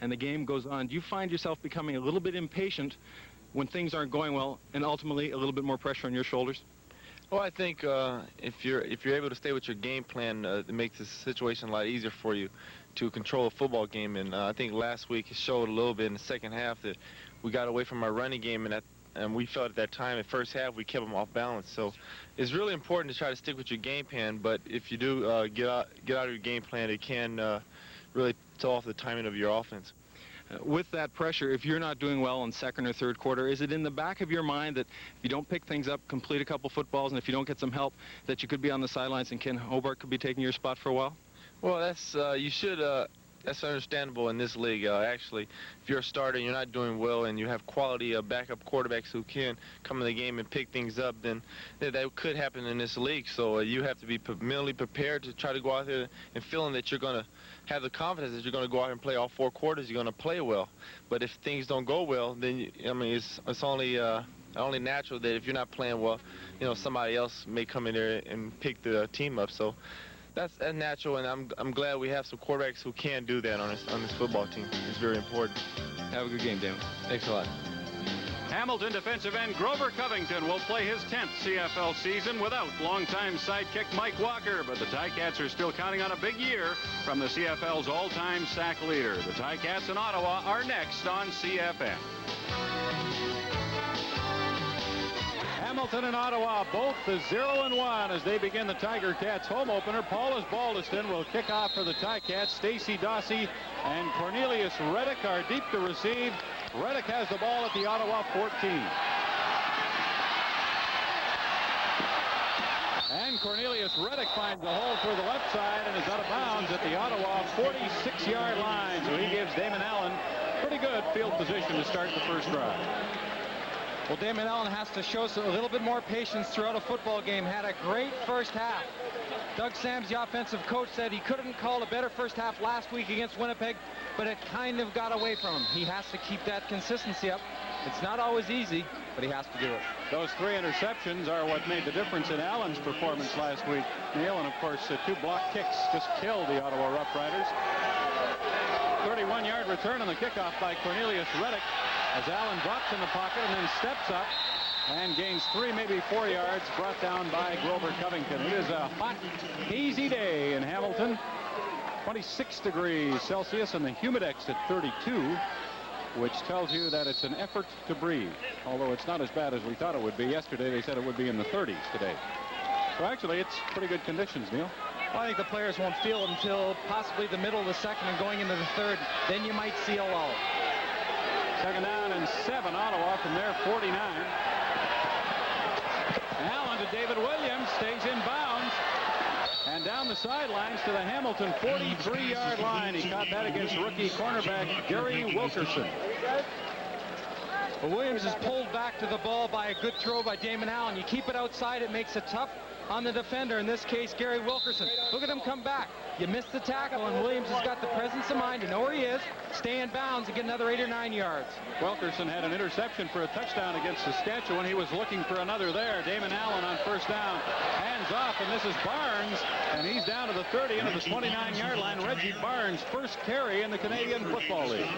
and the game goes on. Do you find yourself becoming a little bit impatient when things aren't going well, and ultimately a little bit more pressure on your shoulders? Well, I think if you're able to stay with your game plan, it makes the situation a lot easier for you to control a football game. And I think last week it showed a little bit in the second half that we got away from our running game, and we felt at that time, in first half, we kept them off balance. So it's really important to try to stick with your game plan. But if you do get out of your game plan, it can really throw off the timing of your offense. With that pressure, if you're not doing well in second or third quarter, is it in the back of your mind that if you don't pick things up, complete a couple footballs, and if you don't get some help, that you could be on the sidelines and Ken Hobart could be taking your spot for a while? Well, that's that's understandable in this league. Actually, if you're a starter and you're not doing well and you have quality backup quarterbacks who can come in the game and pick things up, then that could happen in this league. So you have to be mentally prepared to try to go out there and feeling that you're going to have the confidence that you're going to go out and play all 4 quarters. You're going to play well. But if things don't go well, then it's only natural that if you're not playing well, somebody else may come in there and pick the team up. So that's natural, and I'm glad we have some quarterbacks who can do that on this football team. It's very important. Have a good game, Damon. Thanks a lot. Hamilton defensive end Grover Covington will play his 10th CFL season without longtime sidekick Mike Walker, but the Ticats are still counting on a big year from the CFL's all-time sack leader. The Ticats in Ottawa are next on CFN. Hamilton and Ottawa both the 0-1 as they begin the Tiger Cats home opener. Paulus Baldiston will kick off for the Ticats. Stacey Dossie and Cornelius Reddick are deep to receive. Reddick has the ball at the Ottawa 14. And Cornelius Reddick finds the hole for the left side and is out of bounds at the Ottawa 46-yard line. So he gives Damon Allen pretty good field position to start the first drive. Well, Damon Allen has to show a little bit more patience throughout a football game. Had a great first half. Doug Sams, the offensive coach, said he couldn't call a better first half last week against Winnipeg, but it kind of got away from him. He has to keep that consistency up. It's not always easy, but he has to do it. Those 3 interceptions are what made the difference in Allen's performance last week, Neil, and of course 2 block kicks just killed the Ottawa Rough Riders. 31-yard return on the kickoff by Cornelius Reddick as Allen drops in the pocket and then steps up and gains 3, maybe 4 yards, brought down by Grover Covington. It is a hot, hazy day in Hamilton. 26 degrees Celsius and the Humidex at 32, which tells you that it's an effort to breathe, although it's not as bad as we thought it would be. Yesterday they said it would be in the 30s today. So actually it's pretty good conditions, Neil. Well, I think the players won't feel it until possibly the middle of the second and going into the third. Then you might see a lull. Second down and 7, Ottawa from their 49. Allen to David Williams, stays in bounds. And down the sidelines to the Hamilton 43-yard line. He caught that against rookie cornerback Gary Wilkerson. Well, Williams is pulled back to the ball by a good throw by Damon Allen. You keep it outside, it makes it tough on the defender, in this case Gary Wilkerson. Look at him come back. You missed the tackle, and Williams has got the presence of mind to know where he is, stay in bounds, and get another 8 or 9 yards. Wilkerson had an interception for a touchdown against Saskatchewan. He was looking for another there. Damon Allen on first down. Hands off, and this is Barnes, and he's down to the 30 into the 29-yard line. Reggie Barnes' first carry in the Canadian Football League.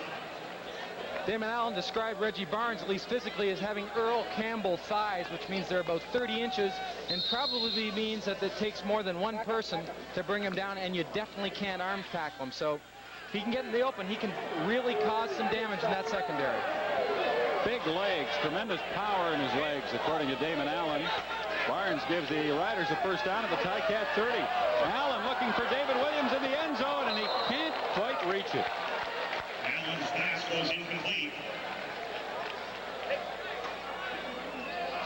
Damon Allen described Reggie Barnes, at least physically, as having Earl Campbell thighs, which means they're about 30 inches, and probably means that it takes more than one person to bring him down, and you definitely can't arm tackle him. So if he can get in the open, he can really cause some damage in that secondary. Big legs, tremendous power in his legs, according to Damon Allen. Barnes gives the Riders a first down at the Ticat 30. Allen looking for David Williams in the end zone, and he can't quite reach it. Allen's pass was incomplete.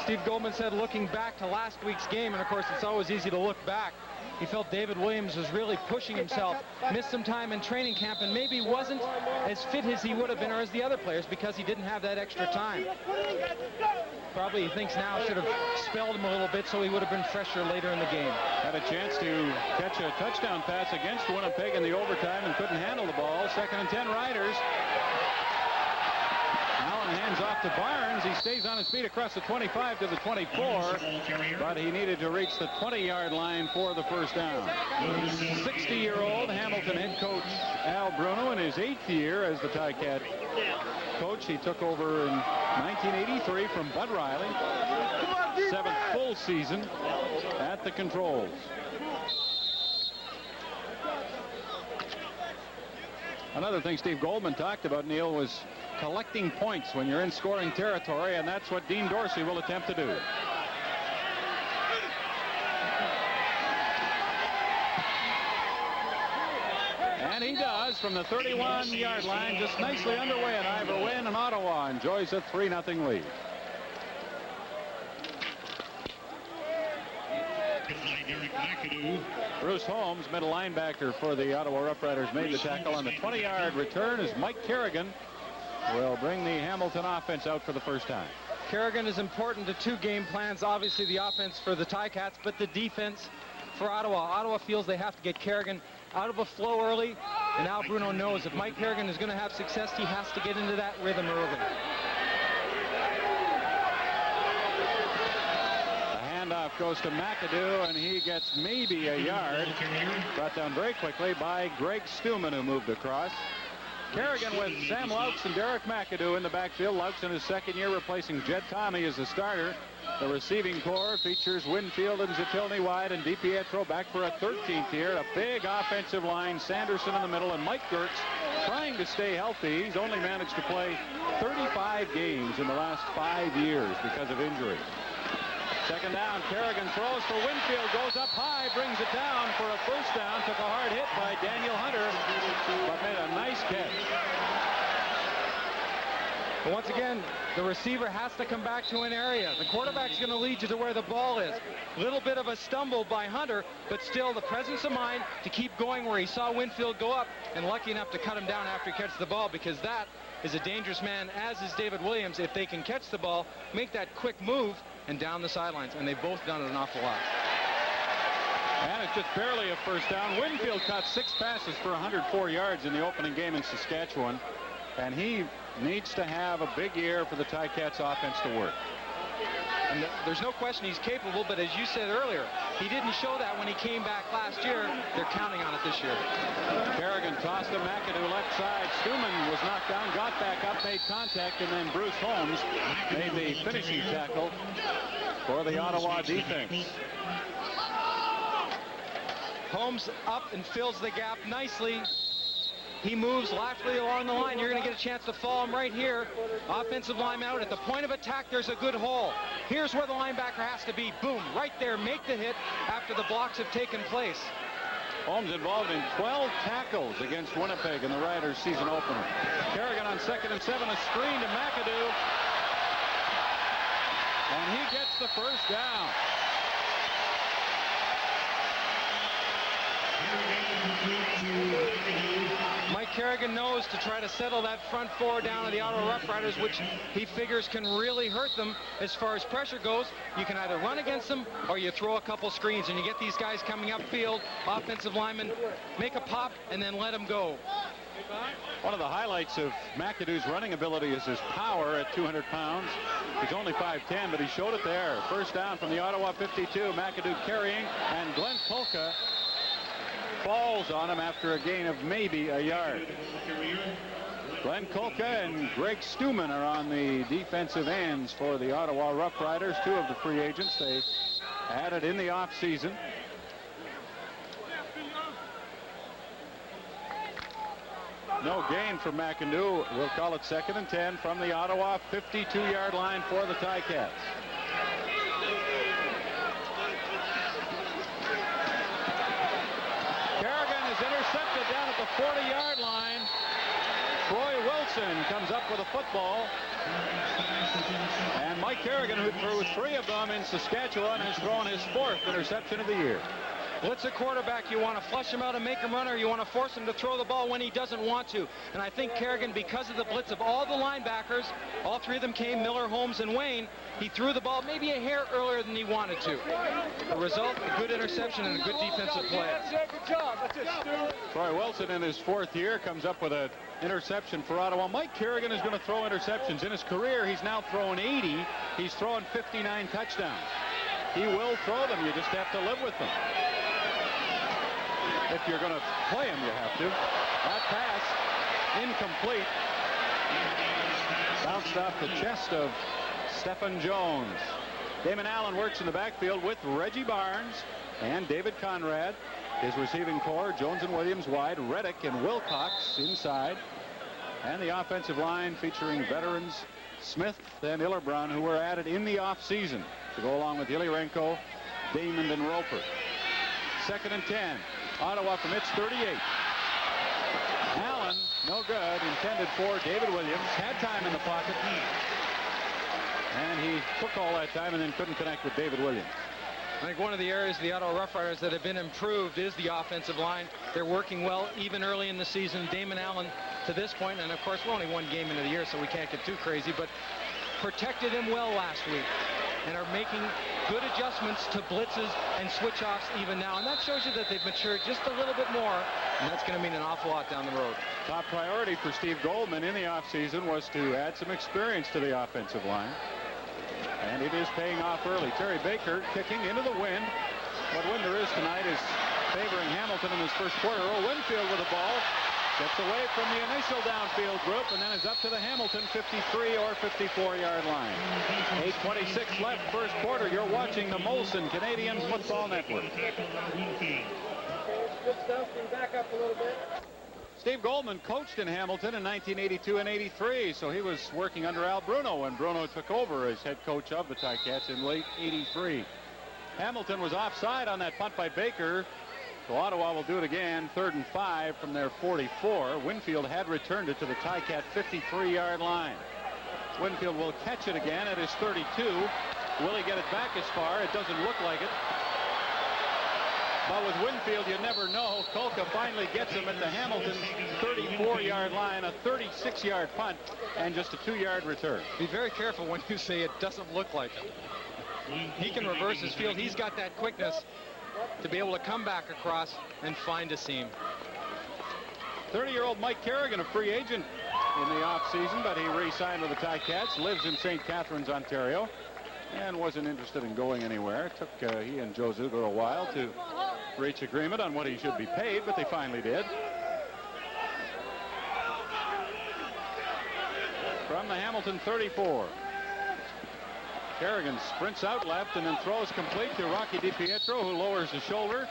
Steve Goldman said, looking back to last week's game, and of course it's always easy to look back, he felt David Williams was really pushing himself, missed some time in training camp, and maybe wasn't as fit as he would have been, or as the other players, because he didn't have that extra time. Probably he thinks now should have spelled him a little bit so he would have been fresher later in the game. Had a chance to catch a touchdown pass against Winnipeg in the overtime and couldn't handle the ball. 2nd and 10 Riders. Allen hands off to Barnes. He stays on his feet across the 25 to the 24, but he needed to reach the 20-yard line for the first down. 60-year-old Hamilton head coach Al Bruno in his 8th year as the Ticat coach. He took over in 1983 from Bud Riley. 7th full season at the controls. Another thing Steve Goldman talked about, Neil, was collecting points when you're in scoring territory, and that's what Dean Dorsey will attempt to do. And he does from the 31-yard line, just nicely underway. And Ivor Wynn, and Ottawa enjoys a 3-0 lead. Bruce Holmes, middle linebacker for the Ottawa Rough Riders, made the tackle on the 20-yard return as Mike Kerrigan will bring the Hamilton offense out for the first time. Kerrigan is important to 2 game plans. Obviously the offense for the Ticats, but the defense for Ottawa. Ottawa feels they have to get Kerrigan out of a flow early, and Al Bruno knows if Mike Kerrigan is going to have success, he has to get into that rhythm early. Handoff goes to McAdoo, and he gets maybe a yard. Brought down very quickly by Greg Stuman, who moved across. Kerrigan with Sam Laux and Derek McAdoo in the backfield. Laux in his 2nd year replacing Jed Tommy as the starter. The receiving core features Winfield and Zatilny wide, and DiPietro back for a 13th year. A big offensive line, Sanderson in the middle, and Mike Gertz trying to stay healthy. He's only managed to play 35 games in the last 5 years because of injury. 2nd down, Kerrigan throws for Winfield, goes up high, brings it down for a first down. Took a hard hit by Daniel Hunter, but made a nice catch. But once again, the receiver has to come back to an area. The quarterback's going to lead you to where the ball is. Little bit of a stumble by Hunter, but still the presence of mind to keep going where he saw Winfield go up, and lucky enough to cut him down after he catches the ball, because that is a dangerous man, as is David Williams. If they can catch the ball, make that quick move, and down the sidelines, and they've both done it an awful lot. And it's just barely a first down. Winfield caught 6 passes for 104 yards in the opening game in Saskatchewan, and he needs to have a big year for the Ticats offense to work. And there's no question he's capable, but as you said earlier, he didn't show that when he came back last year. They're counting on it this year. Kerrigan tossed to McAdoo left side. Stuman was knocked down, got back up, made contact, and then Bruce Holmes made the finishing tackle for the Ottawa defense. Holmes up and fills the gap nicely. He moves laterally along the line. You're going to get a chance to follow him right here. Offensive line out. At the point of attack, there's a good hole. Here's where the linebacker has to be. Boom, right there. Make the hit after the blocks have taken place. Holmes involved in 12 tackles against Winnipeg in the Riders' season opener. Kerrigan on 2nd and 7, a screen to McAdoo. And he gets the first down. Mike Kerrigan knows to try to settle that front 4 down of the Ottawa Rough Riders, which he figures can really hurt them as far as pressure goes. You can either run against them or you throw a couple screens, and you get these guys coming upfield, offensive linemen, make a pop, and then let them go. One of the highlights of McAdoo's running ability is his power at 200 pounds. He's only 5'10", but he showed it there. First down from the Ottawa 52. McAdoo carrying, and Glenn Kulka falls on him after a gain of maybe a yard. Glenn Kulka and Greg Stuman are on the defensive ends for the Ottawa Rough Riders, 2 of the free agents they added in the offseason. No gain for McAdoo. We'll call it 2nd and 10 from the Ottawa 52-yard line for the Ticats. Kerrigan is intercepted down at the 40-yard line. Troy Wilson comes up with a football. And Mike Kerrigan, who threw 3 of them in Saskatchewan, has thrown his 4th interception of the year. Blitz a quarterback, you want to flush him out and make him run, or you want to force him to throw the ball when he doesn't want to. And I think Kerrigan, because of the blitz of all the linebackers, all three of them came, Miller, Holmes, and Wayne, he threw the ball maybe a hair earlier than he wanted to. The result, a good interception and a good defensive play. Good job. That's it, Stu. Troy Wilson in his 4th year comes up with an interception for Ottawa. Mike Kerrigan is going to throw interceptions. In his career, he's now thrown 80. He's thrown 59 touchdowns. He will throw them. You just have to live with them. If you're going to play him, you have to. That pass, incomplete. Bounced off the chest of Stephen Jones. Damon Allen works in the backfield with Reggie Barnes and David Conrad. His receiving core, Jones and Williams wide, Reddick and Wilcox inside. And the offensive line featuring veterans Smith and Illerbrun, who were added in the offseason to go along with Ilirenko, Damon, and Roper. 2nd and 10. Ottawa from its 38. Allen, no good, intended for David Williams. Had time in the pocket. And he took all that time and then couldn't connect with David Williams. I think one of the areas of the Ottawa Rough Riders that have been improved is the offensive line. They're working well even early in the season. Damon Allen to this point, and of course we're only one game into the year, so we can't get too crazy, but protected him well last week and are making good adjustments to blitzes and switch-offs even now. And that shows you that they've matured just a little bit more, and that's going to mean an awful lot down the road. Top priority for Steve Goldman in the offseason was to add some experience to the offensive line. And it is paying off early. Terry Baker kicking into the wind. What wind there is tonight is favoring Hamilton in his first quarter. Earl Winfield with the ball. Gets away from the initial downfield group and then is up to the Hamilton 53 or 54-yard line. 8:26 left first quarter. You're watching the Molson Canadian Football Network. Good stuff. Can back up a little bit. Steve Goldman coached in Hamilton in 1982 and 83, so he was working under Al Bruno when Bruno took over as head coach of the Ticats in late 83. Hamilton was offside on that punt by Baker, so Ottawa will do it again, 3rd and 5 from their 44. Winfield had returned it to the Ticat 53-yard line. Winfield will catch it again at his 32. Will he get it back as far? It doesn't look like it. But with Winfield, you never know. Kolka finally gets him at the Hamilton 34-yard line, a 36-yard punt, and just a 2-yard return. Be very careful when you say it doesn't look like it. He can reverse his field. He's got that quickness to be able to come back across and find a seam. 30-year-old Mike Kerrigan, a free agent in the offseason, but he re-signed with the Ticats, lives in St. Catharines, Ontario, and wasn't interested in going anywhere. It took he and Joe Zuger a while to reach agreement on what he should be paid, but they finally did. From the Hamilton 34. Kerrigan sprints out left and then throws complete to Rocky DiPietro, who lowers his shoulder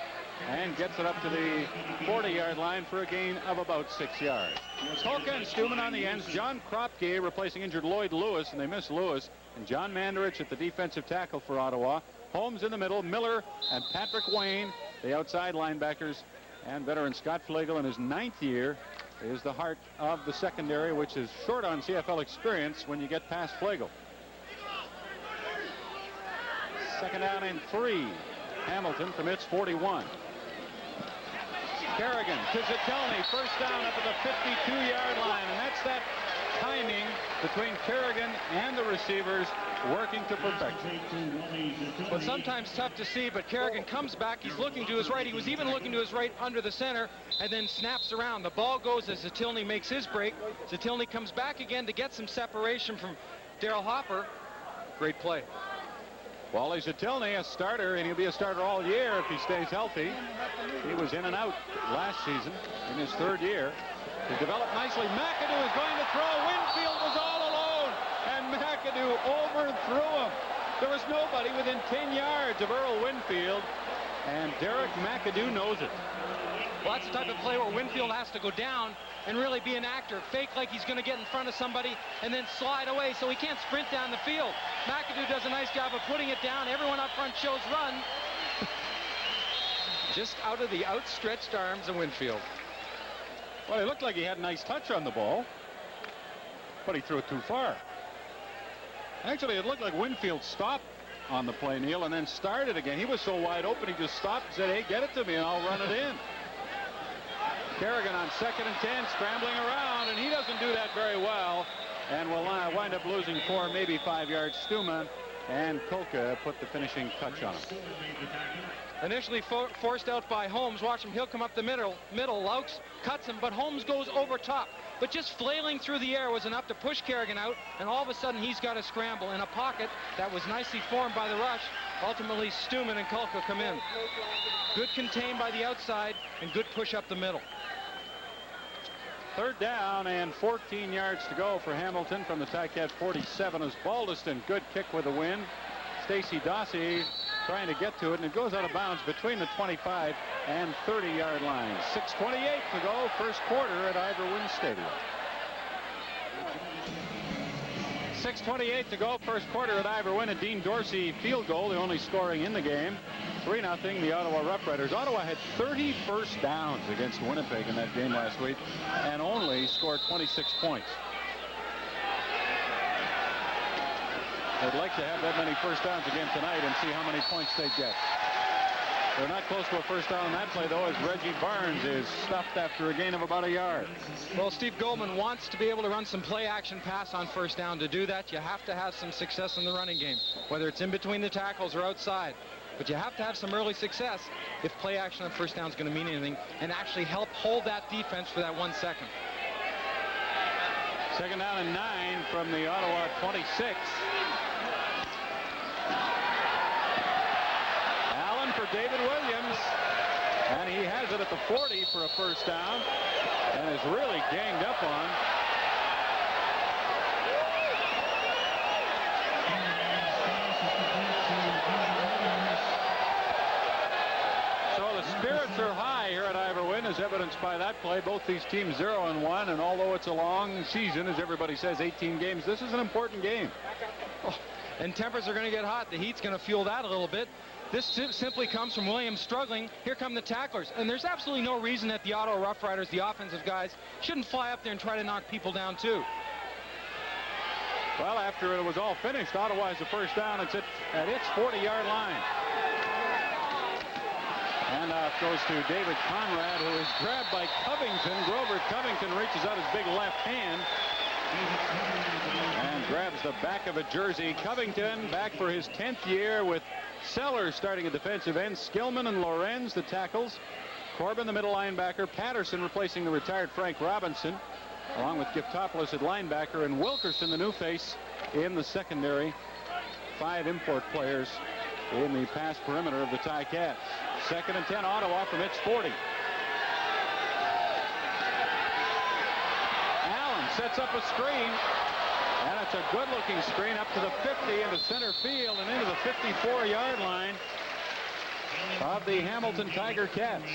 and gets it up to the 40-yard line for a gain of about 6 yards. Kolka and Stuman on the ends. John Kropke replacing injured Lloyd Lewis, and they miss Lewis. And John Mandarich at the defensive tackle for Ottawa. Holmes in the middle. Miller and Patrick Wayne, the outside linebackers. And veteran Scott Flegel in his 9th year is the heart of the secondary, which is short on CFL experience when you get past Flegel. 2nd down and 3. Hamilton from its 41. Kerrigan to Zitelny, first down up at the 52-yard line, and that's that timing between Kerrigan and the receivers working to perfection. Well, sometimes tough to see, but Kerrigan comes back. He's looking to his right. He was even looking to his right under the center and then snaps around. The ball goes as Zitelny makes his break. Zitelny comes back again to get some separation from Darrell Hopper. Great play. Wally Zitelny, a starter, and he'll be a starter all year if he stays healthy. He was in and out last season in his 3rd year. He developed nicely. McAdoo is going to throw. Winfield was all alone, and McAdoo overthrew him. There was nobody within 10 yards of Earl Winfield, and Derek McAdoo knows it. Well, that's the type of play where Winfield has to go down and really be an actor, fake like he's going to get in front of somebody and then slide away so he can't sprint down the field. McAdoo does a nice job of putting it down. Everyone up front shows run. Just out of the outstretched arms of Winfield. Well, it looked like he had a nice touch on the ball, but he threw it too far. Actually, it looked like Winfield stopped on the play, Neil, and then started again. He was so wide open, he just stopped and said, hey, get it to me and I'll run it in. Kerrigan on 2nd and 10, scrambling around, and he doesn't do that very well, and will wind up losing 4, maybe 5 yards. Stuma and Kolka put the finishing touch on him. Initially forced out by Holmes. Watch him. He'll come up the middle. Laux cuts him, but Holmes goes over top. But just flailing through the air was enough to push Kerrigan out, and all of a sudden he's got to scramble in a pocket that was nicely formed by the rush. Ultimately, Stuman and Kolka come in. Good contain by the outside and good push up the middle. 3rd down and 14 yards to go for Hamilton from the Ticat 47 as Baldiston. Good kick with the wind. Stacey Dossie trying to get to it, and it goes out of bounds between the 25 and 30-yard line. 6:28 to go, first quarter at Ivor Wynne Stadium. 6:28 to go, first quarter at Ivor Wynne. A Dean Dorsey field goal, the only scoring in the game. 3-0 the Ottawa Rough Riders. Ottawa had 30 first downs against Winnipeg in that game last week and only scored 26 points. They'd like to have that many first downs again tonight and see how many points they get. They're not close to a first down on that play, though, as Reggie Barnes is stuffed after a gain of about a yard. Well, Steve Goldman wants to be able to run some play-action pass on first down. To do that, you have to have some success in the running game, whether it's in between the tackles or outside. But you have to have some early success if play-action on first down is going to mean anything and actually help hold that defense for that 1 second. 2nd down and 9 from the Ottawa 26. Allen for David Williams, and he has it at the 40 for a first down and is really ganged up on. So the spirits are high here at Ivor Wynne, as evidenced by that play. Both these teams 0-1, and although it's a long season, as everybody says, 18 games, this is an important game. Oh, and tempers are going to get hot. The heat's going to fuel that a little bit. This simply comes from Williams struggling. Here come the tacklers. And there's absolutely no reason that the Ottawa Rough Riders, the offensive guys, shouldn't fly up there and try to knock people down too. Well, after it was all finished, Ottawa has the first down. It's at its 40-yard line. And it goes to David Conrad, who is grabbed by Covington. Grover Covington reaches out his big left hand and grabs the back of a jersey. Covington back for his 10th year with Sellers starting at defensive end, Skillman and Lorenz the tackles, Corbin the middle linebacker, Patterson replacing the retired Frank Robinson, along with Giftopoulos at linebacker, and Wilkerson the new face in the secondary. 5 import players in the pass perimeter of the Ticats. 2nd and 10 Ottawa from its 40. Allen sets up a screen. And it's a good-looking screen up to the 50 into center field and into the 54-yard line of the Hamilton Tiger Cats.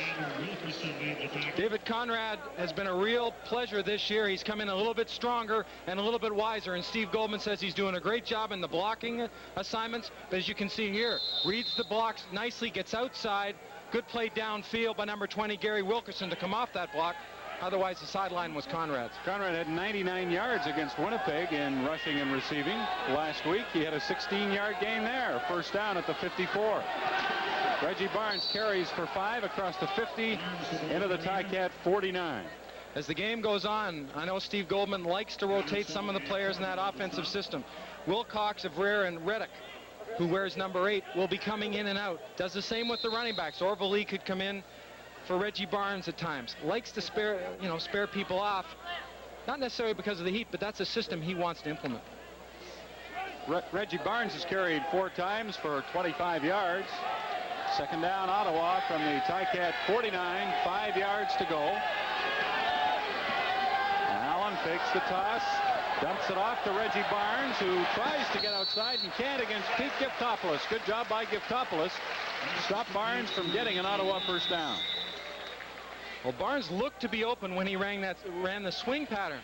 David Conrad has been a real pleasure this year. He's come in a little bit stronger and a little bit wiser, and Steve Goldman says he's doing a great job in the blocking assignments. But as you can see here, reads the blocks nicely, gets outside. Good play downfield by number 20, Gary Wilkerson, to come off that block. Otherwise, the sideline was Conrad's. Conrad had 99 yards against Winnipeg in rushing and receiving last week. He had a 16-yard gain there. First down at the 54. Reggie Barnes carries for 5 across the 50 into the Ticat 49. As the game goes on, I know Steve Goldman likes to rotate some of the players in that offensive system. Wilcox, Avrere, and Reddick, who wears number 8, will be coming in and out. Does the same with the running backs. Orville Lee could come in for Reggie Barnes at times. Likes to spare people off. Not necessarily because of the heat, but that's a system he wants to implement. Reggie Barnes has carried 4 times for 25 yards. 2nd down Ottawa from the Ticat 49, 5 yards to go. Allen fakes the toss, dumps it off to Reggie Barnes, who tries to get outside and can't against Pete Giftopoulos. Good job by Giftopoulos. Stop Barnes from getting an Ottawa first down. Well, Barnes looked to be open when he ran the swing pattern.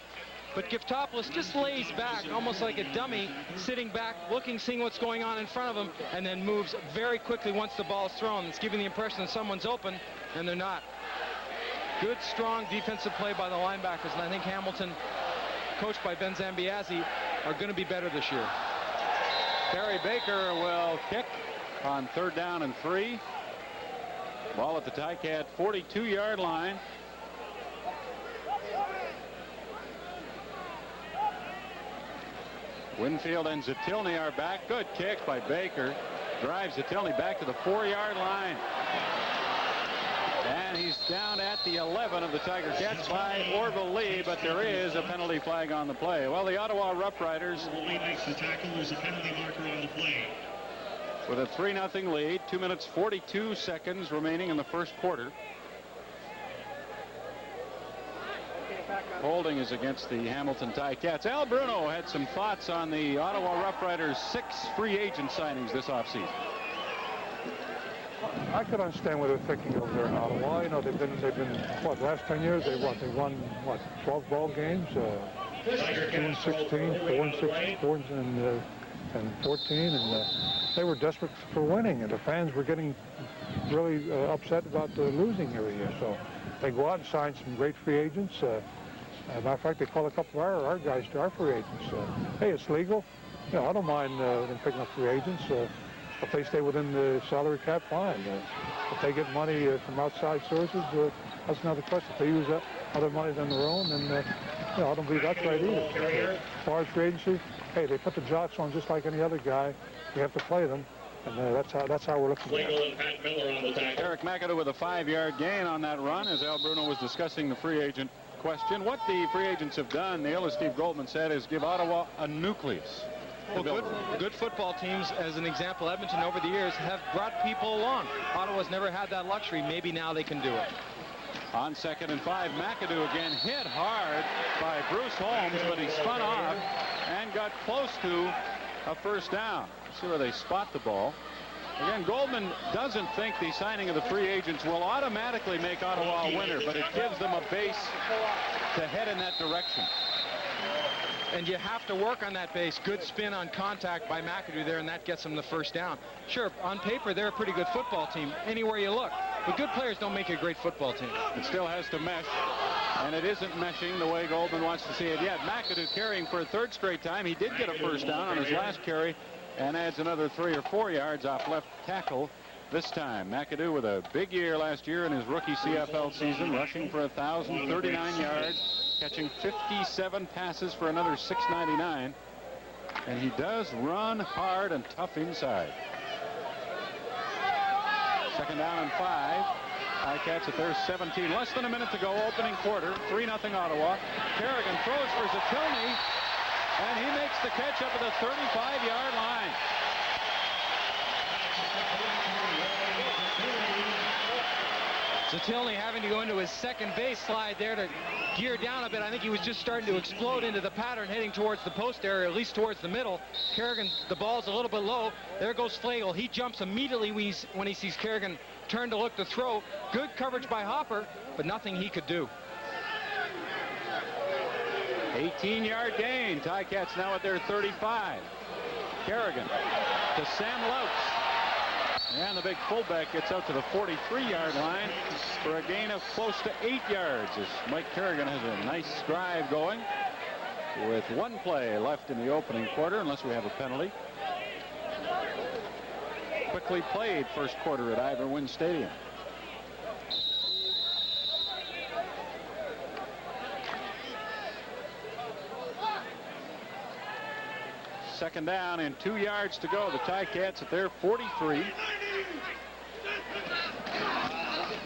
But Giftopoulos just lays back, almost like a dummy, sitting back, looking, seeing what's going on in front of him, and then moves very quickly once the ball is thrown. It's giving the impression that someone's open, and they're not. Good, strong defensive play by the linebackers, and I think Hamilton, coached by Ben Zambiazzi, are going to be better this year. Barry Baker will kick on 3rd down and 3. Ball at the Ticat 42-yard line. Winfield and Zatilny are back. Good kick by Baker. Drives Zatilny back to the 4-yard line. And he's down at the 11 of the Tiger Cats by Orville Lee, but there is a penalty flag on the play. Well, the Ottawa Rough Riders Orville Lee makes the tackle. There's a penalty marker on the play. With a 3-0 lead, 2 minutes 42 seconds remaining in the first quarter. Holding is against the Hamilton Ticats. Al Bruno had some thoughts on the Ottawa Rough Riders' 6 free agent signings this offseason. I could understand what they're thinking over there in Ottawa. You know, they've been what, last 10 years they won what, 12 ball games, 2 and 16, 4 and 16, 4 and 14, and they were desperate for winning, and the fans were getting really upset about losing every year. So they go out and sign some great free agents. Matter of fact, they call a couple of our guys to our free agents. Hey, it's legal. You know, I don't mind them picking up free agents. If they stay within the salary cap, fine. If they get money from outside sources, that's another question. If they use other money than their own, then you know, I don't believe that's right either. As far as free agency, hey, they put the jocks on just like any other guy. We have to play them, and that's how we're looking at it. Eric McAdoo with a 5-yard gain on that run as Al Bruno was discussing the free agent question. What the free agents have done, Neil, as Steve Goldman said, is give Ottawa a nucleus. Well, good football teams, as an example, Edmonton over the years have brought people along. Ottawa's never had that luxury. Maybe now they can do it. On 2nd and 5, McAdoo again hit hard by Bruce Holmes, but he spun off and got close to a first down. See where they spot the ball. Again, Goldman doesn't think the signing of the free agents will automatically make Ottawa a winner, but it gives them a base to head in that direction. And you have to work on that base. Good spin on contact by McAdoo there, and that gets them the first down. Sure, on paper, they're a pretty good football team anywhere you look. But good players don't make a great football team. It still has to mesh, and it isn't meshing the way Goldman wants to see it yet. McAdoo carrying for a 3rd straight time. He did get a first down on his last carry and adds another 3 or 4 yards off left tackle this time. McAdoo with a big year last year in his rookie CFL season, rushing for 1,039 yards, catching 57 passes for another 699. And he does run hard and tough inside. 2nd down and 5. Ticats at their 17. Less than a minute to go, opening quarter. 3-0 Ottawa. Kerrigan throws for Zatilny, and he makes the catch up at the 35-yard line. Zatilny having to go into his second base slide there to gear down a bit. I think he was just starting to explode into the pattern, heading towards the post area, at least towards the middle. Kerrigan, the ball's a little bit low. There goes Flagel. He jumps immediately when he sees Kerrigan turn to look to throw. Good coverage by Hopper, but nothing he could do. 18-yard gain. Ticats now at their 35. Kerrigan to Sam Louts. And the big fullback gets out to the 43-yard line for a gain of close to 8 yards as Mike Kerrigan has a nice drive going with 1 play left in the opening quarter, unless we have a penalty. Quickly played first quarter at Ivor Wynne Stadium. Second down and 2 yards to go. The Ticats at their 43.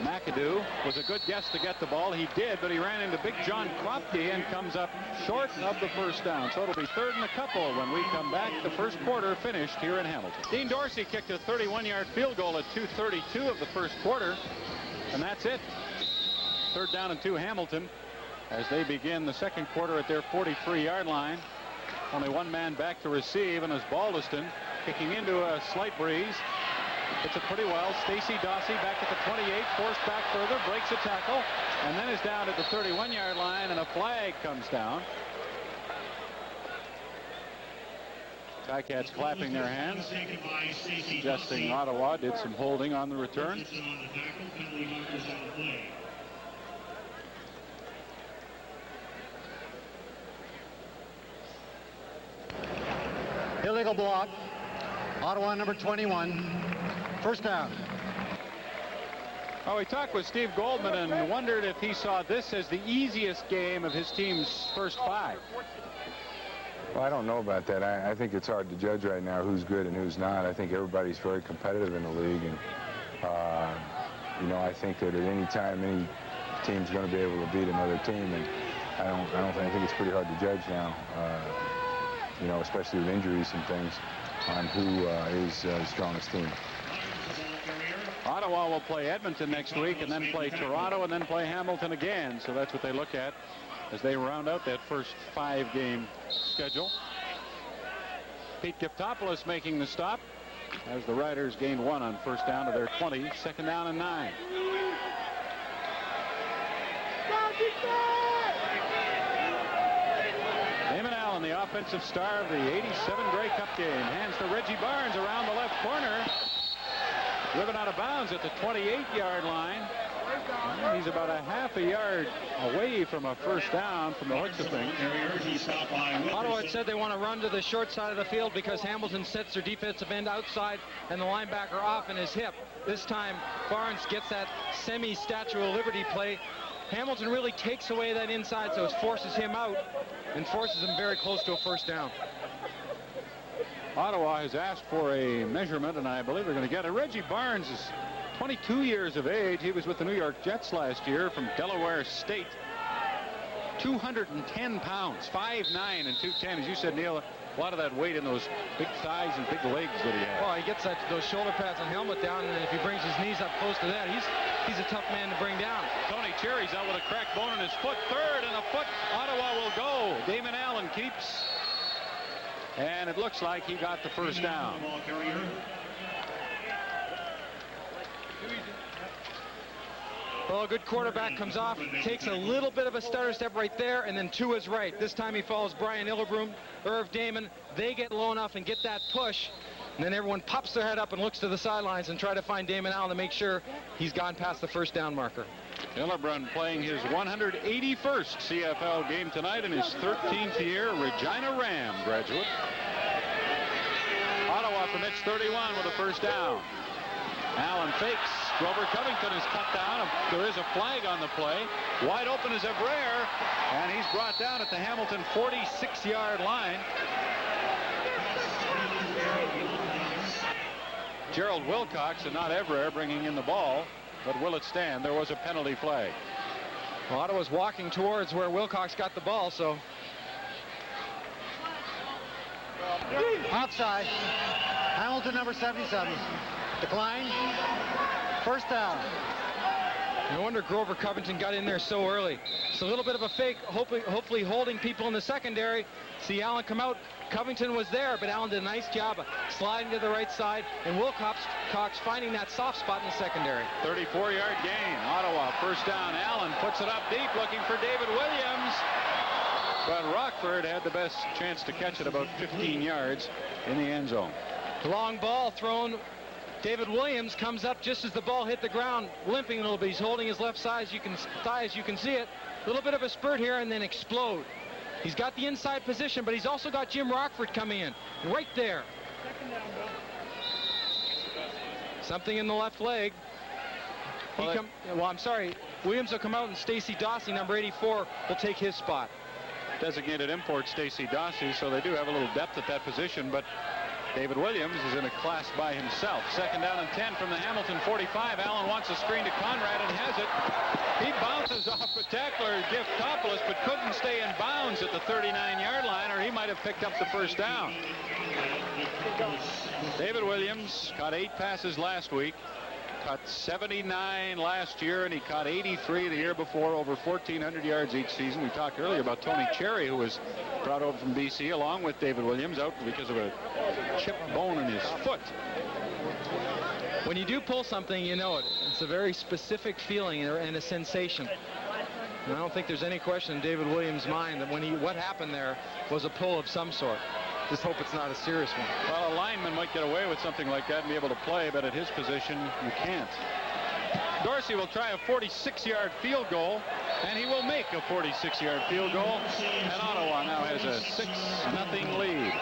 McAdoo was a good guess to get the ball. He did, but he ran into Big John Kropke and comes up short of the first down. So it'll be 3rd and a couple when we come back. The first quarter finished here in Hamilton. Dean Dorsey kicked a 31-yard field goal at 2:32 of the first quarter, and that's it. 3rd down and 2 Hamilton as they begin the second quarter at their 43-yard line. Only 1 man back to receive, and as Baldiston kicking into a slight breeze. Hits it pretty well. Stacey Dossie back at the 28, forced back further, breaks a tackle, and then is down at the 31-yard line, and a flag comes down. Ticats clapping their hands, suggesting Ottawa did some holding on the return. Illegal block. Ottawa number 21. First down. Oh, we talked with Steve Goldman and wondered if he saw this as the easiest game of his team's first 5. Well, I don't know about that. I think it's hard to judge right now who's good and who's not. I think everybody's very competitive in the league, and you know, I think that at any time any team's going to be able to beat another team, and I think it's pretty hard to judge now. You know, especially with injuries and things, on who is the strongest team. Ottawa will play Edmonton next week, and then play Toronto, and then play Hamilton again. So that's what they look at as they round out that first 5-game schedule. Pete Giftopoulos making the stop as the Riders gained 1 on first down to their 20. Second down and 9. Damon Allen, the offensive star of the 87 Grey Cup game, hands to Reggie Barnes around the left corner. Driven out of bounds at the 28-yard line. And he's about a half a yard away from a first down from the looks of things. Ottawa had said they want to run to the short side of the field because Hamilton sets their defensive end outside and the linebacker off in his hip. This time, Barnes gets that semi-Statue of Liberty play. Hamilton really takes away that inside, so it forces him out and forces him very close to a first down. Ottawa has asked for a measurement, and I believe they're going to get it. Reggie Barnes is 22 years of age. He was with the New York Jets last year from Delaware State. 210 pounds, 5'9" and 210. As you said, Neil, a lot of that weight in those big thighs and big legs that he has. Well, he gets those shoulder pads and helmet down, and then if he brings his knees up close to that, he's a tough man to bring down. Tony Cherry's out with a cracked bone in his foot. Third and a foot. Ottawa will go. Damon Allen keeps. And it looks like he got the first down. Well, a good quarterback comes off, takes a little bit of a stutter step right there, and then to his right. This time he follows Brian Illebroom, Irv Damon. They get low enough and get that push, and then everyone pops their head up and looks to the sidelines and try to find Damon Allen to make sure he's gone past the first down marker. Illebroom playing his 181st CFL game tonight in his 13th year. Regina Ram graduate. Ottawa permits 31 with a first down. Allen fakes. Grover Covington is cut down. There is a flag on the play. Wide open is Evrere, and he's brought down at the Hamilton 46-yard line. Gerald Wilcox and not Evrere bringing in the ball. But will it stand? There was a penalty flag. Well, Ottawa's walking towards where Wilcox got the ball, so. Outside. Hamilton number 77. Decline. First down. No wonder Grover Covington got in there so early. It's a little bit of a fake, hopefully holding people in the secondary. See Allen come out. Covington was there, but Allen did a nice job of sliding to the right side, and Wilcox finding that soft spot in the secondary. 34-yard gain. Ottawa first down. Allen puts it up deep looking for David Williams. But Rockford had the best chance to catch it about 15 yards in the end zone. Long ball thrown. David Williams comes up just as the ball hit the ground, limping a little bit. He's holding his left thigh as you can see it. A little bit of a spurt here and then explode. He's got the inside position, but he's also got Jim Rockford coming in right there. Something in the left leg. I'm sorry. Williams will come out, and Stacy Dossie, number 84, will take his spot. Designated import Stacy Dossie, so they do have a little depth at that position, but David Williams is in a class by himself. Second down and 10 from the Hamilton 45. Allen wants a screen to Conrad and has it. He bounces off a tackler, Giftopoulos, but couldn't stay in bounds at the 39-yard line, or he might have picked up the first down. David Williams caught 8 passes last week, caught 79 last year, and he caught 83 the year before, over 1,400 yards each season. We talked earlier about Tony Cherry, who was brought over from BC along with David Williams, out because of a chipped bone in his foot. When you do pull something, you know it. It's a very specific feeling and a sensation. And I don't think there's any question in David Williams' mind that what happened there was a pull of some sort. Just hope it's not a serious one. Well, a lineman might get away with something like that and be able to play, but at his position, you can't. Dorsey will try a 46-yard field goal, and he will make a 46-yard field goal, and Ottawa now has a 6-0 lead.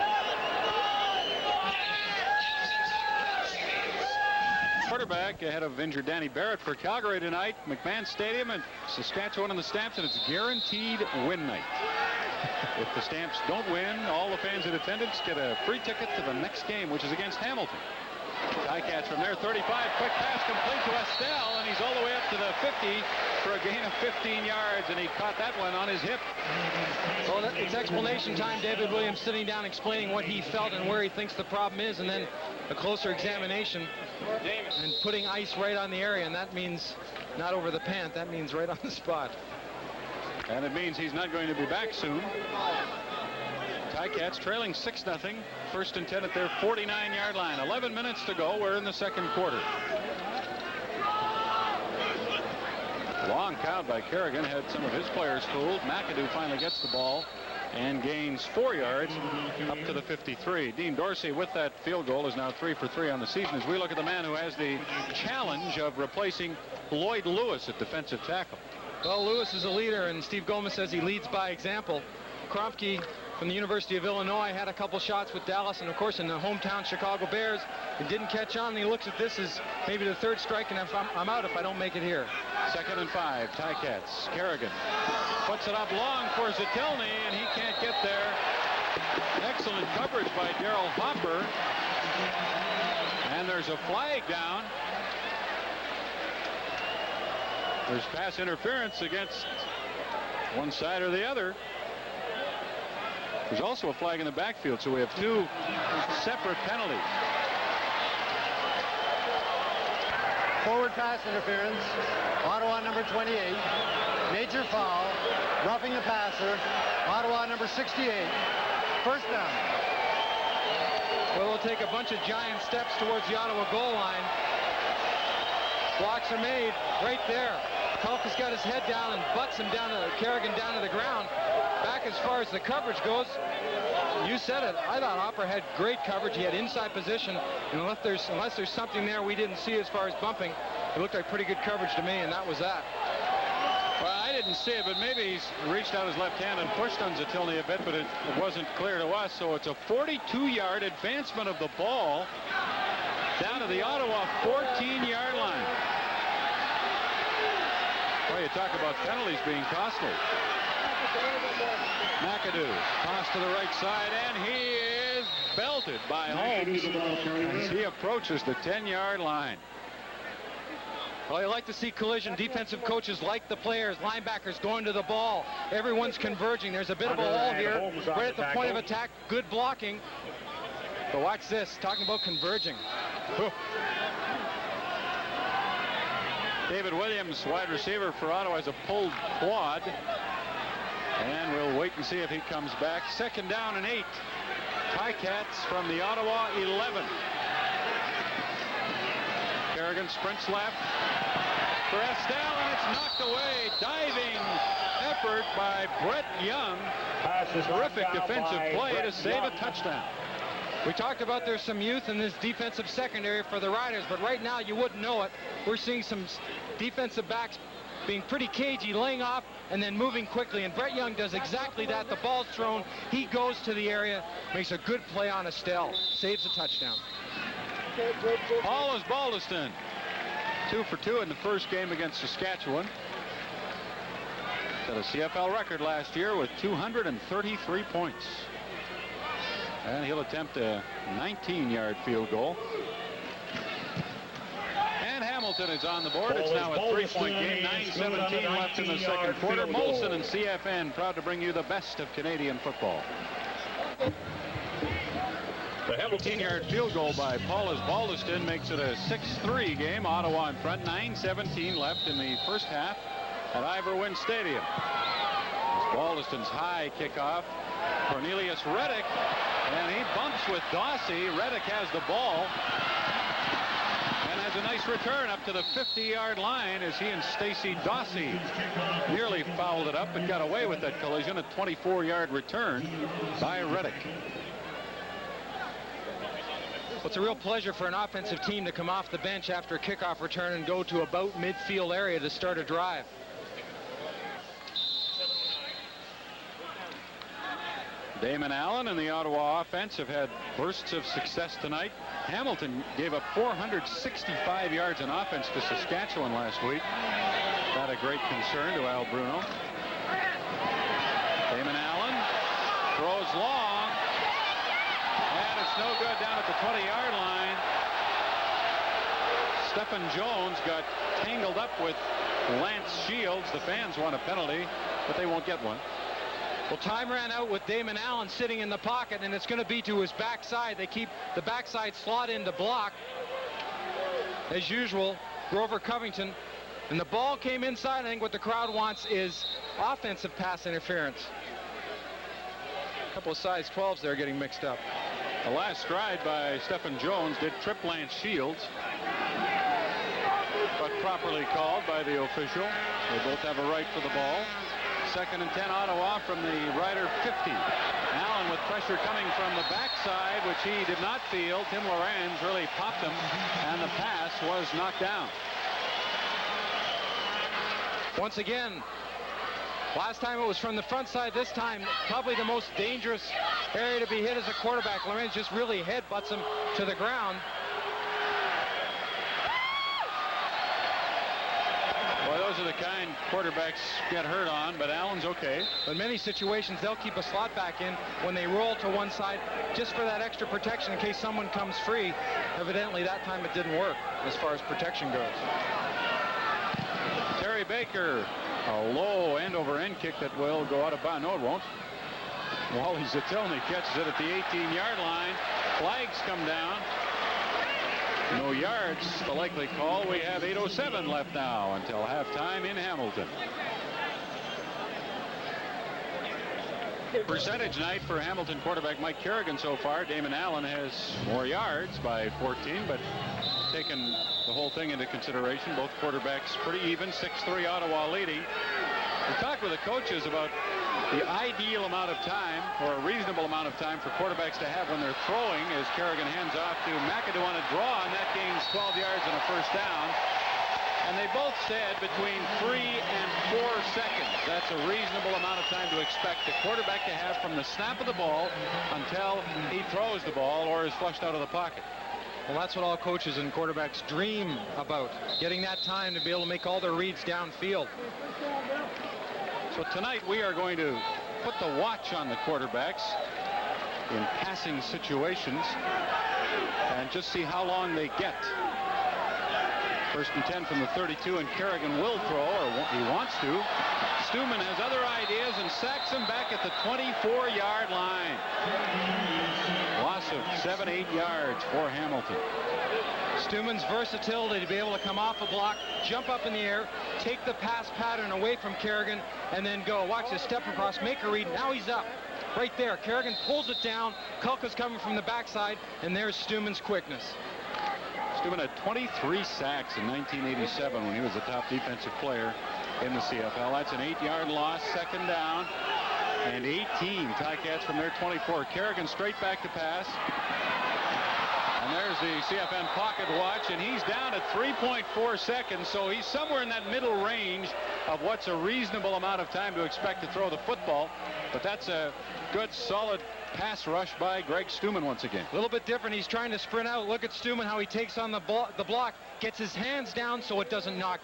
quarterback ahead of injured Danny Barrett for Calgary tonight. McMahon Stadium and Saskatchewan on the Stamps, and it's guaranteed win night. If the Stamps don't win, all the fans in attendance get a free ticket to the next game, which is against Hamilton. Ticats from there, 35, quick pass complete to Estelle, and he's all the way up to the 50 for a gain of 15 yards, and he caught that one on his hip. Well, it's explanation time. David Williams sitting down explaining what he felt and where he thinks the problem is, and then a closer examination and putting ice right on the area, and that means not over the pant, that means right on the spot. And it means he's not going to be back soon. Ticats trailing 6-0. First and 10 at their 49-yard line. 11 minutes to go. We're in the second quarter. Long count by Kerrigan. Had some of his players fooled. McAdoo finally gets the ball and gains 4 yards up to the 53. Dean Dorsey with that field goal is now 3 for 3 on the season as we look at the man who has the challenge of replacing Lloyd Lewis at defensive tackle. Well, Lewis is a leader, and Steve Gomez says he leads by example. Kromke from the University of Illinois had a couple shots with Dallas, and of course in the hometown Chicago Bears. It didn't catch on, and he looks at this as maybe the third strike, and I'm out if I don't make it here. 2nd and 5, Ticats. Kerrigan puts it up long for Zatelny, and he can't get there. Excellent coverage by Darrell Hopper. And there's a flag down. There's pass interference against one side or the other. There's also a flag in the backfield, so we have 2 separate penalties. Forward pass interference. Ottawa number 28. Major foul. Roughing the passer. Ottawa number 68. First down. Well, we'll take a bunch of giant steps towards the Ottawa goal line. Blocks are made right there. Tulka's got his head down and butts him down to Kerrigan down to the ground. Back as far as the coverage goes, you said it. I thought Hopper had great coverage. He had inside position, and unless there's something there we didn't see as far as bumping, it looked like pretty good coverage to me, and that was that. Well, I didn't see it, but maybe he's reached out his left hand and pushed on Zatelny a bit, but it wasn't clear to us. So it's a 42-yard advancement of the ball down to the Ottawa 14-yard line. Well, you talk about penalties being costly. McAdoo tossed to the right side, and he is belted by Holmes as he approaches the 10-yard line. Well, you like to see collision. Defensive coaches like the players, linebackers going to the ball. Everyone's converging. There's a bit of a hole here, right at the point of attack. Good blocking. But watch this, talking about converging. David Williams, wide receiver for Ottawa, has a pulled quad. And we'll wait and see if he comes back. 2nd down and 8. Ticats from the Ottawa 11. Kerrigan sprints left for Estelle, and it's knocked away. Diving effort by Brett Young. Terrific defensive play to save a touchdown. We talked about there's some youth in this defensive secondary for the Riders, but right now you wouldn't know it. We're seeing some defensive backs being pretty cagey, laying off and then moving quickly, and Brett Young does exactly that. The ball's thrown, he goes to the area, makes a good play on Estelle, saves a touchdown. Paul Baldiston, 2 for 2 in the first game against Saskatchewan. Set a CFL record last year with 233 points. And he'll attempt a 19-yard field goal. And Hamilton is on the board. It's now a 3-point game. 9:17 left in the second quarter. Molson and CFN proud to bring you the best of Canadian football. The 15-yard field goal by Paul Baldiston makes it a 6-3 game. Ottawa in front. 9:17 left in the first half at Ivor Wynne Stadium. Baldiston's high kickoff. Cornelius Reddick, and he bumps with Dawsey. Reddick has the ball and has a nice return up to the 50-yard line as he and Stacey Dawsey nearly fouled it up but got away with that collision. A 24-yard return by Reddick. Well, it's a real pleasure for an offensive team to come off the bench after a kickoff return and go to about midfield area to start a drive. Damon Allen and the Ottawa offense have had bursts of success tonight. Hamilton gave up 465 yards in offense to Saskatchewan last week. Not a great concern to Al Bruno. Damon Allen throws long, and it's no good down at the 20-yard line. Stephen Jones got tangled up with Lance Shields. The fans want a penalty, but they won't get one. Well, time ran out with Damon Allen sitting in the pocket, and it's going to be to his backside. They keep the backside slot in to block. As usual, Grover Covington. And the ball came inside. I think what the crowd wants is offensive pass interference. A couple of size 12s there getting mixed up. The last stride by Stephen Jones did trip Lance Shields, but properly called by the official. They both have a right for the ball. 2nd and 10 Ottawa from the Rider 50. Allen with pressure coming from the backside, which he did not feel. Tim Lorenz really popped him, and the pass was knocked down. Once again, last time it was from the front side. This time, probably the most dangerous area to be hit as a quarterback. Lorenz just really headbutts him to the ground. Well, those are the kind quarterbacks get hurt on, but Allen's okay. But in many situations, they'll keep a slot back in when they roll to one side just for that extra protection in case someone comes free. Evidently, that time it didn't work as far as protection goes. Terry Baker, a low end-over-end kick that will go out of bounds. No, it won't. Wally Zatelny catches it at the 18-yard line. Flags come down. No yards, the likely call. We have 8:07 left now until halftime in Hamilton. Percentage night for Hamilton quarterback Mike Kerrigan so far. Damon Allen has more yards by 14, but taken the whole thing into consideration. Both quarterbacks pretty even. 6-3 Ottawa leading. We talked with the coaches about the ideal amount of time, or a reasonable amount of time for quarterbacks to have when they're throwing, as Kerrigan hands off to McAdoo on a draw, and that gains 12 yards and a first down. And they both said between 3 and 4 seconds. That's a reasonable amount of time to expect the quarterback to have from the snap of the ball until he throws the ball or is flushed out of the pocket. Well, that's what all coaches and quarterbacks dream about, getting that time to be able to make all their reads downfield. So tonight we are going to put the watch on the quarterbacks in passing situations and just see how long they get. 1st and 10 from the 32, and Kerrigan will throw, or he wants to. Stuman has other ideas and sacks him back at the 24-yard line. Loss of 7-8 yards for Hamilton. Stuman's versatility to be able to come off a block, jump up in the air, take the pass pattern away from Kerrigan, and then go. Watch this step across, make a read. Now he's up. Right there. Kerrigan pulls it down. Kulka's coming from the backside, and there's Stuman's quickness. Stuman had 23 sacks in 1987 when he was the top defensive player in the CFL. That's an 8-yard loss, 2nd down, and 18 Ticats from their 24. Kerrigan straight back to pass. And there's the CFN pocket watch, and he's down at 3.4 seconds, so he's somewhere in that middle range of what's a reasonable amount of time to expect to throw the football. But that's a good, solid pass rush by Greg Stuman once again. A little bit different. He's trying to sprint out. Look at Stuman, how he takes on the block, gets his hands down so it doesn't knock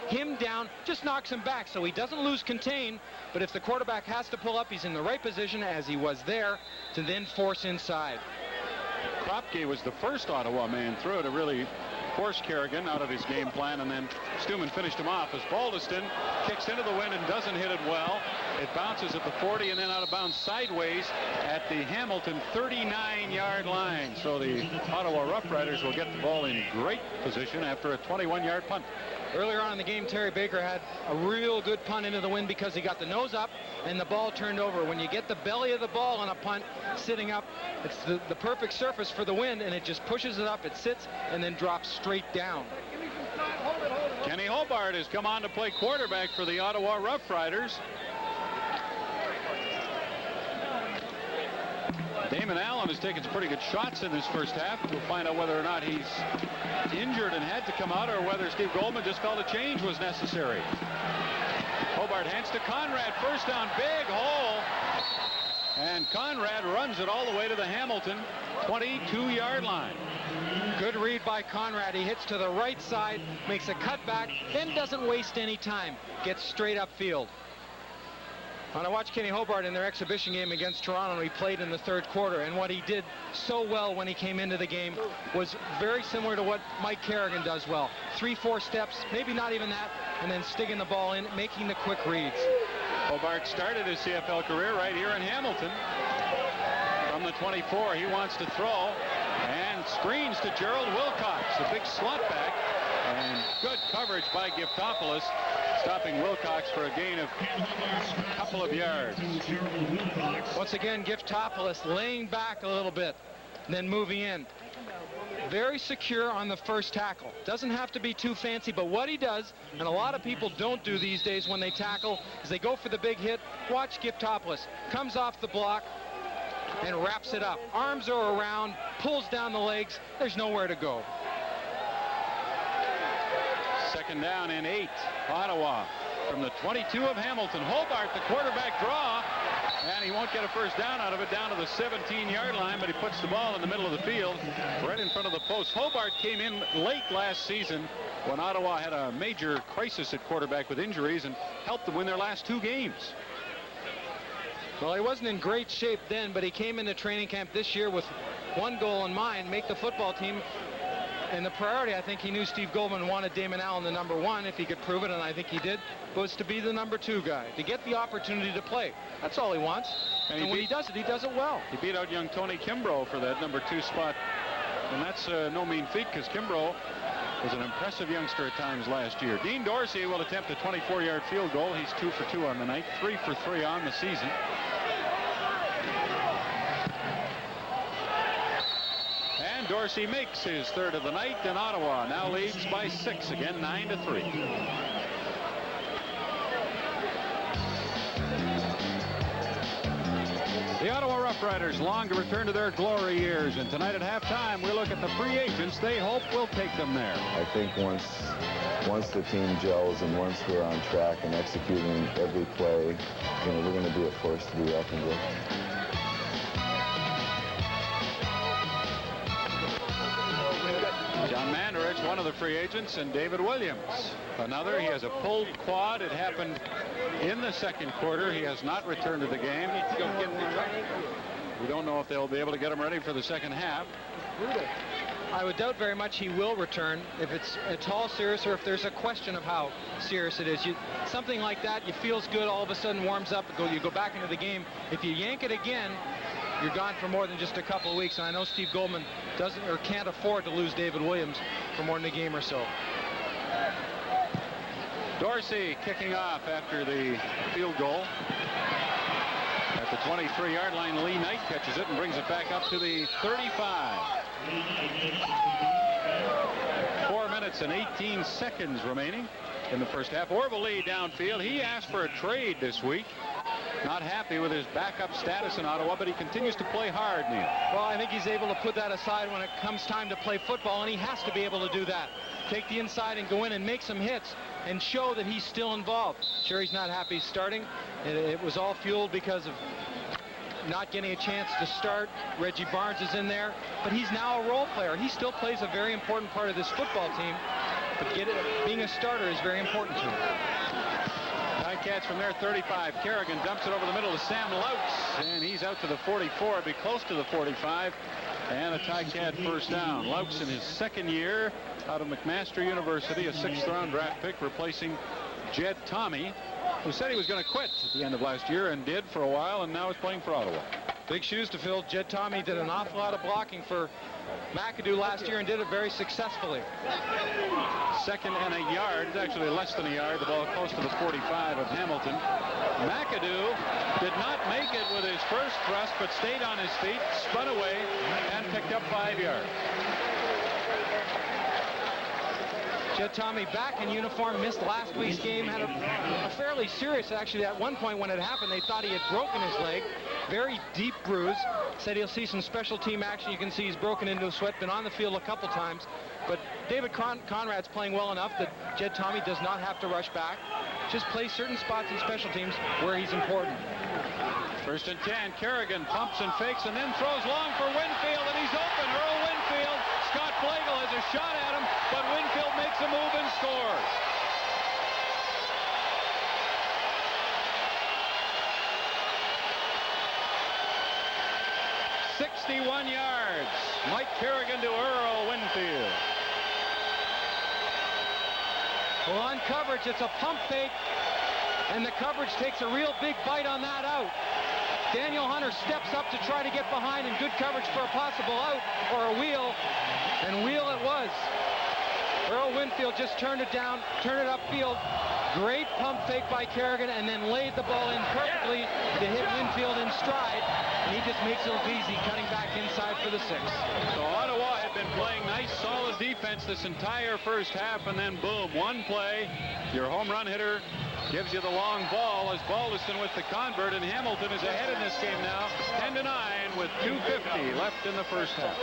him down, just knocks him back so he doesn't lose contain. But if the quarterback has to pull up, he's in the right position, as he was there, to then force inside. Kropke was the first Ottawa man through to really force Kerrigan out of his game plan, and then Stuman finished him off as Baldiston kicks into the wind and doesn't hit it well. It bounces at the 40 and then out of bounds sideways at the Hamilton 39-yard line. So the Ottawa Rough Riders will get the ball in great position after a 21-yard punt. Earlier on in the game, Terry Baker had a real good punt into the wind because he got the nose up and the ball turned over. When you get the belly of the ball on a punt sitting up, it's the perfect surface for the wind, and it just pushes it up, it sits, and then drops straight down. Kenny Hobart has come on to play quarterback for the Ottawa Rough Riders. Damon Allen has taken some pretty good shots in this first half. We'll find out whether or not he's injured and had to come out, or whether Steve Goldman just felt a change was necessary. Hobart hands to Conrad. First down, big hole. And And Conrad runs it all the way to the Hamilton 22-yard line. Good read by Conrad. He hits to the right side, makes a cutback, then doesn't waste any time. Gets straight upfield. And I watched Kenny Hobart in their exhibition game against Toronto. He played in the third quarter, and what he did so well when he came into the game was very similar to what Mike Kerrigan does well. 3-4 steps, maybe not even that, and then sticking the ball in, making the quick reads. Hobart started his CFL career right here in Hamilton. From the 24, he wants to throw and screens to Gerald Wilcox, the big slot back, and good coverage by Giftopoulos, stopping Wilcox for a gain of a couple of yards. Once again, Giftopoulos laying back a little bit, and then moving in. Very secure on the first tackle. Doesn't have to be too fancy, but what he does, and a lot of people don't do these days when they tackle, is they go for the big hit. Watch Giftopoulos. Comes off the block and wraps it up. Arms are around, pulls down the legs. There's nowhere to go. Second down and 8. Ottawa from the 22 of Hamilton. Hobart, the quarterback draw, and he won't get a first down out of it, down to the 17-yard line, but he puts the ball in the middle of the field, right in front of the post. Hobart came in late last season when Ottawa had a major crisis at quarterback with injuries and helped them win their last 2 games. Well, he wasn't in great shape then, but he came into training camp this year with one goal in mind, make the football team. And the priority, I think he knew Steve Goldman wanted Damon Allen the number 1, if he could prove it, and I think he did, was to be the number 2 guy, to get the opportunity to play. That's all he wants. And when he does it well. He beat out young Tony Kimbrough for that number 2 spot. And that's no mean feat, because Kimbrough was an impressive youngster at times last year. Dean Dorsey will attempt a 24-yard field goal. He's 2 for 2 on the night, 3 for 3 on the season. And Dorsey makes his 3rd of the night, and Ottawa now leads by 6, again 9-3. The Ottawa Rough Riders long to return to their glory years, and tonight at halftime we look at the free agents they hope will take them there. I think once the team gels and once we're on track and executing every play, we're going to be a force to be reckoned with. John Mandarich, one of the free agents, and David Williams, another. He has a pulled quad. It happened in the second quarter. He has not returned to the game. We don't know if they'll be able to get him ready for the second half. I would doubt very much he will return if it's at all serious or if there's a question of how serious it is. Something like that, you feels good, all of a sudden warms up, you go back into the game. If you yank it again, you're gone for more than just a couple of weeks, and I know Steve Goldman doesn't or can't afford to lose David Williams for more than a game or so. Dorsey kicking off after the field goal. At the 23-yard line, Lee Knight catches it and brings it back up to the 35. 4 minutes and 18 seconds remaining in the first half. Orville Lee downfield. He asked for a trade this week. Not happy with his backup status in Ottawa, but he continues to play hard, Neil. Well, I think he's able to put that aside when it comes time to play football, and he has to be able to do that. Take the inside and go in and make some hits and show that he's still involved. Sure, he's not happy starting. It was all fueled because of not getting a chance to start. Reggie Barnes is in there, but he's now a role player. He still plays a very important part of this football team, but being a starter is very important to him. Catch from there, 35. Kerrigan dumps it over the middle to Sam Louts, and he's out to the 44, be close to the 45, and a Ticat first down. Louts in his second year out of McMaster University, a 6th-round draft pick, replacing Jed Tommy, who said he was going to quit at the end of last year and did for a while, and now is playing for Ottawa. Big shoes to fill. Jed Tommy did an awful lot of blocking for McAdoo last year and did it very successfully. 2nd and a yard. It's actually less than a yard. The ball close to the 45 of Hamilton. McAdoo did not make it with his first thrust, but stayed on his feet, spun away, and picked up 5 yards. Jed Tommy back in uniform, missed last week's game, had a fairly serious, actually, at one point when it happened, they thought he had broken his leg. Very deep bruise. Said he'll see some special team action. You can see he's broken into a sweat, been on the field a couple times. But David Conrad's playing well enough that Jed Tommy does not have to rush back. Just play certain spots in special teams where he's important. First and 10. Kerrigan pumps and fakes and then throws long for Winfield, and he's open. Earl Winfield. Scott Flagel has a shot at him, but Winfield makes a move and scores. "61 yards. Mike Kerrigan to Earl Winfield." Well, on coverage, it's a pump fake, and the coverage takes a real big bite on that out. Daniel Hunter steps up to try to get behind in good coverage for a possible out or a wheel, and wheel it was. Earl Winfield just turned it down, turned it upfield. Great pump fake by Kerrigan, and then laid the ball in perfectly to hit Winfield in stride, and he just makes it look easy, cutting back inside for the 6. So Ottawa had been playing nice, solid defense this entire first half, and then boom, one play, your home run hitter gives you the long ball as Balderson with the convert, and Hamilton is ahead in this game now, 10-9 with 2:50 left in the first half.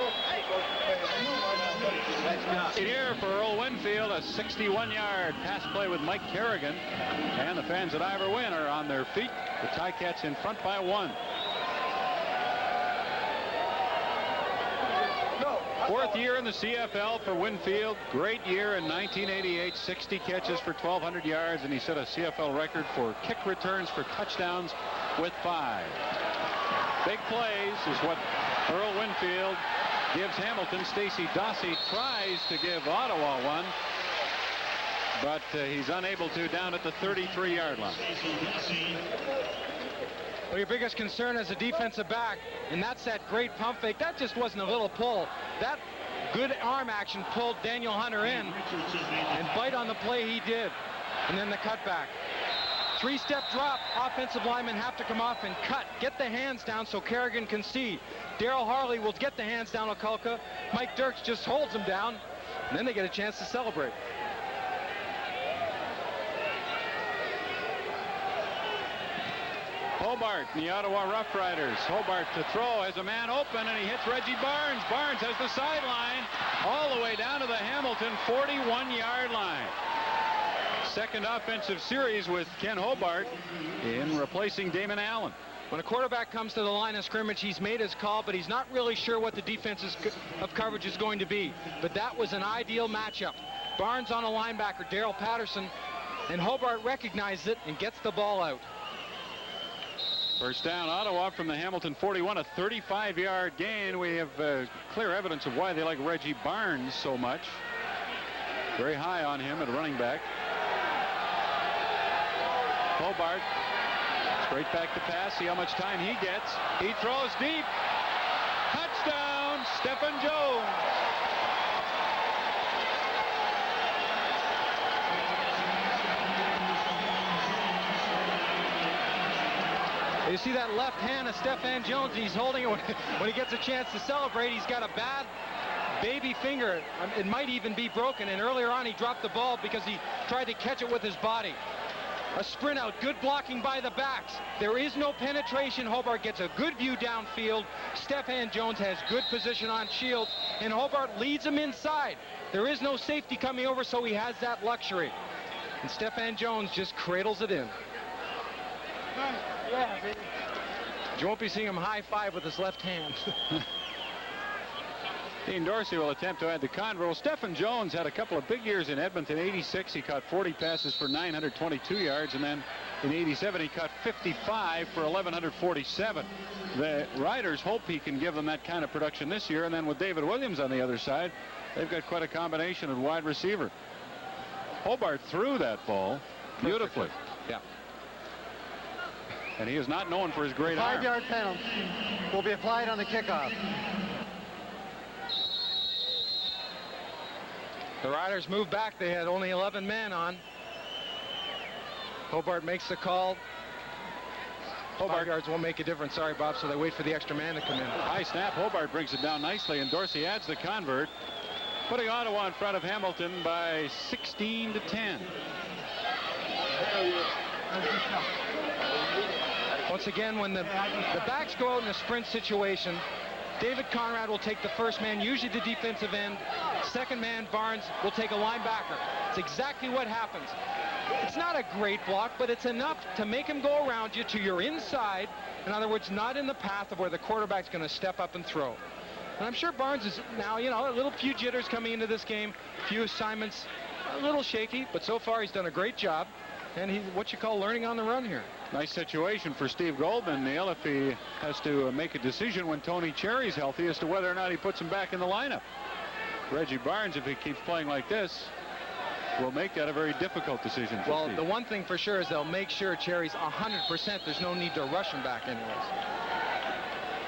Here for Earl Winfield, a 61-yard pass play with Mike Kerrigan, and the fans at Ivor Wynn are on their feet. The Ticats in front by 1. Fourth year in the CFL for Winfield. Great year in 1988, 60 catches for 1,200 yards, and he set a CFL record for kick returns for touchdowns with 5. Big plays is what Earl Winfield gives Hamilton. Stacey Dossey tries to give Ottawa one, but he's unable to down at the 33-yard line. Well, your biggest concern as a defensive back, and that's that great pump fake. That just wasn't a little pull. That good arm action pulled Daniel Hunter in, and bite on the play he did. And then the cutback. 3-step drop. Offensive linemen have to come off and cut. Get the hands down so Kerrigan can see. Daryl Harley will get the hands down Okulka. Mike Dirks just holds him down, and then they get a chance to celebrate. Hobart and the Ottawa Rough Riders. Hobart to throw, has a man open, and he hits Reggie Barnes. Barnes has the sideline all the way down to the Hamilton 41-yard line. Second offensive series with Ken Hobart in replacing Damon Allen. When a quarterback comes to the line of scrimmage, he's made his call, but he's not really sure what the defense of coverage is going to be. But that was an ideal matchup. Barnes on a linebacker, Darrell Patterson, and Hobart recognizes it and gets the ball out. First down, Ottawa from the Hamilton 41, a 35-yard gain. We have clear evidence of why they like Reggie Barnes so much. Very high on him at running back. Hobart, straight back to pass, see how much time he gets. He throws deep. Touchdown, Stephen Jones. You see that left hand of Stephen Jones. He's holding it when he gets a chance to celebrate. He's got a bad baby finger. It might even be broken. And earlier on, he dropped the ball because he tried to catch it with his body. A sprint out, good blocking by the backs. There is no penetration. Hobart gets a good view downfield. Stephen Jones has good position on Shields, and Hobart leads him inside. There is no safety coming over, so he has that luxury. And Stephen Jones just cradles it in. Yeah, baby. You won't be seeing him high-five with his left hand. Dean Dorsey will attempt to add the convert. Well, Stephen Jones had a couple of big years in Edmonton. 86, he caught 40 passes for 922 yards, and then in 87, he caught 55 for 1,147. The Riders hope he can give them that kind of production this year, and then with David Williams on the other side, they've got quite a combination at wide receiver. Hobart threw that ball beautifully. Yeah. And he is not known for his great arm. 5-yard penalty will be applied on the kickoff. The Riders move back. They had only 11 men on. Hobart makes the call. Hobart yards won't make a difference. Sorry, Bob. So they wait for the extra man to come in. High snap. Hobart brings it down nicely, and Dorsey adds the convert, putting Ottawa in front of Hamilton by 16-10. Once again, when the backs go out in a sprint situation, David Conrad will take the first man, usually the defensive end. Second man, Barnes, will take a linebacker. It's exactly what happens. It's not a great block, but it's enough to make him go around you to your inside. In other words, not in the path of where the quarterback's going to step up and throw. And I'm sure Barnes is now, you know, a little few jitters coming into this game, few assignments, a little shaky, but so far he's done a great job. And he's what you call learning on the run here. Nice situation for Steve Goldman, Neil, if he has to make a decision when Tony Cherry's healthy as to whether or not he puts him back in the lineup. Reggie Barnes, if he keeps playing like this, will make that a very difficult decision for Steve. The one thing for sure is they'll make sure Cherry's 100%. There's no need to rush him back anyways.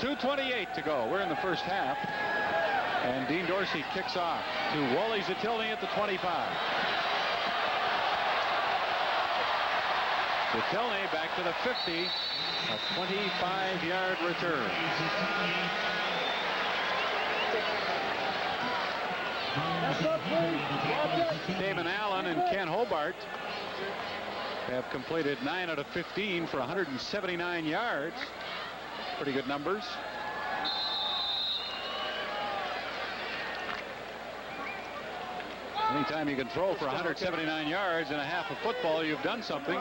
2:28 to go. We're in the first half. And Dean Dorsey kicks off to Wally Zatilny at the 25. Zatilny back to the 50. A 25-yard return. Damon Allen and Ken Hobart have completed 9 out of 15 for 179 yards. Pretty good numbers. Anytime you can throw for 179 yards in a half of football, you've done something.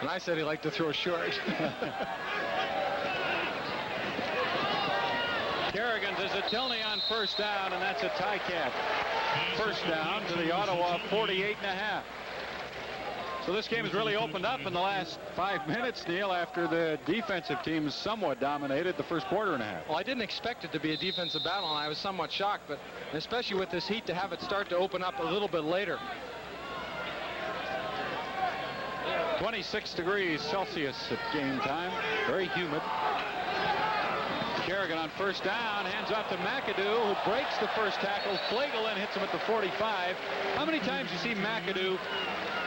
And I said he liked to throw short. Kerrigan to Zatilny on first down, and that's a tie cap. First down to the Ottawa 48.5. So this game has really opened up in the last 5 minutes, Neil, after the defensive teams somewhat dominated the first quarter and a half. Well, I didn't expect it to be a defensive battle, and I was somewhat shocked, but especially with this heat, to have it start to open up a little bit later. 26 degrees Celsius at game time. Very humid. Kerrigan on first down, hands off to McAdoo, who breaks the first tackle. Flagel then hits him at the 45. How many times do you see McAdoo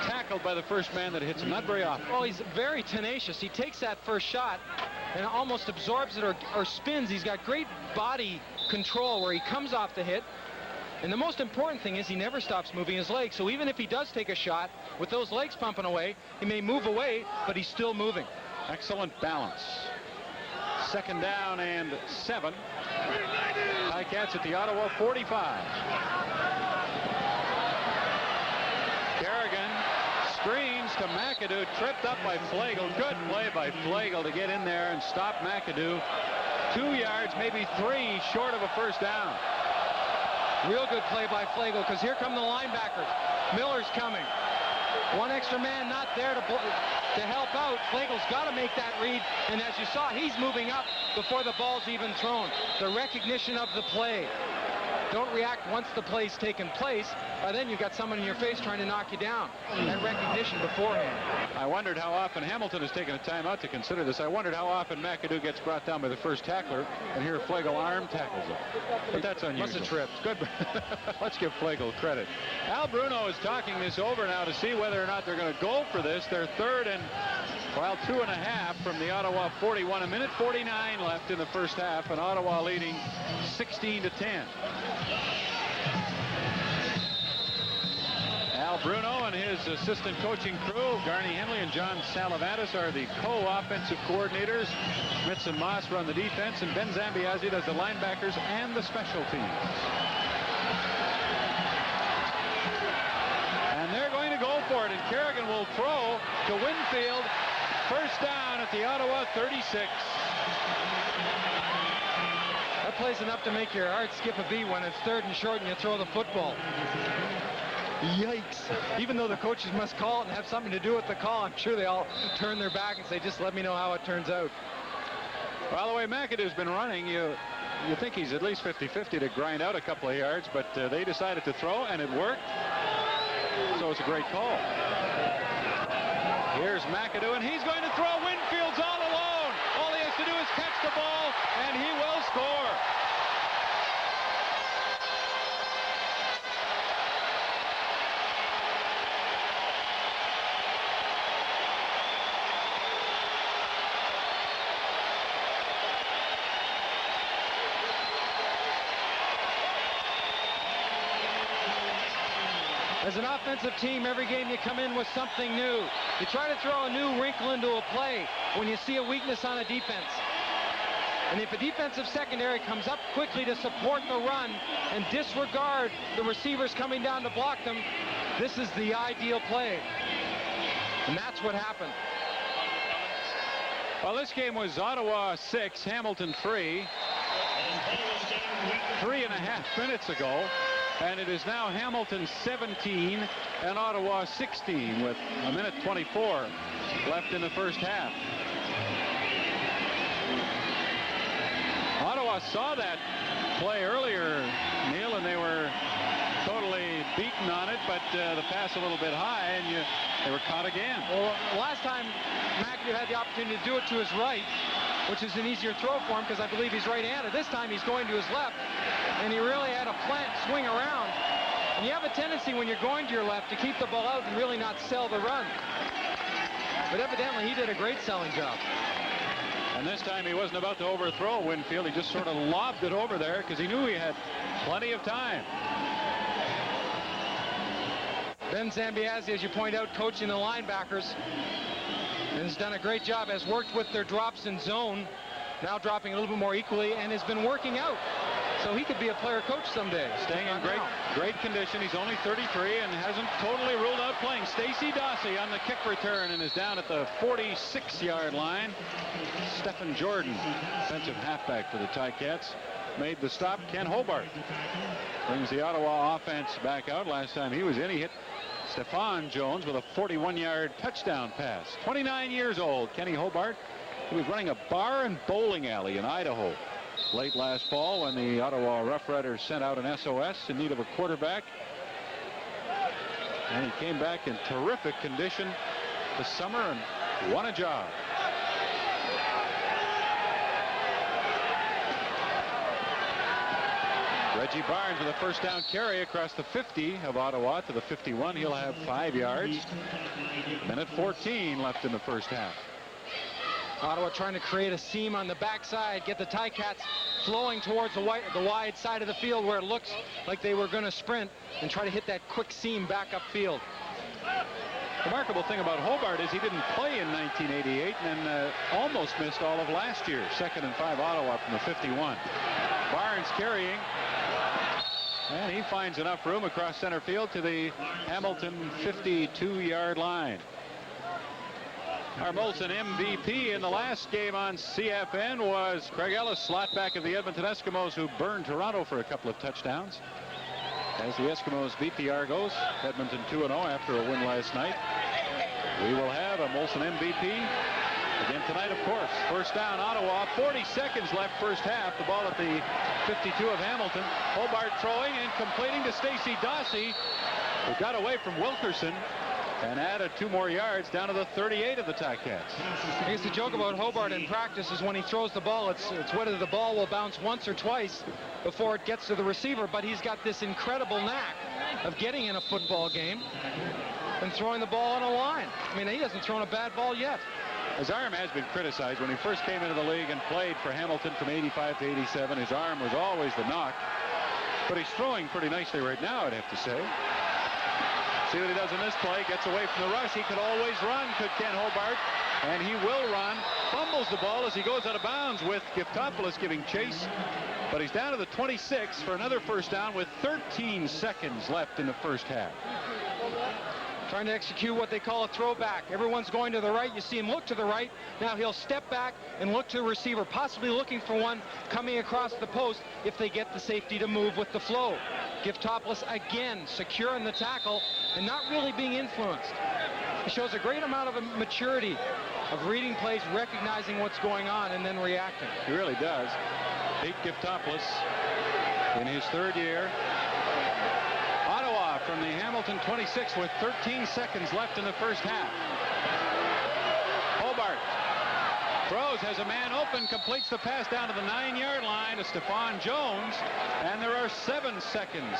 tackled by the first man that hits him? Not very often. Well, he's very tenacious. He takes that first shot and almost absorbs it or spins. He's got great body control where he comes off the hit. And the most important thing is he never stops moving his legs. So even if he does take a shot with those legs pumping away, he may move away, but he's still moving. Excellent balance. Second down and 7. Ticats at the Ottawa 45. Kerrigan screens to McAdoo, tripped up by Flagel. Good play by Flagel to get in there and stop McAdoo. 2 yards, maybe 3 short of a first down. Real good play by Flagel, because here come the linebackers. Miller's coming. One extra man not there to help out. Flagel's got to make that read, and as you saw, he's moving up before the ball's even thrown. The recognition of the play. Don't react once the play's taken place. By then you've got someone in your face trying to knock you down. That recognition beforehand. I wondered how often Hamilton has taken a timeout to consider this. I wondered how often McAdoo gets brought down by the first tackler, and here Flagel arm tackles him. But that's unusual. Must have tripped. Good. Let's give Flagel credit. Al Bruno is talking this over now to see whether or not they're going to go for this. They're third and, well, 2.5 from the Ottawa 41. 1:49 left in the first half, and Ottawa leading 16-10. Al Bruno and his assistant coaching crew, Garney Henley and John Salavantis, are the co-offensive coordinators. Schmitz and Moss run the defense, and Ben Zambiazzi does the linebackers and the special teams. And they're going to go for it, and Kerrigan will throw to Winfield. First down at the Ottawa 36. That play's enough to make your heart skip a beat when it's third and short and you throw the football. Yikes. Even though the coaches must call it and have something to do with the call, I'm sure they all turn their back and say, just let me know how it turns out. Well, the way McAdoo's been running, you think he's at least 50-50 to grind out a couple of yards, but they decided to throw, and it worked. So it's a great call. Here's McAdoo, and he's going to throw. Winfield's all alone. All he has to do is catch the ball, and he will score. As an offensive team, every game you come in with something new. You try to throw a new wrinkle into a play when you see a weakness on a defense. And if a defensive secondary comes up quickly to support the run and disregard the receivers coming down to block them, this is the ideal play. And that's what happened. Well, this game was Ottawa 6, Hamilton 3. 3.5 minutes ago. And it is now Hamilton 17 and Ottawa 16 with 1:24 left in the first half. Ottawa saw that play earlier, Neil, and they were totally beaten on it, but the pass a little bit high, and they were caught again. Well, last time McAdoo had the opportunity to do it to his right, which is an easier throw for him because I believe he's right-handed. This time he's going to his left, and he really had a plant swing around. And you have a tendency when you're going to your left to keep the ball out and really not sell the run. But evidently he did a great selling job. And this time he wasn't about to overthrow Winfield. He just sort of lobbed it over there because he knew he had plenty of time. Ben Zambiazzi, as you point out, coaching the linebackers, has done a great job, has worked with their drops in zone, now dropping a little bit more equally, and has been working out. So he could be a player coach someday. Staying in great condition. He's only 33 and hasn't totally ruled out playing. Stacey Dossie on the kick return and is down at the 46-yard line. Stephen Jordan, defensive halfback for the Ticats, made the stop. Ken Hobart brings the Ottawa offense back out. Last time he was in, he hit Stephon Jones with a 41-yard touchdown pass. 29 years old, Kenny Hobart. He was running a bar and bowling alley in Idaho late last fall when the Ottawa Rough Riders sent out an SOS in need of a quarterback. And he came back in terrific condition this summer and won a job. Reggie Barnes with a first down carry across the 50 of Ottawa to the 51. He'll have 5 yards. Minute 14 left in the first half. Ottawa trying to create a seam on the backside, get the Ticats flowing towards the wide side of the field where it looks like they were going to sprint and try to hit that quick seam back upfield. The remarkable thing about Hobart is he didn't play in 1988 and almost missed all of last year. 2nd and 5 Ottawa from the 51. Barnes carrying, and he finds enough room across center field to the Hamilton 52-yard line. Our Molson MVP in the last game on CFN was Craig Ellis, slot back of the Edmonton Eskimos, who burned Toronto for a couple of touchdowns. As the Eskimos beat the Argos, Edmonton 2-0 after a win last night. We will have a Molson MVP again tonight, of course. First down, Ottawa. 40 seconds left first half. The ball at the 52 of Hamilton. Hobart throwing and completing to Stacey Dossie, who got away from Wilkerson and added 2 more yards down to the 38 of the Ticats. I guess the joke about Hobart in practice is when he throws the ball, it's whether the ball will bounce once or twice before it gets to the receiver, but he's got this incredible knack of getting in a football game and throwing the ball on a line. I mean, he hasn't thrown a bad ball yet. His arm has been criticized. When he first came into the league and played for Hamilton from 85 to 87, his arm was always the knock. But he's throwing pretty nicely right now, I'd have to say. See what he does in this play. Gets away from the rush. He could always run, could Ken Hobart. And he will run. Fumbles the ball as he goes out of bounds with Giftopoulos giving chase. But he's down to the 26 for another first down with 13 seconds left in the first half. Trying to execute what they call a throwback. Everyone's going to the right. You see him look to the right. Now he'll step back and look to the receiver, possibly looking for one coming across the post if they get the safety to move with the flow. Giftopoulos again secure in the tackle and not really being influenced. He shows a great amount of maturity of reading plays, recognizing what's going on, and then reacting. He really does. Pete Giftopoulos in his 3rd year. Ottawa from the Hamilton 26 with 13 seconds left in the first half. Hobart throws, has a man open, completes the pass down to the 9-yard line to Stephon Jones, and there are 7 seconds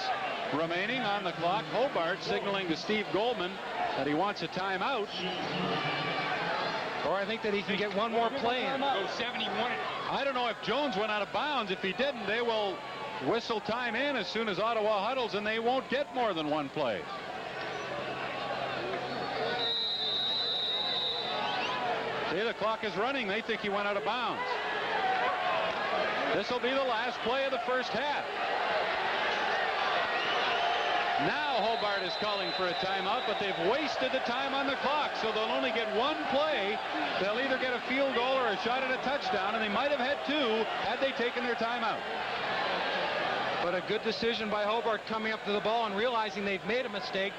remaining on the clock. Hobart signaling to Steve Goldman that he wants a timeout. Or I think that he can get one more play in. Go 71. I don't know if Jones went out of bounds. If he didn't, they will whistle time in as soon as Ottawa huddles, and they won't get more than one play. See, the clock is running. They think he went out of bounds. This will be the last play of the first half. Now Hobart is calling for a timeout, but they've wasted the time on the clock, so they'll only get one play. They'll either get a field goal or a shot at a touchdown, and they might have had two had they taken their timeout. But a good decision by Hobart coming up to the ball and realizing they've made a mistake.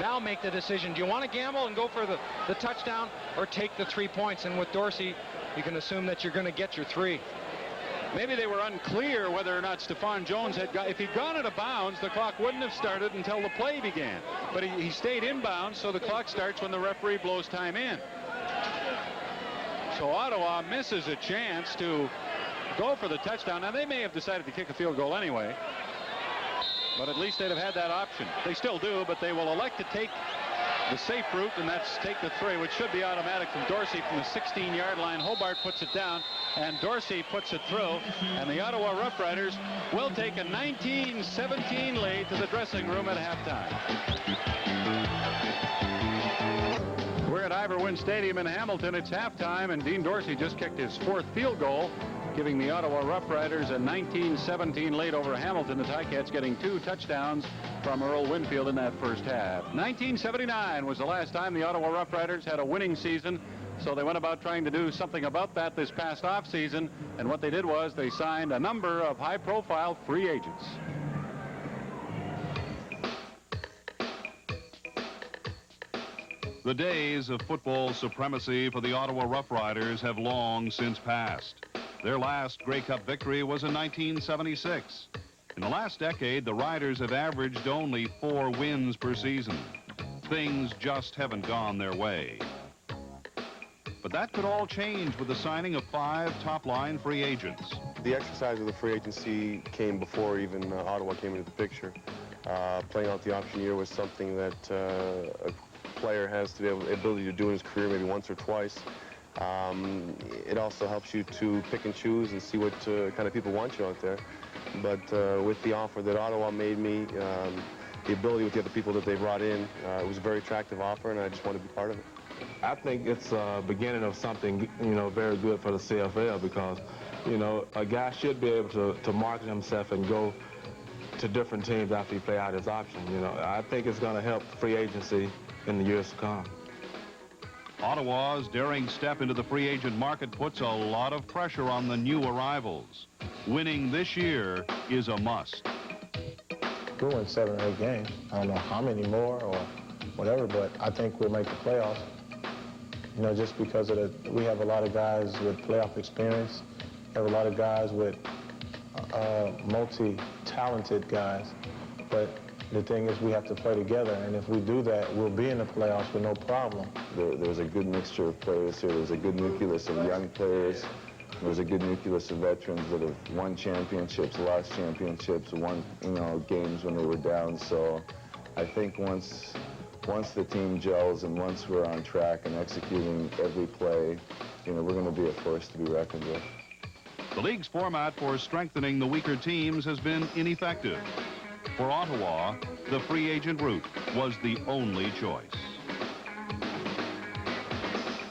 Now make the decision. Do you want to gamble and go for the touchdown or take the 3 points? And with Dorsey, you can assume that you're going to get your 3. Maybe they were unclear whether or not Stephon Jones had got. If he'd gone out of bounds, the clock wouldn't have started until the play began. But he stayed inbounds, so the clock starts when the referee blows time in. So Ottawa misses a chance to go for the touchdown. Now, they may have decided to kick a field goal anyway, but at least they'd have had that option. They still do, but they will elect to take the safe route, and that's take the 3, which should be automatic from Dorsey from the 16-yard line. Hobart puts it down, and Dorsey puts it through, and the Ottawa Rough Riders will take a 19-17 lead to the dressing room at halftime. We're at Ivor Wynne Stadium in Hamilton. It's halftime, and Dean Dorsey just kicked his 4th field goal, giving the Ottawa Rough Riders a 19-17 lead over Hamilton. The Ticats getting 2 touchdowns from Earl Winfield in that first half. 1979 was the last time the Ottawa Rough Riders had a winning season, so they went about trying to do something about that this past offseason, and what they did was they signed a number of high-profile free agents. The days of football supremacy for the Ottawa Rough Riders have long since passed. Their last Grey Cup victory was in 1976. In the last decade, the Riders have averaged only 4 wins per season. Things just haven't gone their way. But that could all change with the signing of 5 top-line free agents. The exercise of the free agency came before even Ottawa came into the picture. Playing out the option year was something that a player has to be able, the ability to do in his career maybe once or twice. It also helps you to pick and choose and see what kind of people want you out there. But with the offer that Ottawa made me, the ability with the other people that they brought in, it was a very attractive offer, and I just wanted to be part of it. I think it's a beginning of something, very good for the CFL, because, a guy should be able to market himself and go to different teams after he play out his option. I think it's going to help free agency in the years to come. Ottawa's daring step into the free agent market puts a lot of pressure on the new arrivals. Winning this year is a must. We'll win 7 or 8 games. I don't know how many more or whatever, but I think we'll make the playoffs. Just because we have a lot of guys with playoff experience. We have a lot of guys with multi-talented guys. But the thing is, we have to play together, and if we do that, we'll be in the playoffs with no problem. There's a good mixture of players here. There's a good nucleus of young players. There's a good nucleus of veterans that have won championships, lost championships, won, games when they were down. So I think once the team gels and once we're on track and executing every play, we're going to be a force to be reckoned with. The league's format for strengthening the weaker teams has been ineffective. For Ottawa, the free agent route was the only choice.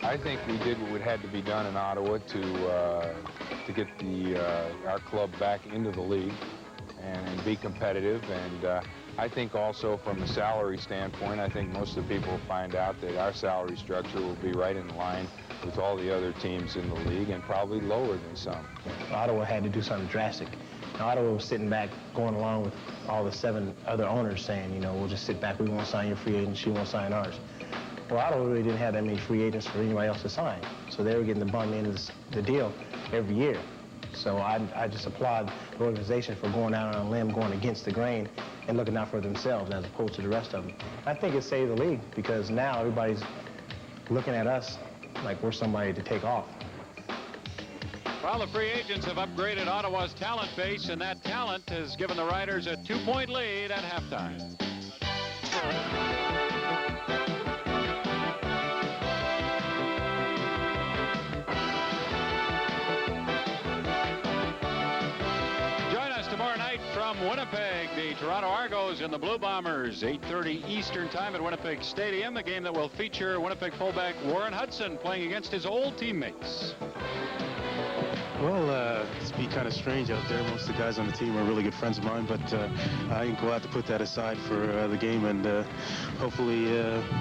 I think we did what had to be done in Ottawa to get our club back into the league and be competitive. And I think also from a salary standpoint, I think most of the people find out that our salary structure will be right in line with all the other teams in the league and probably lower than some. Ottawa had to do something drastic. Now, Ottawa was sitting back, going along with all the 7 other owners saying, we'll just sit back, we won't sign your free agents, you won't sign ours. Well, Ottawa really didn't have that many free agents for anybody else to sign. So they were getting the bum end of the deal every year. So I just applaud the organization for going out on a limb, going against the grain, and looking out for themselves as opposed to the rest of them. I think it saved the league because now everybody's looking at us like we're somebody to take off. Well, the free agents have upgraded Ottawa's talent base, and that talent has given the Riders a 2-point lead at halftime. Join us tomorrow night from Winnipeg, the Toronto Argos and the Blue Bombers, 8:30 Eastern Time at Winnipeg Stadium, a game that will feature Winnipeg fullback Warren Hudson playing against his old teammates. Well, it's be kind of strange out there. Most of the guys on the team are really good friends of mine, but I ain't glad to put that aside for the game and hopefully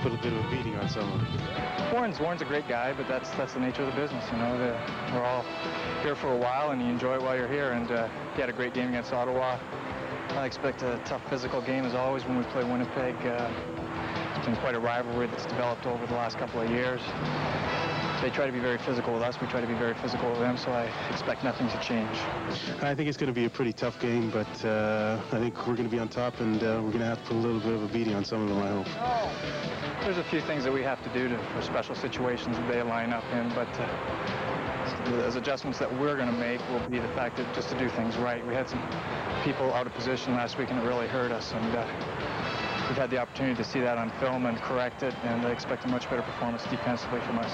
put a bit of a beating on someone. Warren's a great guy, but that's the nature of the business, you know. We're all here for a while, and you enjoy it while you're here, and he had a great game against Ottawa. I expect a tough physical game as always when we play Winnipeg. It's been quite a rivalry that's developed over the last couple of years. They try to be very physical with us. We try to be very physical with them, so I expect nothing to change. I think it's going to be a pretty tough game, but I think we're going to be on top, and we're going to have to put a little bit of a beating on some of them, I hope. There's a few things that we have to do for special situations that they line up in, but those adjustments that we're going to make will be the fact that just to do things right. We had some people out of position last week, and it really hurt us, and we've had the opportunity to see that on film and correct it, and I expect a much better performance defensively from us.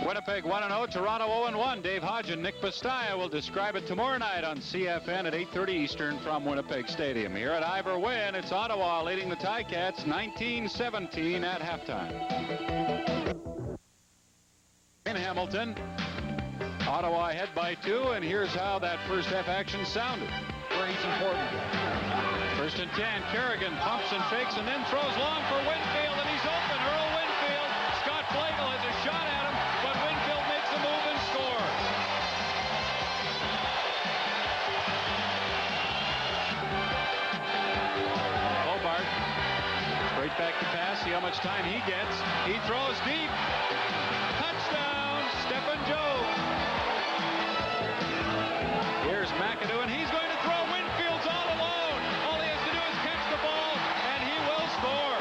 Winnipeg 1-0, Toronto 0-1. Dave Hodge and Nick Pastaya will describe it tomorrow night on CFN at 8:30 Eastern from Winnipeg Stadium. Here at Ivor Wynne, it's Ottawa leading the Ticats 19-17 at halftime. In Hamilton, Ottawa ahead by 2, and here's how that first half action sounded. Where he's important. First and 10, Kerrigan pumps and fakes and then throws long for Winfield, and he's open. Earl Winfield. Scott Flagel has a shot at him, but Winfield makes a move and scores. Hobart, straight back to pass, see how much time he gets. He throws deep. Touchdown, Stephen Jobe. Here's McAdoo, and he's going to throw. Winfield's all alone. All he has to do is catch the ball, and he will score.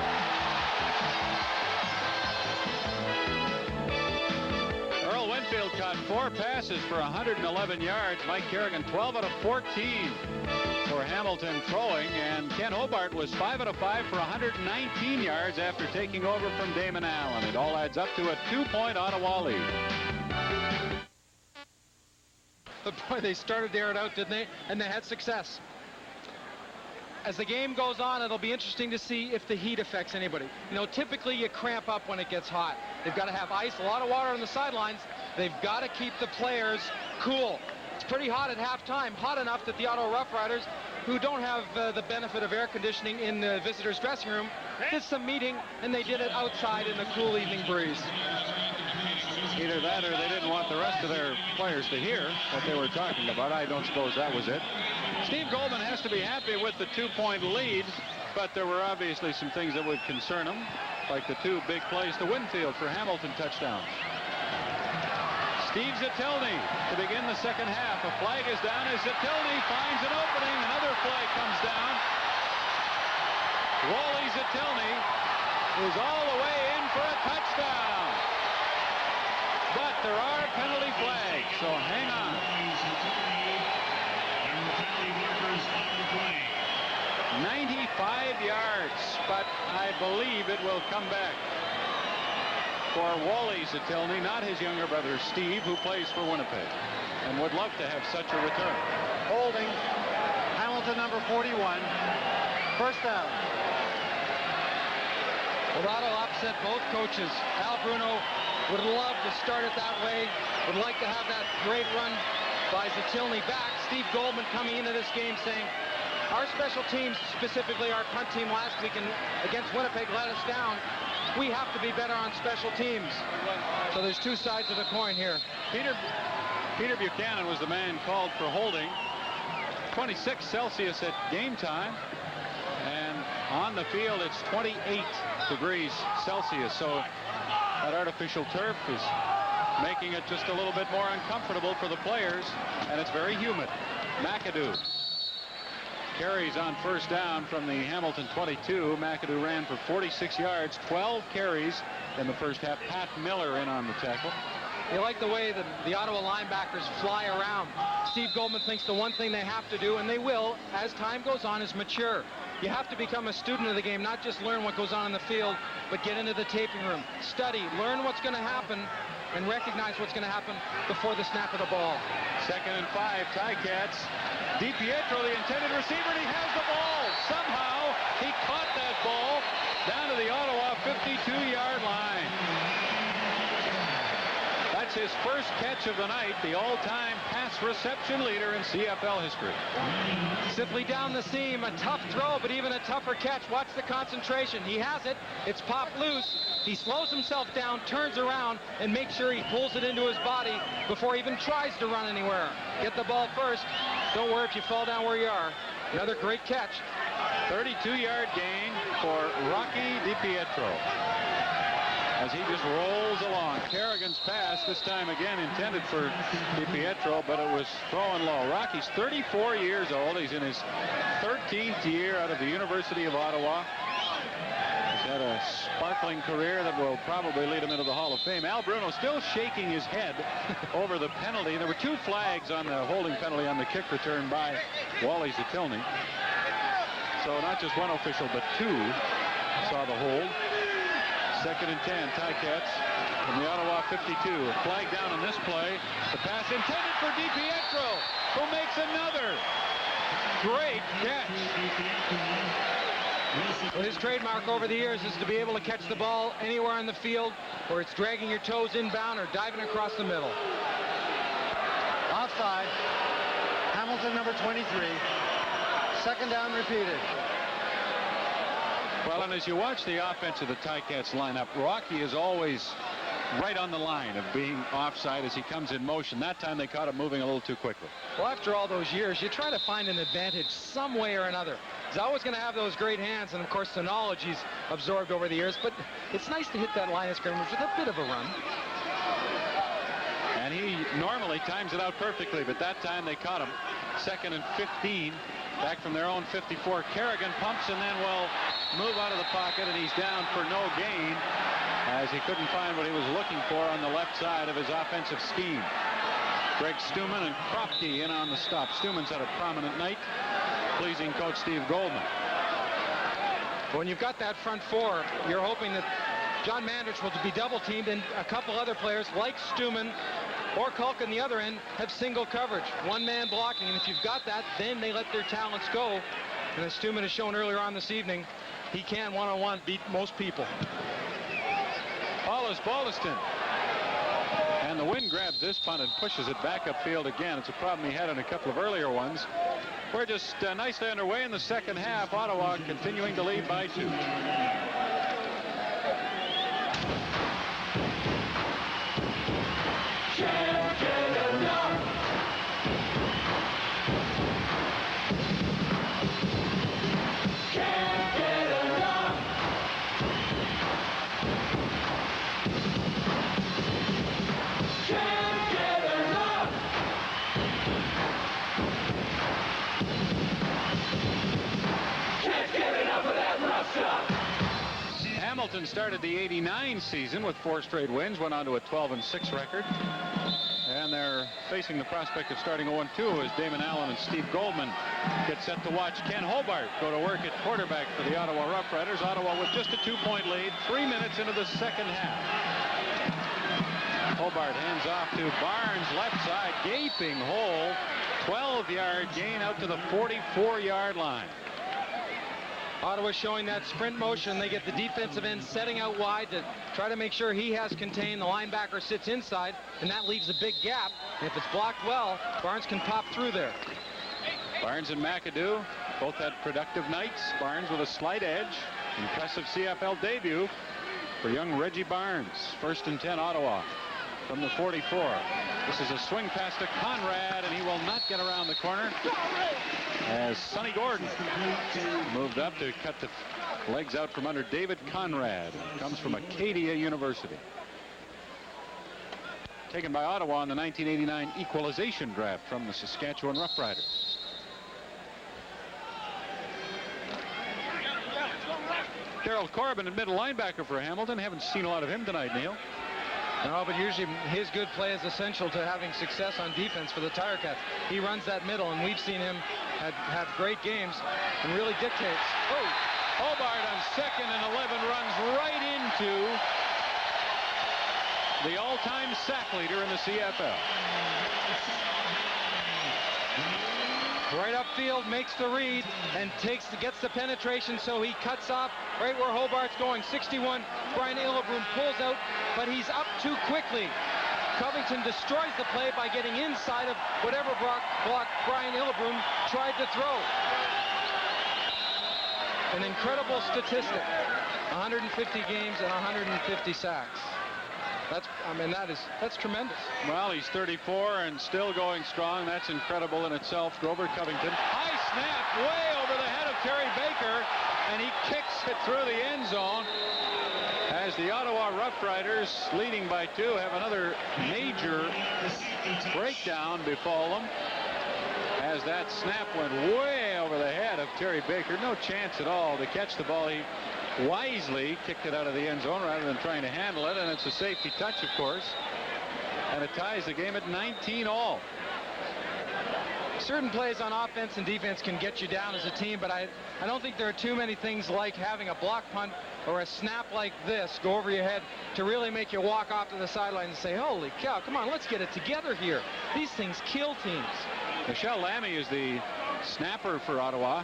Earl Winfield caught 4 passes for 111 yards. Mike Kerrigan 12 out of 14 for Hamilton throwing, and Ken Hobart was 5 out of 5 for 119 yards after taking over from Damon Allen. It all adds up to a 2-point Ottawa lead. But boy, they started to air it out, didn't they? And they had success. As the game goes on, it'll be interesting to see if the heat affects anybody. You know, typically you cramp up when it gets hot. They've got to have ice, a lot of water on the sidelines. They've got to keep the players cool. It's pretty hot at halftime, hot enough that the Ottawa Rough Riders, who don't have the benefit of air conditioning in the visitors' dressing room, did some meeting, and they did it outside in the cool evening breeze. Either that or they didn't want the rest of their players to hear what they were talking about. I don't suppose that was it. Steve Goldman has to be happy with the 2-point lead, but there were obviously some things that would concern him, like the 2 big plays to Winfield for Hamilton touchdowns. Steve Zitelny to begin the second half. A flag is down as Zitelny finds an opening. Another flag comes down. Wally Zitelny is all the way in for a touchdown. But there are penalty flags, so hang on. 95 yards, but I believe it will come back for Wally Zitelny, not his younger brother Steve, who plays for Winnipeg and would love to have such a return. Holding, Hamilton number 41, first down. Well, that'll upset both coaches. Al Bruno would love to start it that way, would like to have that great run by Zitelny back. Steve Goldman coming into this game saying, our special teams, specifically our punt team last week against Winnipeg, let us down. We have to be better on special teams. So there's 2 sides of the coin here. Peter Buchanan was the man called for holding. 26 Celsius at game time, and on the field it's 28 degrees Celsius. So that artificial turf is making it just a little bit more uncomfortable for the players, and it's very humid. McAdoo carries on first down from the Hamilton 22. McAdoo ran for 46 yards, 12 carries in the first half. Pat Miller in on the tackle. You like the way that the Ottawa linebackers fly around. Steve Goldman thinks the one thing they have to do, and they will, as time goes on, is mature. You have to become a student of the game, not just learn what goes on in the field, but get into the taping room, study, learn what's going to happen, and recognize what's going to happen before the snap of the ball. 2nd and 5, Ticats. DiPietro, the intended receiver, and he has the ball. Somehow, he caught that ball down to the Ottawa 52-yard line. That's his first catch of the night, the all-time pass reception leader in CFL history. Simply down the seam, a tough throw, but even a tougher catch. Watch the concentration. He has it. It's popped loose. He slows himself down, turns around, and makes sure he pulls it into his body before he even tries to run anywhere. Get the ball first. Don't worry if you fall down where you are. Another great catch. 32-yard gain for Rocky DiPietro as he just rolls along. Kerrigan's pass, this time again intended for DiPietro, but it was throwing low. Rocky's 34 years old. He's in his 13th year out of the University of Ottawa. He's had a sparkling career that will probably lead him into the Hall of Fame. Al Bruno still shaking his head over the penalty. There were 2 flags on the holding penalty on the kick return by Wally Zatilny. So not just one official, but 2 saw the hold. 2nd and 10, Ticats from the Ottawa 52. A flag down on this play. The pass intended for DiPietro, who makes another great catch. Well, his trademark over the years is to be able to catch the ball anywhere on the field where it's dragging your toes inbound or diving across the middle. Offside. Hamilton, number 23. 2nd down repeated. Well, and as you watch the offense of the Ticats lineup, Rocky is always right on the line of being offside as he comes in motion. That time they caught him moving a little too quickly. Well, after all those years, you try to find an advantage some way or another. He's always going to have those great hands and, of course, the knowledge he's absorbed over the years. But it's nice to hit that line of scrimmage with a bit of a run. And he normally times it out perfectly, but that time they caught him. 2nd and 15. Back from their own 54. Kerrigan pumps and then will move out of the pocket, and he's down for no gain as he couldn't find what he was looking for on the left side of his offensive scheme. Greg Stuman and Kropke in on the stop. Stuman's had a prominent night, pleasing coach Steve Goldman. When you've got that front 4, you're hoping that John Mandrich will be double teamed, and a couple other players like Stuman or Kulk on the other end have single coverage, 1 man blocking, and if you've got that, then they let their talents go. And as Stuman has shown earlier on this evening, he can one-on-one beat most people. Hollis Baldiston. And the wind grabs this punt and pushes it back upfield again. It's a problem he had in a couple of earlier ones. We're just nicely underway in the second half. Ottawa continuing to lead by 2. Hamilton started the '89 season with 4 straight wins, went on to a 12-6 record. And they're facing the prospect of starting 0-2 as Damon Allen and Steve Goldman get set to watch Ken Hobart go to work at quarterback for the Ottawa Rough Riders. Ottawa with just a 2-point lead, 3 minutes into the second half. Hobart hands off to Barnes, left side, gaping hole, 12-yard gain out to the 44-yard line. Ottawa showing that sprint motion. They get the defensive end setting out wide to try to make sure he has contained. The linebacker sits inside, and that leaves a big gap. And if it's blocked well, Barnes can pop through there. Barnes and McAdoo both had productive nights. Barnes with a slight edge. Impressive CFL debut for young Reggie Barnes. 1st and 10, Ottawa from the 44. This is a swing pass to Conrad, and he will not get around the corner as Sonny Gordon moved up to cut the legs out from under David Conrad. Comes from Acadia University. Taken by Ottawa in the 1989 equalization draft from the Saskatchewan Roughriders. Darrell Corbin at middle linebacker for Hamilton. Haven't seen a lot of him tonight, Neil. No, but usually his good play is essential to having success on defense for the Tirecats. He runs that middle, and we've seen him have great games and really dictates. Oh, Hobart on 2nd and 11 runs right into the all-time sack leader in the CFL. Right upfield, makes the read, and gets the penetration, so he cuts off right where Hobart's going. 61, Brian Illebroom pulls out, but he's up too quickly. Covington destroys the play by getting inside of whatever block Brian Illebroom tried to throw. An incredible statistic. 150 games and 150 sacks. That's tremendous. Well, he's 34 and still going strong. That's incredible in itself. Grover Covington. High snap way over the head of Terry Baker, and he kicks it through the end zone as the Ottawa Rough Riders, leading by 2, have another major breakdown befall them as that snap went way over the head of Terry Baker. No chance at all to catch the ball. He wisely kicked it out of the end zone rather than trying to handle it, and it's a safety touch, of course, and it ties the game at 19 all. Certain plays on offense and defense can get you down as a team, but I don't think there are too many things like having a block punt or a snap like this go over your head to really make you walk off to the sideline and say, holy cow, come on, let's get it together here. These things kill teams. Michelle Lammy is the snapper for Ottawa.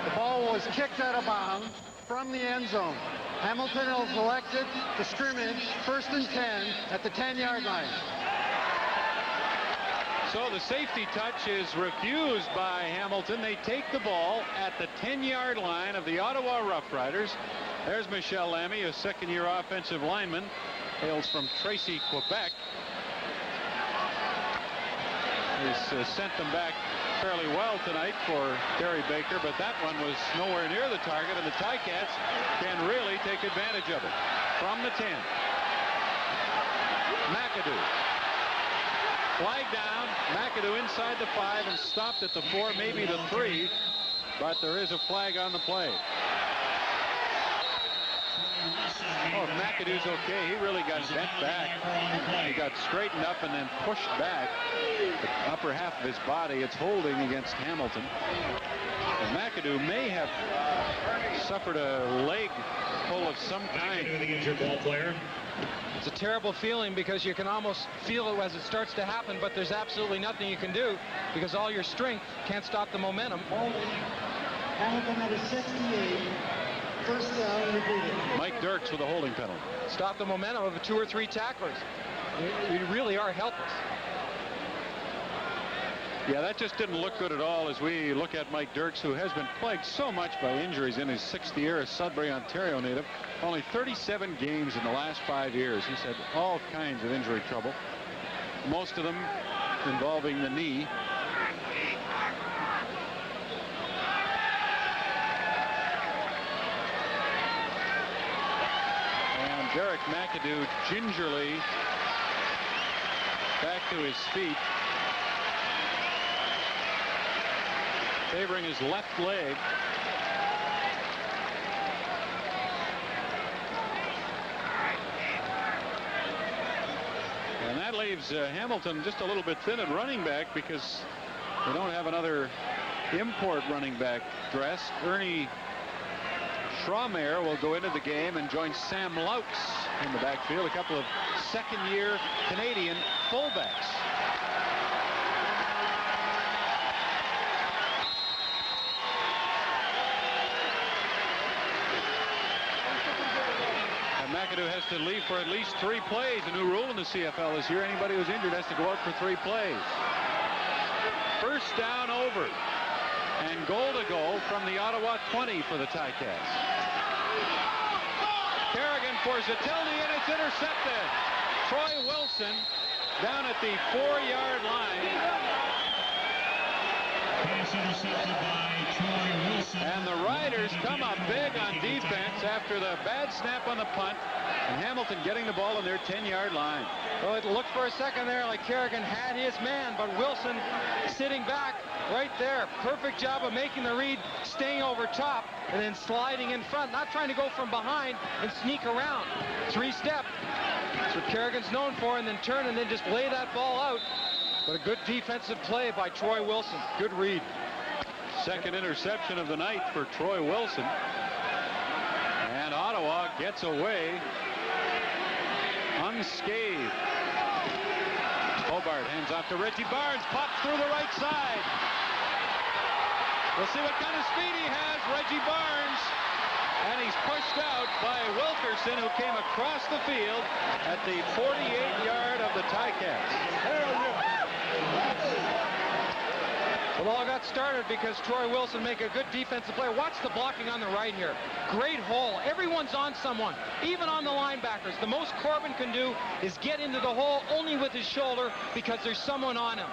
The ball was kicked out of bounds from the end zone. Hamilton is elected to scrimmage 1st and 10 at the 10-yard line. So the safety touch is refused by Hamilton. They take the ball at the 10-yard line of the Ottawa Rough Riders. There's Michelle Lammy, a second-year offensive lineman, hails from Tracy, Quebec. He's sent them back fairly well tonight for Terry Baker, but that one was nowhere near the target, and the Ticats can really take advantage of it. From the 10. McAdoo. Flag down. McAdoo inside the 5 and stopped at the 4, maybe the 3, but there is a flag on the play. Oh, if McAdoo's okay, he really got bent back. He got straightened up and then pushed back the upper half of his body. It's holding against Hamilton. And McAdoo may have suffered a leg pull of some kind. McAdoo, the injured ball player. It's a terrible feeling because you can almost feel it as it starts to happen, but there's absolutely nothing you can do because all your strength can't stop the momentum. Hamilton number 68. First down, repeated. Mike Dirks with a holding penalty. Stop the momentum of 2 or 3 tacklers. You really are helpless. Yeah, that just didn't look good at all as we look at Mike Dirks, who has been plagued so much by injuries in his 6th year as Sudbury, Ontario native. Only 37 games in the last 5 years. He's had all kinds of injury trouble, most of them involving the knee. Derek McAdoo gingerly back to his feet, favoring his left leg. And that leaves Hamilton just a little bit thin at running back because they don't have another import running back dressed. Ernie Schramer will go into the game and join Sam Laux in the backfield, a couple of second-year Canadian fullbacks. And McAdoo has to leave for at least 3 plays. A new rule in the CFL this year. Anybody who's injured has to go out for 3 plays. First down over. And goal to go from the Ottawa 20 for the Ticats. Kerrigan for Zatelny, and it's intercepted. Troy Wilson down at the 4-yard line. Pass intercepted by Troy Wilson. And the Riders come up big on defense after the bad snap on the punt, and Hamilton getting the ball on their 10-yard line. Well, it looked for a second there like Kerrigan had his man, but Wilson sitting back right there. Perfect job of making the read, staying over top, and then sliding in front, not trying to go from behind and sneak around. 3-step. That's what Kerrigan's known for, and then turn and then just lay that ball out. But a good defensive play by Troy Wilson. Good read. Second interception of the night for Troy Wilson. And Ottawa gets away unscathed. Hobart hands off to Reggie Barnes, pops through the right side. We'll see what kind of speed he has. Reggie Barnes And he's pushed out by Wilkerson, who came across the field at the 48-yard of the Ticats. Well, all got started because Troy Wilson make a good defensive play. Watch the blocking on the right here. Great hole. Everyone's on someone, even on the linebackers. The most Corbin can do is get into the hole only with his shoulder because there's someone on him.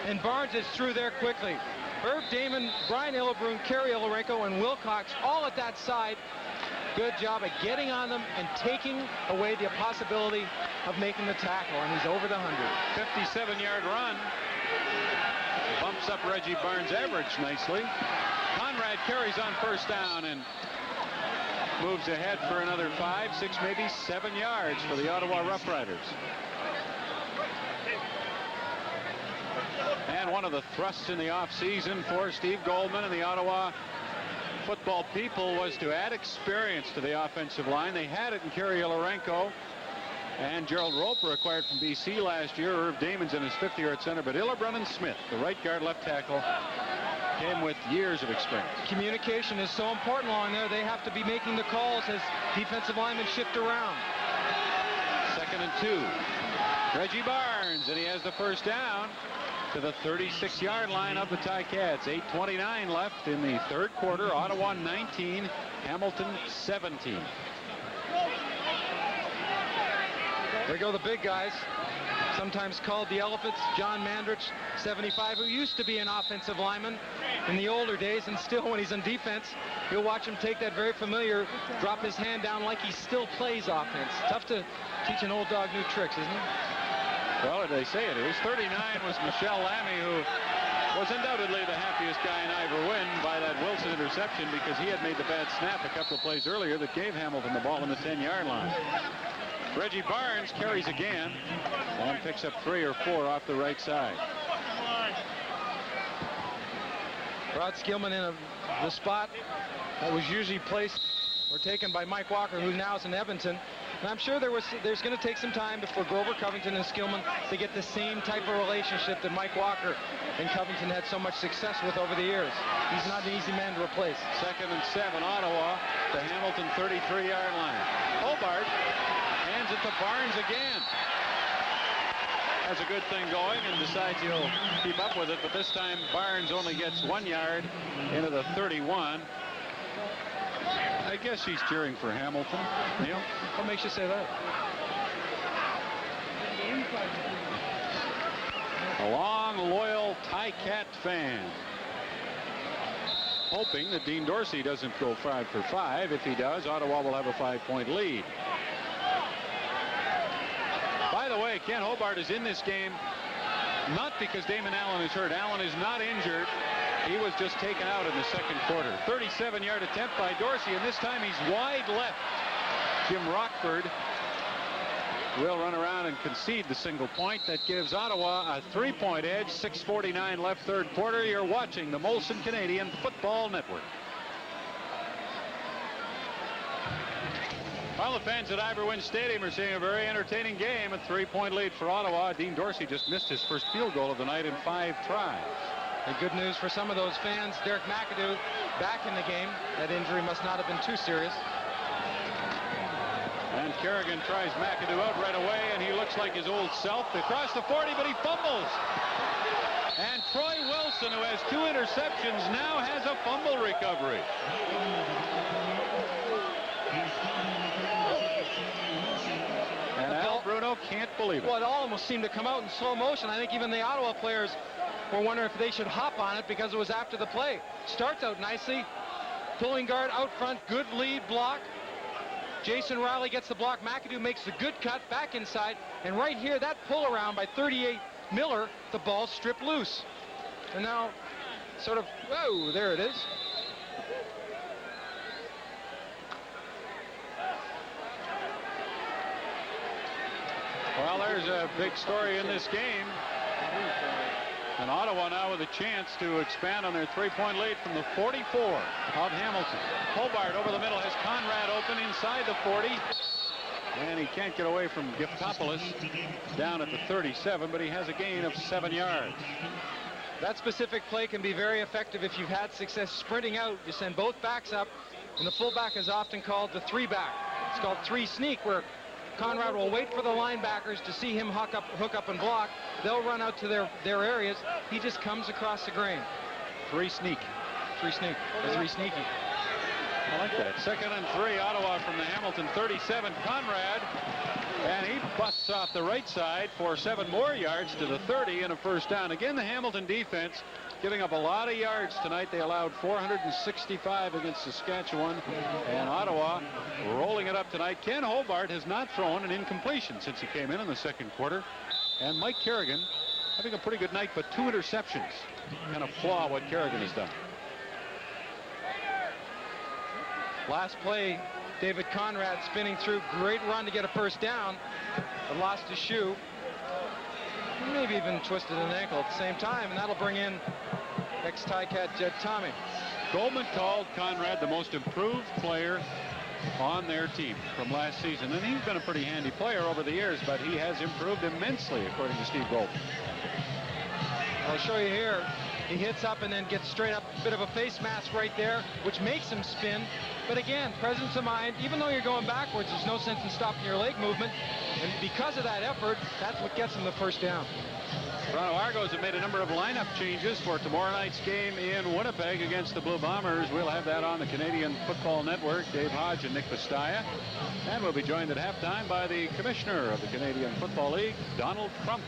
And Barnes is through there quickly. Herb Damon, Brian Illebrun, Kerry Ilarenko, and Wilcox all at that side. Good job at getting on them and taking away the possibility of making the tackle. And he's over the 100. 57-yard run. Bumps up Reggie Barnes' average nicely. Conrad carries on first down and moves ahead for another 5, 6, maybe 7 yards for the Ottawa Rough Riders. And one of the thrusts in the offseason for Steve Goldman and the Ottawa football people was to add experience to the offensive line. They had it in Kerry Ilarenko and Gerald Roper, acquired from BC last year. Irv Damon's in his 5th year at center, but Illebrun and Smith, the right guard, left tackle, came with years of experience. Communication is so important along there. They have to be making the calls as defensive linemen shift around. 2nd and 2. Reggie Barnes, and he has the first down to the 36-yard line of the Ticats. 8:29 left in the 3rd quarter. Ottawa 19, Hamilton 17. There go the big guys, sometimes called the Elephants. John Mandrich, 75, who used to be an offensive lineman in the older days, and still when he's on defense, you'll watch him take that very familiar, drop his hand down like he still plays offense. Tough to teach an old dog new tricks, isn't it? Well, they say it is. 39 was Michelle Lammy, who was undoubtedly the happiest guy in Ivor Wynne by that Wilson interception, because he had made the bad snap a couple of plays earlier that gave Hamilton the ball on the 10-yard line. Reggie Barnes carries again and picks up 3 or 4 off the right side. Rod Skillman in the spot that was usually placed or taken by Mike Walker, who now is in Edmonton. And I'm sure there's going to take some time before Grover Covington and Skillman to get the same type of relationship that Mike Walker and Covington had so much success with over the years. He's not an easy man to replace. 2nd and 7, Ottawa, the Hamilton 33-yard line. Hobart hands it to Barnes again. Has a good thing going and decides he'll keep up with it, but this time Barnes only gets 1 yard into the 31. I guess he's cheering for Hamilton. Neil? What makes you say that? A long, loyal Ticat fan. Hoping that Dean Dorsey doesn't go 5 for 5. If he does, Ottawa will have a 5-point lead. By the way, Ken Hobart is in this game not because Damon Allen is hurt. Allen is not injured. He was just taken out in the 2nd quarter. 37-yard attempt by Dorsey, and this time he's wide left. Jim Rockford will run around and concede the single point. That gives Ottawa a 3-point edge. 6:49 left, 3rd quarter. You're watching the Molson Canadian Football Network. Well, the fans at Ivor Wynne Stadium are seeing a very entertaining game. A 3-point lead for Ottawa. Dean Dorsey just missed his first field goal of the night in 5 tries. And good news for some of those fans. Derek McAdoo back in the game. That injury must not have been too serious. And Kerrigan tries McAdoo out right away, and he looks like his old self. Across the 40, but he fumbles. And Troy Wilson, who has 2 interceptions, now has a fumble recovery. And Al Bruno can't believe it. Well, it almost seemed to come out in slow motion. I think even the Ottawa players were wondering if they should hop on it because it was after the play. Starts out nicely. Pulling guard out front. Good lead block. Jason Riley gets the block. McAdoo makes the good cut back inside. And right here, that pull around by 38 Miller, the ball stripped loose. And now sort of, whoa, there it is. Well, there's a big story in this game. And Ottawa now with a chance to expand on their 3-point lead from the 44 of Hamilton. Hobart over the middle has Conrad open inside the 40. And he can't get away from Giftopoulos down at the 37, but he has a gain of 7 yards. That specific play can be very effective if you've had success sprinting out. You send both backs up, And the fullback is often called the three-back. It's called three-sneak, where Conrad will wait for the linebackers to see him hook up and block. They'll run out to their areas. He just comes across the grain. Three-sneak. Three-sneak. Three-sneaky. I like that. 2nd and 3, Ottawa from the Hamilton 37. Conrad, and he busts off the right side for 7 more yards to the 30 and a first down. Again, the Hamilton defense giving up a lot of yards tonight. They allowed 465 against Saskatchewan, and Ottawa rolling it up tonight. Ken Hobart has not thrown an incompletion since he came in the second quarter, and Mike Kerrigan having a pretty good night, but 2 interceptions kind of flaw what Kerrigan has done. Last play, David Conrad spinning through. Great run to get a first down, but lost his shoe. Maybe even twisted an ankle at the same time, and that'll bring in ex-Ticat Jed Tommy. Goldman called Conrad the most improved player on their team from last season, and he's been a pretty handy player over the years, but he has improved immensely, according to Steve Goldman. I'll show you here. He hits up and then gets straight up, a bit of a face mask right there, which makes him spin. But again, presence of mind, even though you're going backwards, there's no sense in stopping your leg movement. And because of that effort, that's what gets him the first down. Toronto Argos have made a number of lineup changes for tomorrow night's game in Winnipeg against the Blue Bombers. We'll have that on the Canadian Football Network, Dave Hodge and Nick Pastaya. And we'll be joined at halftime by the Commissioner of the Canadian Football League, Donald Crump.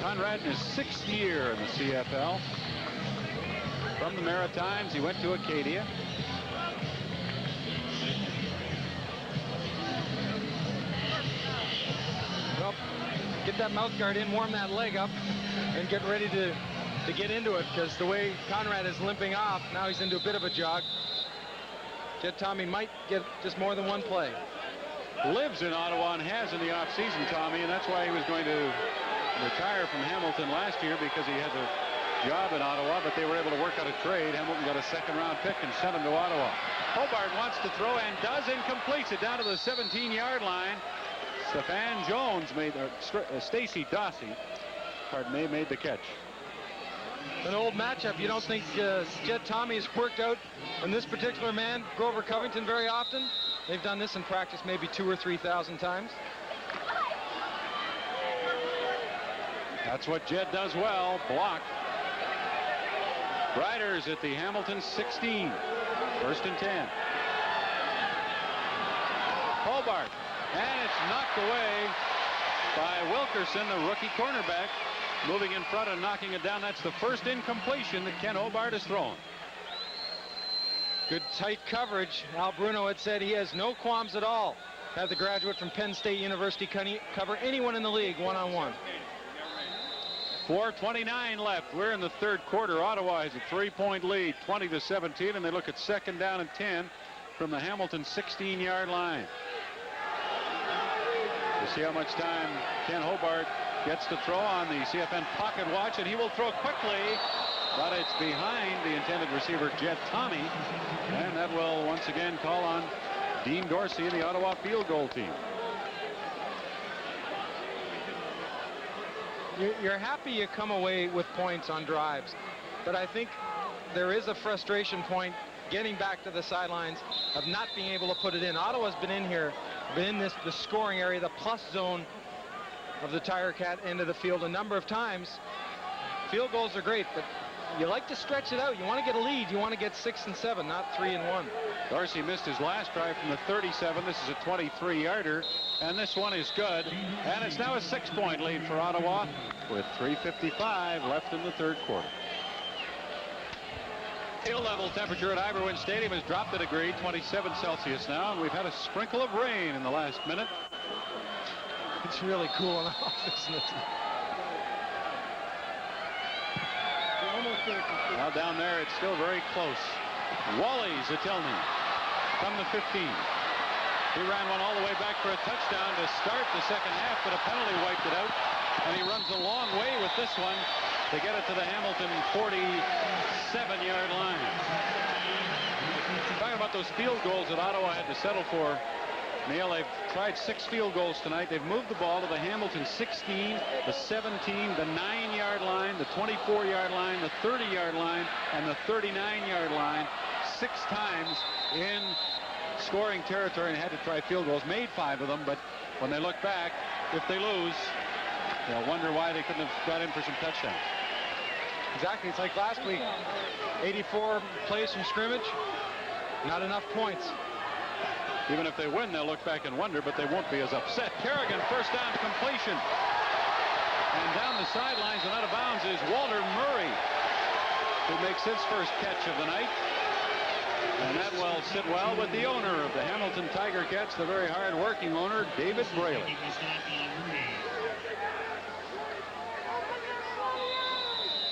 Conrad in his 6th year in the CFL. From the Maritimes, he went to Acadia. Well, get that mouth guard in, warm that leg up, and get ready to get into it, because the way Conrad is limping off, now he's into a bit of a jog. Jed Tommy might get just more than one play. Lives in Ottawa and has in the offseason, Tommy, and that's why he was going to retire from Hamilton last year, because he has a job in Ottawa, but they were able to work out a trade. Hamilton got a 2nd-round pick and sent him to Ottawa. Hobart wants to throw and does, and completes it down to the 17-yard line. Stefan Jones made, Stacey Dossie, pardon me, made the catch. An old matchup. You don't think Jed Tommy has worked out on this particular man, Grover Covington, very often? They've done this in practice maybe 2,000 or 3,000 times. That's what Jed does well, block. Riders at the Hamilton 16. 1st and 10. Hobart, and it's knocked away by Wilkerson, the rookie cornerback, moving in front and knocking it down. That's the first incompletion that Ken Hobart has thrown. Good tight coverage. Al Bruno had said he has no qualms at all. Have the graduate from Penn State University cover anyone in the league one-on-one. 4:29 left. We're in the 3rd quarter. Ottawa has a 3-point lead, 20-17, and they look at 2nd down and 10 from the Hamilton 16-yard line. We'll see how much time Ken Hobart gets to throw on the CFN pocket watch, and he will throw quickly, but it's behind the intended receiver, Jed Tommy, and that will once again call on Dean Dorsey and the Ottawa field goal team. You're happy you come away with points on drives, but I think there is a frustration point getting back to the sidelines of not being able to put it in. Ottawa's been in here, been in the scoring area, the plus zone of the Tiger Cat end of the field a number of times. Field goals are great, but you like to stretch it out. You want to get a lead. You want to get 6 and 7, not 3 and 1. Dorsey missed his last drive from the 37. This is a 23-yarder, and this one is good. And it's now a 6-point lead for Ottawa with 3:55 left in the 3rd quarter. Field level temperature at Iberwin Stadium has dropped a degree, 27 Celsius now, and we've had a sprinkle of rain in the last minute. It's really cool enough, isn't it? Now down there, it's still very close. Wally Zatelny from the 15. He ran one all the way back for a touchdown to start the second half, but a penalty wiped it out. And he runs a long way with this one to get it to the Hamilton 47-yard line. Talking about those field goals that Ottawa had to settle for Neil, they've tried 6 field goals tonight. They've moved the ball to the Hamilton 16, the 17, the 9-yard line, the 24-yard line, the 30-yard line, and the 39-yard line 6 times in scoring territory and had to try field goals. Made 5 of them, but when they look back, if they lose, they'll wonder why they couldn't have got in for some touchdowns. Exactly. It's like last week. 84 plays from scrimmage, not enough points. Even if they win, they'll look back and wonder, but they won't be as upset. Kerrigan, first down completion. And down the sidelines and out of bounds is Walter Murray, who makes his first catch of the night. And that will sit well with the owner of the Hamilton Tiger Cats, the very hard-working owner, David Braley.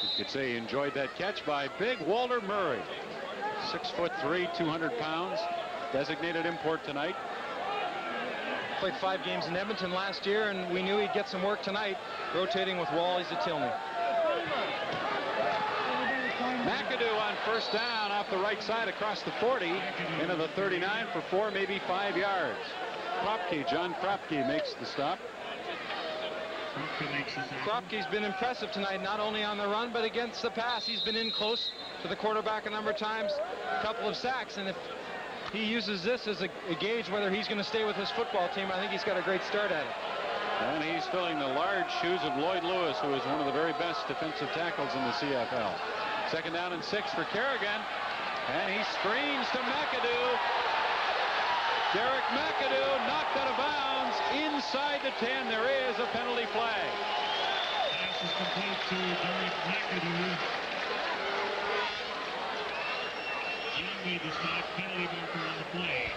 You could say he enjoyed that catch by big Walter Murray. 6'3", 200 pounds. Designated import tonight. Played 5 games in Edmonton last year, and we knew he'd get some work tonight, rotating with Wally Zatilny. McAdoo on first down off the right side across the 40 into the 39 for 4, maybe 5 yards. Kropke, John Kropke makes the stop. Kropke's been impressive tonight, not only on the run, but against the pass. He's been in close to the quarterback a number of times, a couple of sacks, and if he uses this as a gauge whether he's going to stay with his football team, I think he's got a great start at it. And he's filling the large shoes of Lloyd Lewis, who is one of the very best defensive tackles in the CFL. Second down and 6 for Kerrigan, and he screens to McAdoo. Derek McAdoo knocked out of bounds inside the 10. There is a penalty flag. Pass is complete to Derek McAdoo. Young made the stop, penalty marker on the play.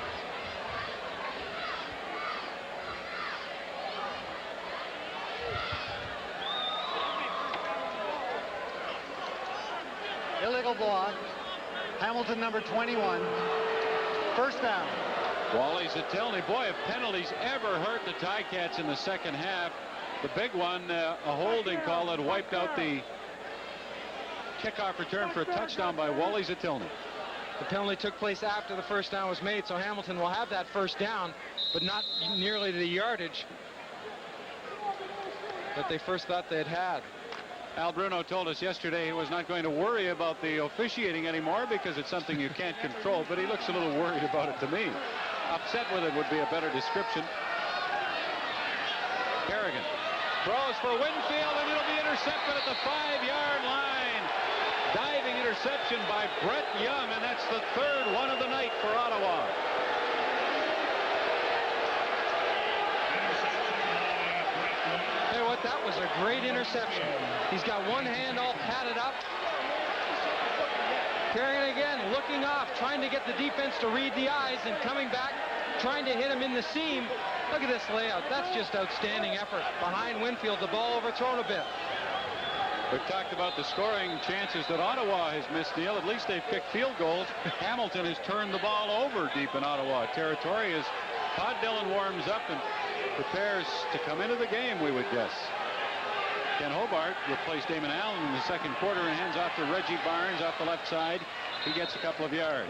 Illegal block. Hamilton number 21. First down. Wally Zatilny, boy, if penalties ever hurt the Ticats in the second half, the big one, a holding call that wiped out the kickoff return for a touchdown by Wally Zatilny. The penalty took place after the first down was made, so Hamilton will have that first down, but not nearly the yardage that they first thought they'd had. Al Bruno told us yesterday he was not going to worry about the officiating anymore because it's something you can't control, but he looks a little worried about it to me. Upset with it would be a better description. Kerrigan throws for Winfield, and it'll be intercepted at the 5-yard line. Diving interception by Brett Young, and that's the 3rd one of the night for Ottawa. Tell you what, that was a great interception. He's got one hand all padded up. Kerrigan again looking off, trying to get the defense to read the eyes, and coming back, trying to hit him in the seam. Look at this layout. That's just outstanding effort. Behind Winfield, the ball overthrown a bit. We've talked about the scoring chances that Ottawa has missed, Neil. At least they've kicked field goals. Hamilton has turned the ball over deep in Ottawa territory as Todd Dillon warms up and prepares to come into the game, we would guess. Ken Hobart replaced Damon Allen in the second quarter and hands off to Reggie Barnes off the left side. He gets a couple of yards.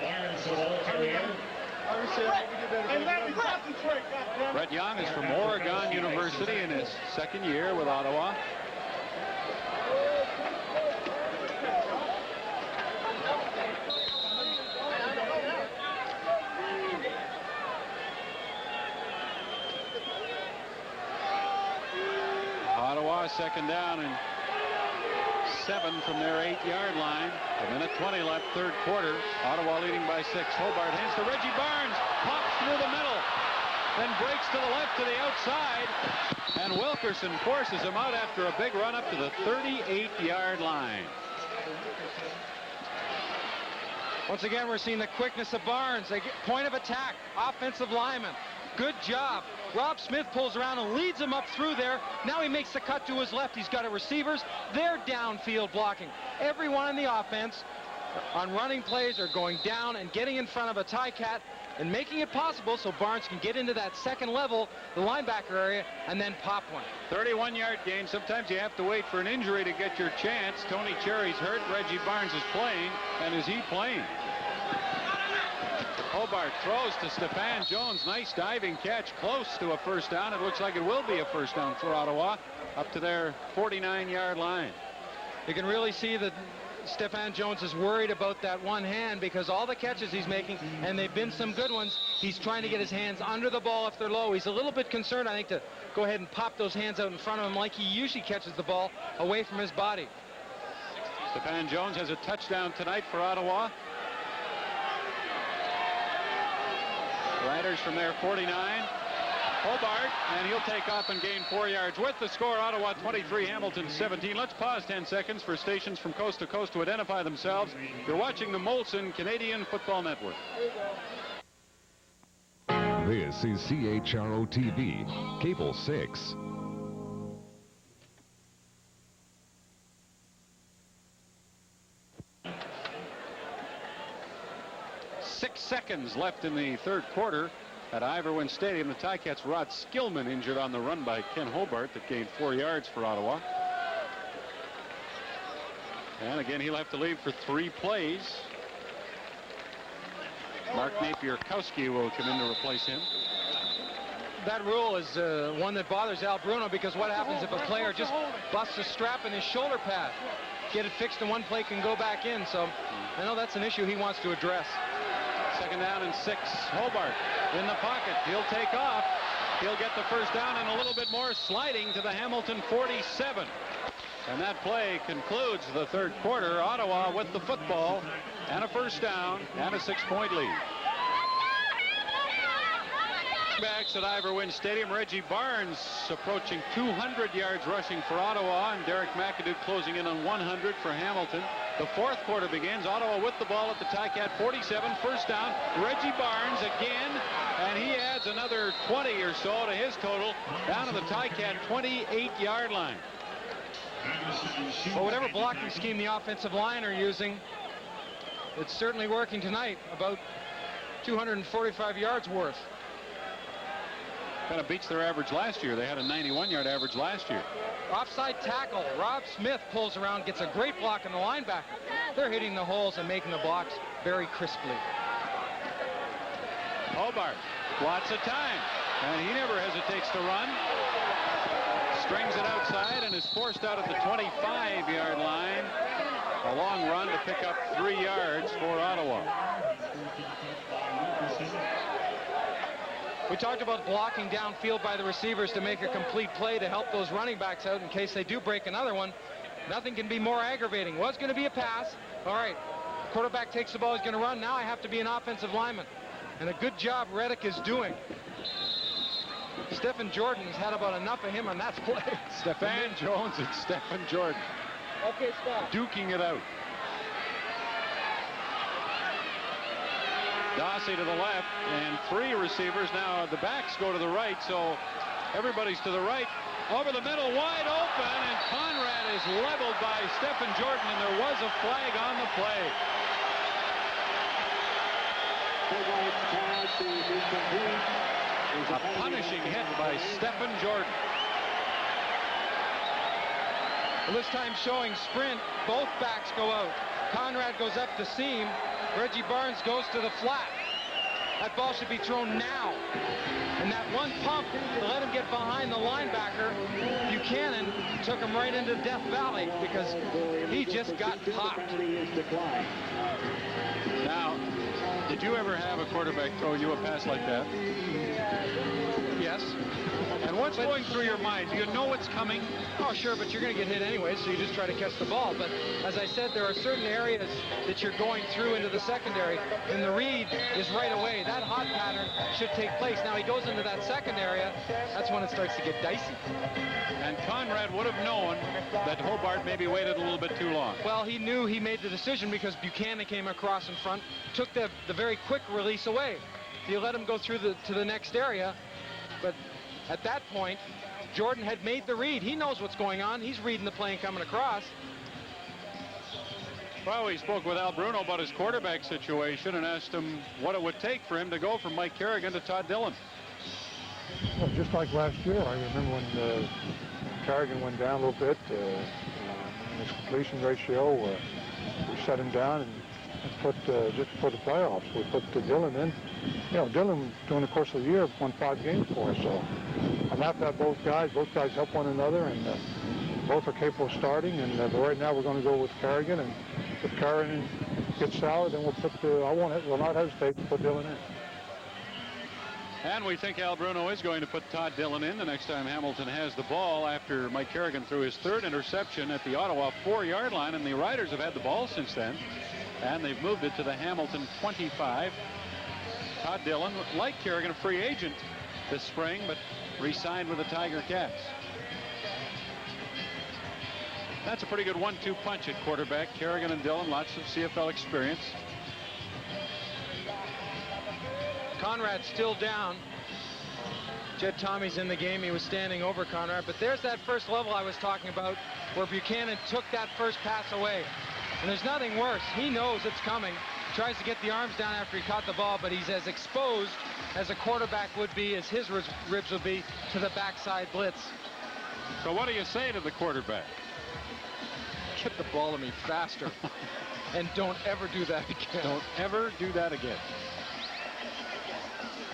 Brett Young is from Oregon University in his second year with Ottawa. Ottawa second down and 7 from their 8-yard line. A minute 20 left, third quarter. Ottawa leading by 6. Hobart hands to Reggie Barnes, pops through the middle, then breaks to the left to the outside, and Wilkerson forces him out after a big run up to the 38-yard line. Once again, we're seeing the quickness of Barnes. Point of attack, offensive lineman. Good job. Rob Smith pulls around and leads him up through there. Now he makes the cut to his left. He's got a receivers. They're downfield blocking. Everyone in the offense on running plays are going down and getting in front of a Ticat and making it possible so Barnes can get into that second level, the linebacker area, and then pop one. 31-yard gain. Sometimes you have to wait for an injury to get your chance. Tony Cherry's hurt. Reggie Barnes is playing. And is he playing? Hobart throws to Stefan Jones. Nice diving catch, close to a first down. It looks like it will be a first down for Ottawa up to their 49-yard line. You can really see that Stefan Jones is worried about that one hand because all the catches he's making, and they've been some good ones, he's trying to get his hands under the ball if they're low. He's a little bit concerned, I think, to go ahead and pop those hands out in front of him like he usually catches the ball away from his body. Stefan Jones has a touchdown tonight for Ottawa. Riders from their 49. Hobart, and he'll take off and gain 4 yards. With the score, Ottawa 23, Hamilton 17. Let's pause 10 seconds for stations from coast to coast to identify themselves. You're watching the Molson Canadian Football Network. This is CHRO-TV, Cable 6. 6 seconds left in the third quarter at Iverwin Stadium. The Ticats' Rod Skillman injured on the run by Ken Hobart that gained 4 yards for Ottawa. And again, he'll have to leave for 3 plays. Mark Napier-Kowski will come in to replace him. That rule is one that bothers Al Bruno, because what happens if a player just busts a strap in his shoulder pad? Get it fixed and one play can go back in. So I know that's an issue he wants to address. Second down and 6. Hobart in the pocket. He'll take off. He'll get the first down and a little bit more, sliding to the Hamilton 47. And that play concludes the third quarter. Ottawa with the football and a first down and a 6-point lead. Backs at Iverwin Stadium. Reggie Barnes approaching 200 yards rushing for Ottawa, and Derek McAdoo closing in on 100 for Hamilton. The fourth quarter begins. Ottawa with the ball at the Ticat 47. First down. Reggie Barnes again, and he adds another 20 or so to his total down to the Ticat 28-yard line. Well, whatever blocking scheme the offensive line are using, it's certainly working tonight. About 245 yards worth. Kind of beats their average last year. They had a 91-yard average last year. Offside tackle. Rob Smith pulls around, gets a great block on the linebacker. They're hitting the holes and making the blocks very crisply. Hobart, lots of time, and he never hesitates to run. Strings it outside and is forced out at the 25-yard line. A long run to pick up 3 yards for Ottawa. We talked about blocking downfield by the receivers to make a complete play to help those running backs out in case they do break another one. Nothing can be more aggravating. Was going to be a pass. All right, quarterback takes the ball, he's going to run. Now I have to be an offensive lineman. And a good job Reddick is doing. Stephen Jordan has had about enough of him on that play. Stefan Jones and Stephen Jordan. Okay, stop. Duking it out. Dossie to the left, and 3 receivers. Now the backs go to the right, so everybody's to the right. Over the middle, wide open, and Conrad is leveled by Stephen Jordan, and there was a flag on the play. A punishing hit by Stephen Jordan. Well, this time showing sprint, both backs go out. Conrad goes up the seam. Reggie Barnes goes to the flat. That ball should be thrown now. And that one pump to let him get behind the linebacker, Buchanan, took him right into Death Valley because he just got popped. Now, did you ever have a quarterback throw you a pass like that? Yes. And what's going through your mind? Do you know what's coming? Oh, sure, but you're going to get hit anyway, so you just try to catch the ball. But as I said, there are certain areas that you're going through into the secondary, and the read is right away. That hot pattern should take place. Now he goes into that second area. That's when it starts to get dicey. And Conrad would have known that Hobart maybe waited a little bit too long. Well, he knew he made the decision because Buchanan came across in front, took the very quick release away. You let him go through to the next area, but at that point, Jordan had made the read. He knows what's going on. He's reading the play and coming across. Well, we spoke with Al Bruno about his quarterback situation and asked him what it would take for him to go from Mike Kerrigan to Todd Dillon. Well, just like last year, I remember when Kerrigan went down a little bit, his completion ratio, we shut him down, and and put just for the playoffs. We put Dylan in. You know, Dylan during the course of the year won 5 games for us. So I'm happy to have both guys. Both guys help one another, and both are capable of starting. And but right now we're going to go with Kerrigan, and if Kerrigan gets sour, then we'll put. Will not hesitate to put Dylan in. And we think Al Bruno is going to put Todd Dillon in the next time Hamilton has the ball after Mike Kerrigan threw his 3rd interception at the Ottawa 4-yard line, and the Riders have had the ball since then, and they've moved it to the Hamilton 25. Todd Dillon, like Kerrigan, a free agent this spring, but re-signed with the Tiger Cats. That's a pretty good 1-2 punch at quarterback. Kerrigan and Dillon, lots of CFL experience. Conrad's still down. Jed Tommy's in the game. He was standing over Conrad. But there's that first level I was talking about where Buchanan took that first pass away. And there's nothing worse. He knows it's coming. Tries to get the arms down after he caught the ball, but he's as exposed as a quarterback would be, as his ribs would be, to the backside blitz. So what do you say to the quarterback? Get the ball to me faster. And don't ever do that again. Don't ever do that again.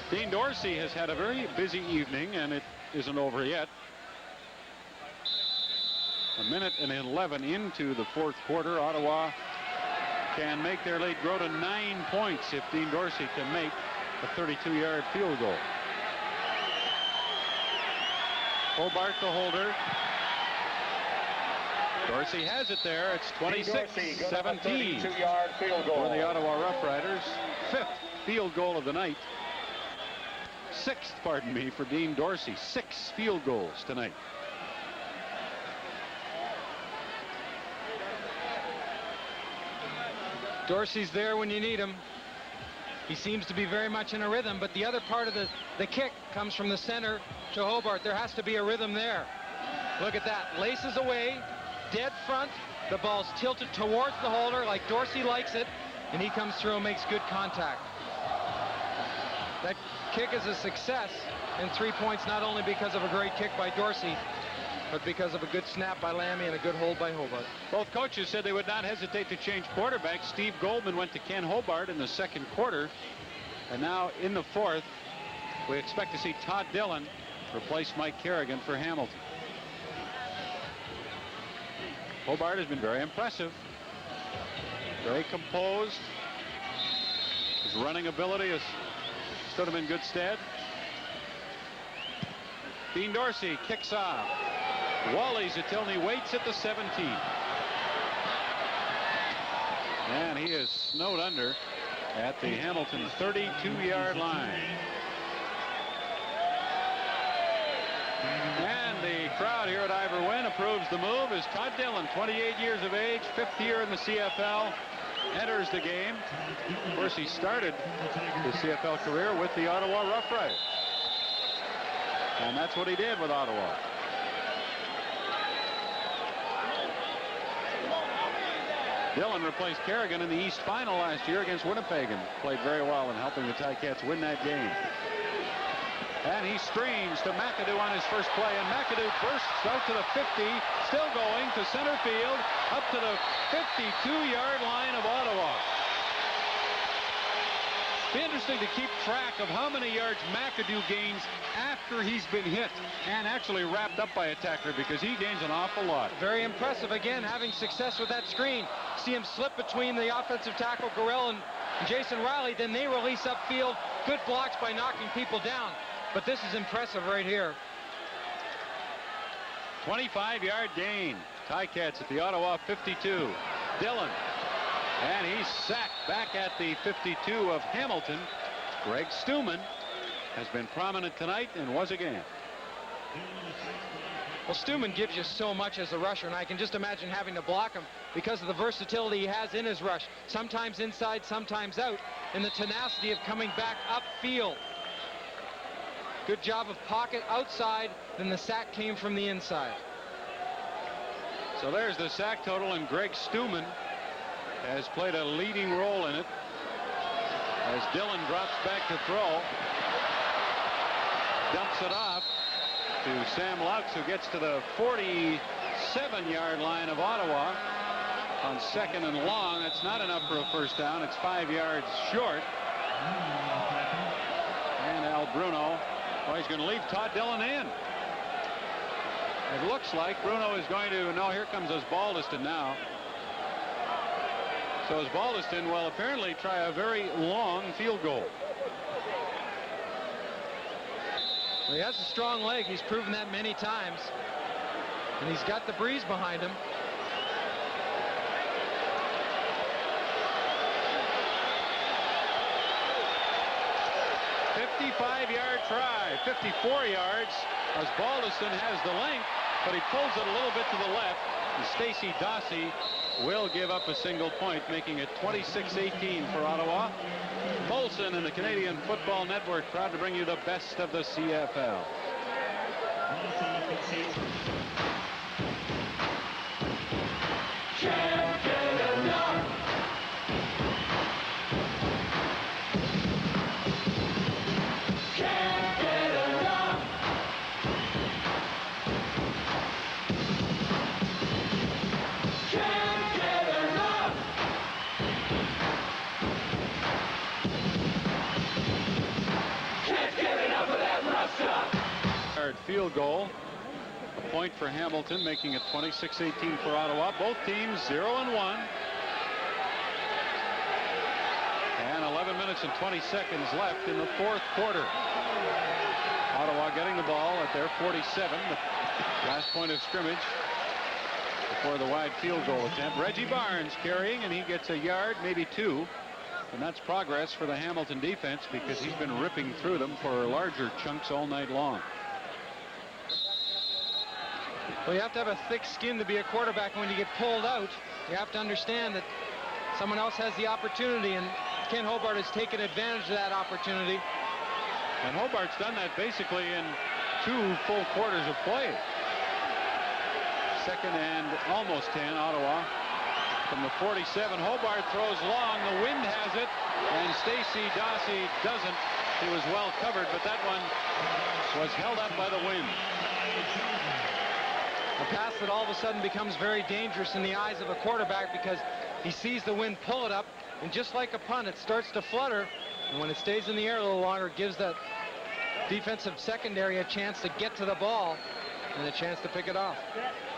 Dean Dorsey has had a very busy evening, and it isn't over yet. 1:11 into the 4th quarter. Ottawa can make their lead grow to 9 points if Dean Dorsey can make a 32-yard field goal. Hobart the holder. Dorsey has it there. It's 26-17 for the Ottawa Rough Riders. 5th field goal of the night. 6th, pardon me, for Dean Dorsey. 6 field goals tonight. Dorsey's there when you need him. He seems to be very much in a rhythm, but the other part of the kick comes from the center to Hobart. There has to be a rhythm there. Look at that. Laces away, dead front. The ball's tilted towards the holder like Dorsey likes it, and he comes through and makes good contact. That kick is a success, and 3 points not only because of a great kick by Dorsey, but because of a good snap by Lammy and a good hold by Hobart. Both coaches said they would not hesitate to change quarterbacks. Steve Goldman went to Ken Hobart in the 2nd quarter, and now in the 4th, we expect to see Todd Dillon replace Mike Kerrigan for Hamilton. Hobart has been very impressive, very composed. His running ability has stood him in good stead. Dean Dorsey kicks off. Wally Zatilny waits at the 17. And he is snowed under at the Hamilton 32-yard line. And the crowd here at Ivor Wynne approves the move as Todd Dillon, 28 years of age, 5th year in the CFL, enters the game. Of course, he started his CFL career with the Ottawa Rough Riders. And that's what he did with Ottawa. Dillon replaced Kerrigan in the East Final last year against Winnipeg and played very well in helping the Ticats win that game. And he screens to McAdoo on his first play, and McAdoo bursts out to the 50, still going to center field, up to the 52-yard line of Ottawa. Be interesting to keep track of how many yards McAdoo gains after he's been hit and actually wrapped up by a tackler, because he gains an awful lot. Very impressive, again, having success with that screen. See him slip between the offensive tackle, Gorell, and Jason Riley. Then they release upfield. Good blocks by knocking people down. But this is impressive right here. 25-yard gain. Ticats at the Ottawa 52. Dillon. And he's sacked back at the 52 of Hamilton. Greg Stuman has been prominent tonight and was again. Well, Stuman gives you so much as a rusher, and I can just imagine having to block him because of the versatility he has in his rush. Sometimes inside, sometimes out, and the tenacity of coming back upfield. Good job of pocket outside, then the sack came from the inside. So there's the sack total, and Greg Stuman has played a leading role in it as Dillon drops back to throw. Dumps it off to Sam Laux, who gets to the 47-yard line of Ottawa. on 2nd and long. That's not enough for a first down. It's 5 yards short. And Al Bruno, well, he's going to leave Todd Dillon in. It looks like Bruno is going to, no, here comes Osbaldiston now. So Osbaldiston will apparently try a very long field goal. Well, he has a strong leg. He's proven that many times. And he's got the breeze behind him. Yard try, 54 yards. Osbaldiston has the length, but he pulls it a little bit to the left. And Stacey Dossie will give up a single point, making it 26-18 for Ottawa. Molson and the Canadian Football Network proud to bring you the best of the CFL. Can't get enough. Can't get enough. Can't get enough. Can't get enough of that Russia. Field goal. A point for Hamilton, making it 26-18 for Ottawa. Both teams 0-1. And 11 minutes and 20 seconds left in the fourth quarter. Ottawa getting the ball at their 47, the last point of scrimmage before the wide field goal attempt. Reggie Barnes carrying, and he gets a yard, maybe two. And that's progress for the Hamilton defense because he's been ripping through them for larger chunks all night long. Well, you have to have a thick skin to be a quarterback. When you get pulled out, you have to understand that someone else has the opportunity, and Ken Hobart has taken advantage of that opportunity. And Hobart's done that basically in 2 full quarters of play. 2nd and almost 10, Ottawa. From the 47, Hobart throws long. The wind has it, and Stacey Dossie doesn't. He was well covered, but that one was held up by the wind. A pass that all of a sudden becomes very dangerous in the eyes of a quarterback because he sees the wind pull it up, and just like a punt, it starts to flutter, and when it stays in the air a little longer, it gives that defensive secondary a chance to get to the ball and a chance to pick it off.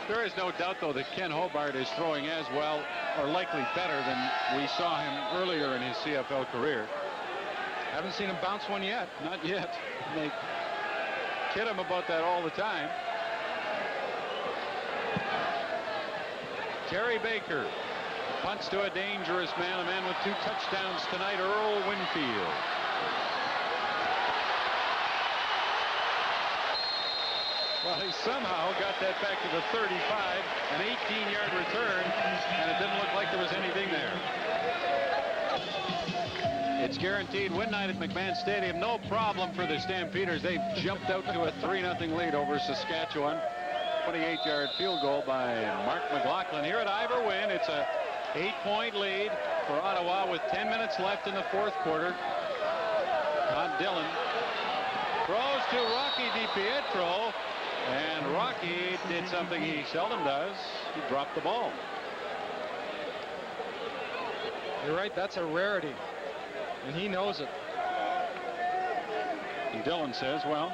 There is no doubt, though, that Ken Hobart is throwing as well or likely better than we saw him earlier in his CFL career. Haven't seen him bounce one yet. Not yet. They kid him about that all the time. Terry Baker punts to a dangerous man, a man with 2 touchdowns tonight, Earl Winfield. Well, he somehow got that back to the 35, an 18-yard return, and it didn't look like there was anything there. It's guaranteed win night at McMahon Stadium. No problem for the Stampeders. They've jumped out to a 3-0 lead over Saskatchewan. 28-yard field goal by Mark McLaughlin. Here at Ivor Wynn, it's a 8-point lead for Ottawa with 10 minutes left in the fourth quarter. Todd Dillon throws to Rocky DiPietro, and Rocky did something he seldom does. He dropped the ball. You're right, that's a rarity, and he knows it. And Dillon says, well,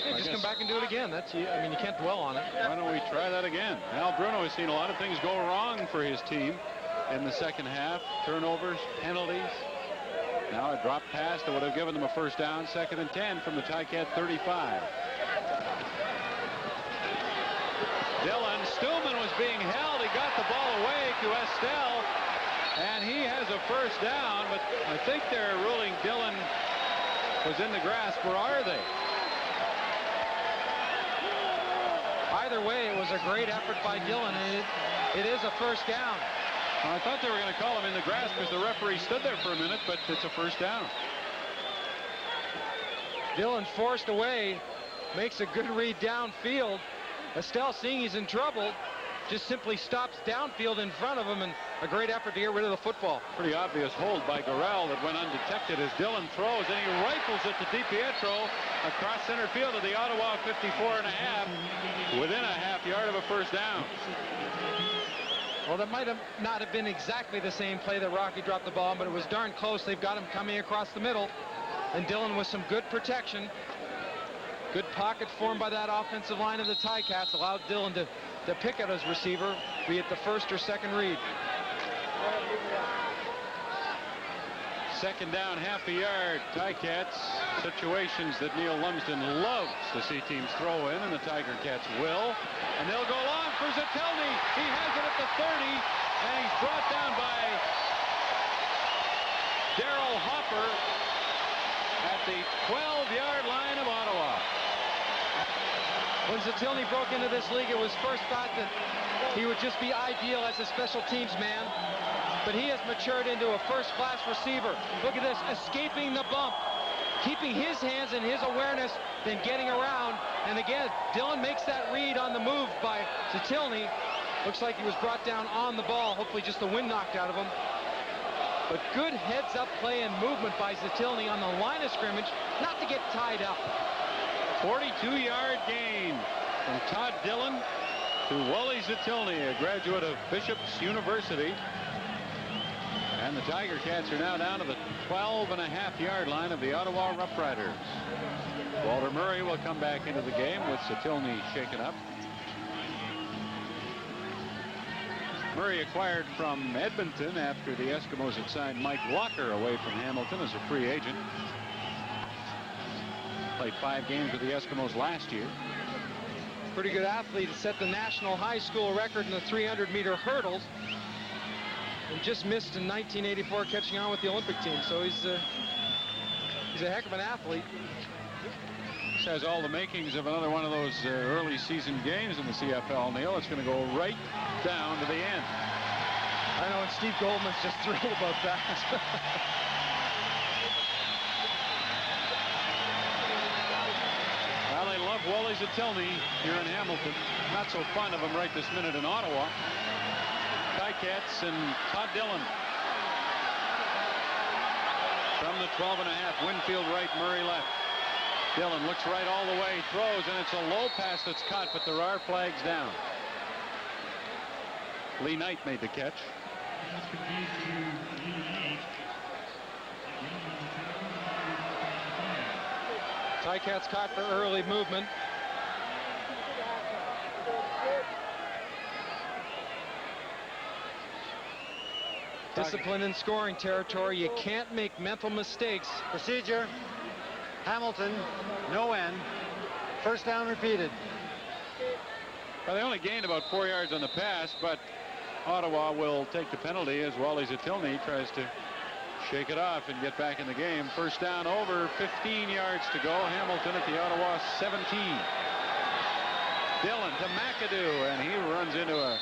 hey, just come back and do it again. That's, I mean, you can't dwell on it. Why don't we try that again? Al Bruno has seen a lot of things go wrong for his team in the second half. Turnovers, penalties. Now a drop pass that would have given them a first down. 2nd and 10 from the Ticat 35. Dillon, Stillman was being held. He got the ball away to Estelle, and he has a first down, but I think they're ruling Dillon was in the grasp. Where are they? Either way, it was a great effort by Dillon, and it is a first down. Well, I thought they were going to call him in the grasp because the referee stood there for a minute, but it's a first down. Dillon forced away, makes a good read downfield. Estelle, seeing he's in trouble, just simply stops downfield in front of him, and a great effort to get rid of the football. Pretty obvious hold by Gorell that went undetected as Dillon throws, and he rifles it to DiPietro across center field to the Ottawa 54.5, within a half yard of a first down. Well, that might have not have been exactly the same play that Rocky dropped the ball, but it was darn close. They've got him coming across the middle. And Dillon with some good protection. Good pocket formed by that offensive line of the Ticats allowed Dillon to pick at his receiver, be it the first or second read. Second down, half a yard. Ticats, situations that Neil Lumsden loves to see teams throw in, and the Tiger Cats will. And they'll go long for Zitelny. He has it at the 30, and he's brought down by Darrell Hopper at the 12-yard line of Ottawa. When Zitelny broke into this league, it was first thought that he would just be ideal as a special teams man. But he has matured into a first-class receiver. Look at this, escaping the bump, keeping his hands and his awareness, then getting around. And again, Dillon makes that read on the move by Zitelny. Looks like he was brought down on the ball. Hopefully just the wind knocked out of him. But good heads-up play and movement by Zitelny on the line of scrimmage, not to get tied up. 42-yard gain from Todd Dillon to Wally Zitelny, a graduate of Bishop's University. And the Tiger Cats are now down to the 12.5-yard line of the Ottawa Rough Riders. Walter Murray will come back into the game with Zitelny shaken up. Murray acquired from Edmonton after the Eskimos had signed Mike Walker away from Hamilton as a free agent. Played 5 games with the Eskimos last year. Pretty good athlete. Set the national high school record in the 300-meter hurdles. And just missed in 1984 catching on with the Olympic team. So he's a heck of an athlete. This has all the makings of another one of those early season games in the CFL, Neil. It's going to go right down to the end. I know, and Steve Goldman's just thrilled about that. Well, they love Wally Zitelny here in Hamilton. Not so fond of him right this minute in Ottawa. Ticats and Todd Dillon. From the 12.5, Winfield right, Murray left. Dillon looks right all the way, throws, and it's a low pass that's caught, but there are flags down. Lee Knight made the catch. Ticats caught for early movement. Discipline in scoring territory. You can't make mental mistakes. Procedure. Hamilton, no end. First down repeated. Well, they only gained about 4 yards on the pass, but Ottawa will take the penalty as Wally Zitelny tries to shake it off and get back in the game. First down over, 15 yards to go. Hamilton at the Ottawa 17. Dillon to McAdoo, and he runs into a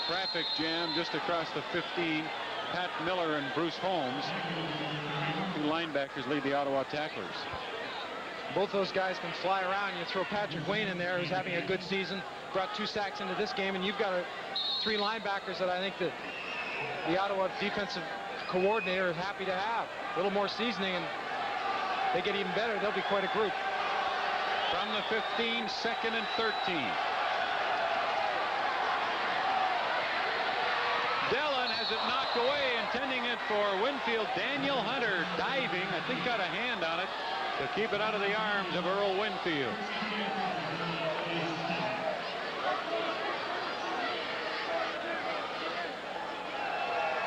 traffic jam just across the 15. Pat Miller and Bruce Holmes, 2 linebackers, lead the Ottawa tacklers. Both those guys can fly around. You throw Patrick Wayne in there, who's having a good season, brought 2 sacks into this game, and you've got 3 linebackers that I think that the Ottawa defensive coordinator is happy to have. A little more seasoning, and they get even better. They'll be quite a group. From the 15, 2nd and 13. Dillon has it knocked away, intending it for Winfield. Daniel Hunter diving, I think got a hand on it to keep it out of the arms of Earl Winfield.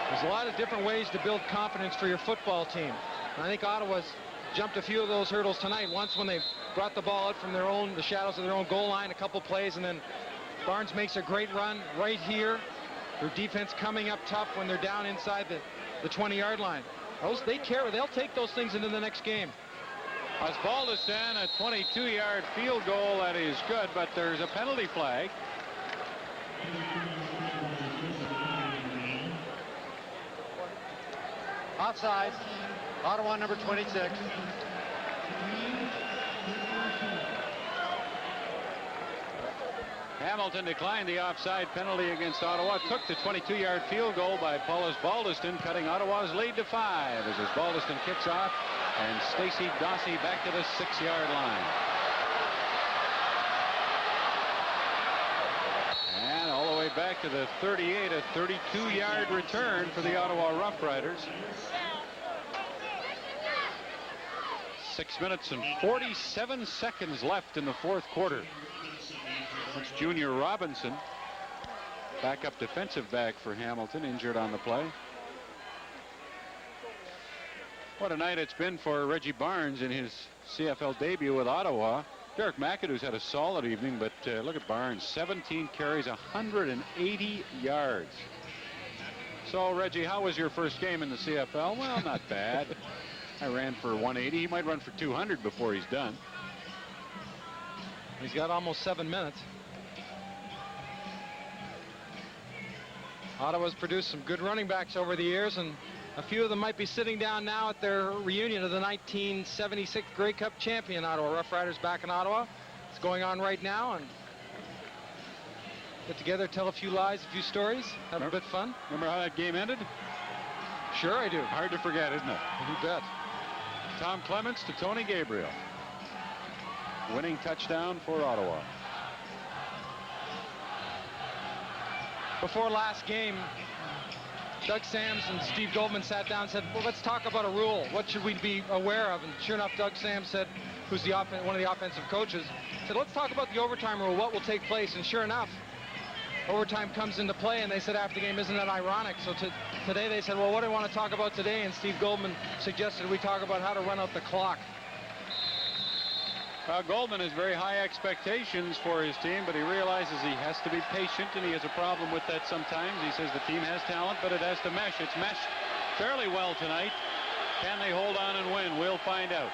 There's a lot of different ways to build confidence for your football team. I think Ottawa's jumped a few of those hurdles tonight. Once when they brought the ball out from the shadows of their own goal line, a couple plays, and then Barnes makes a great run right here. Their defense coming up tough when they're down inside the 20-yard line. They'll take those things into the next game. Osbaldiston, a 22-yard field goal, that is good, but there's a penalty flag. Offside. Ottawa number 26. Hamilton declined the offside penalty against Ottawa. Took the 22-yard field goal by Paul Osbaldiston, cutting Ottawa's lead to 5 as Osbaldiston kicks off, and Stacey Dossie back to the 6-yard line. And all the way back to the 38, a 32-yard return for the Ottawa Rough Riders. 6 minutes and 47 seconds left in the fourth quarter. It's Junior Robinson, backup defensive back for Hamilton, injured on the play. What a night it's been for Reggie Barnes in his CFL debut with Ottawa. Derek McAdoo's had a solid evening, but look at Barnes, 17 carries, 180 yards. So, Reggie, how was your first game in the CFL? Well, not bad. I ran for 180. He might run for 200 before he's done. He's got almost 7 minutes. Ottawa's produced some good running backs over the years, and a few of them might be sitting down now at their reunion of the 1976 Grey Cup champion Ottawa Rough Riders back in Ottawa. It's going on right now, and get together, tell a few lies, a few stories, have a bit of fun. Remember how that game ended? Sure I do. Hard to forget, isn't it? You bet. Tom Clements to Tony Gabriel. Winning touchdown for Ottawa. Before last game, Doug Sams and Steve Goldman sat down and said, well, let's talk about a rule. What should we be aware of? And sure enough, Doug Sams said, who's one of the offensive coaches, said, let's talk about the overtime rule, what will take place. And sure enough, overtime comes into play, and they said after the game, isn't that ironic? So today they said, well, what do I want to talk about today? And Steve Goldman suggested we talk about how to run out the clock. Goldman has very high expectations for his team, but he realizes he has to be patient, and he has a problem with that sometimes. He says the team has talent, but it has to mesh. It's meshed fairly well tonight. Can they hold on and win? We'll find out.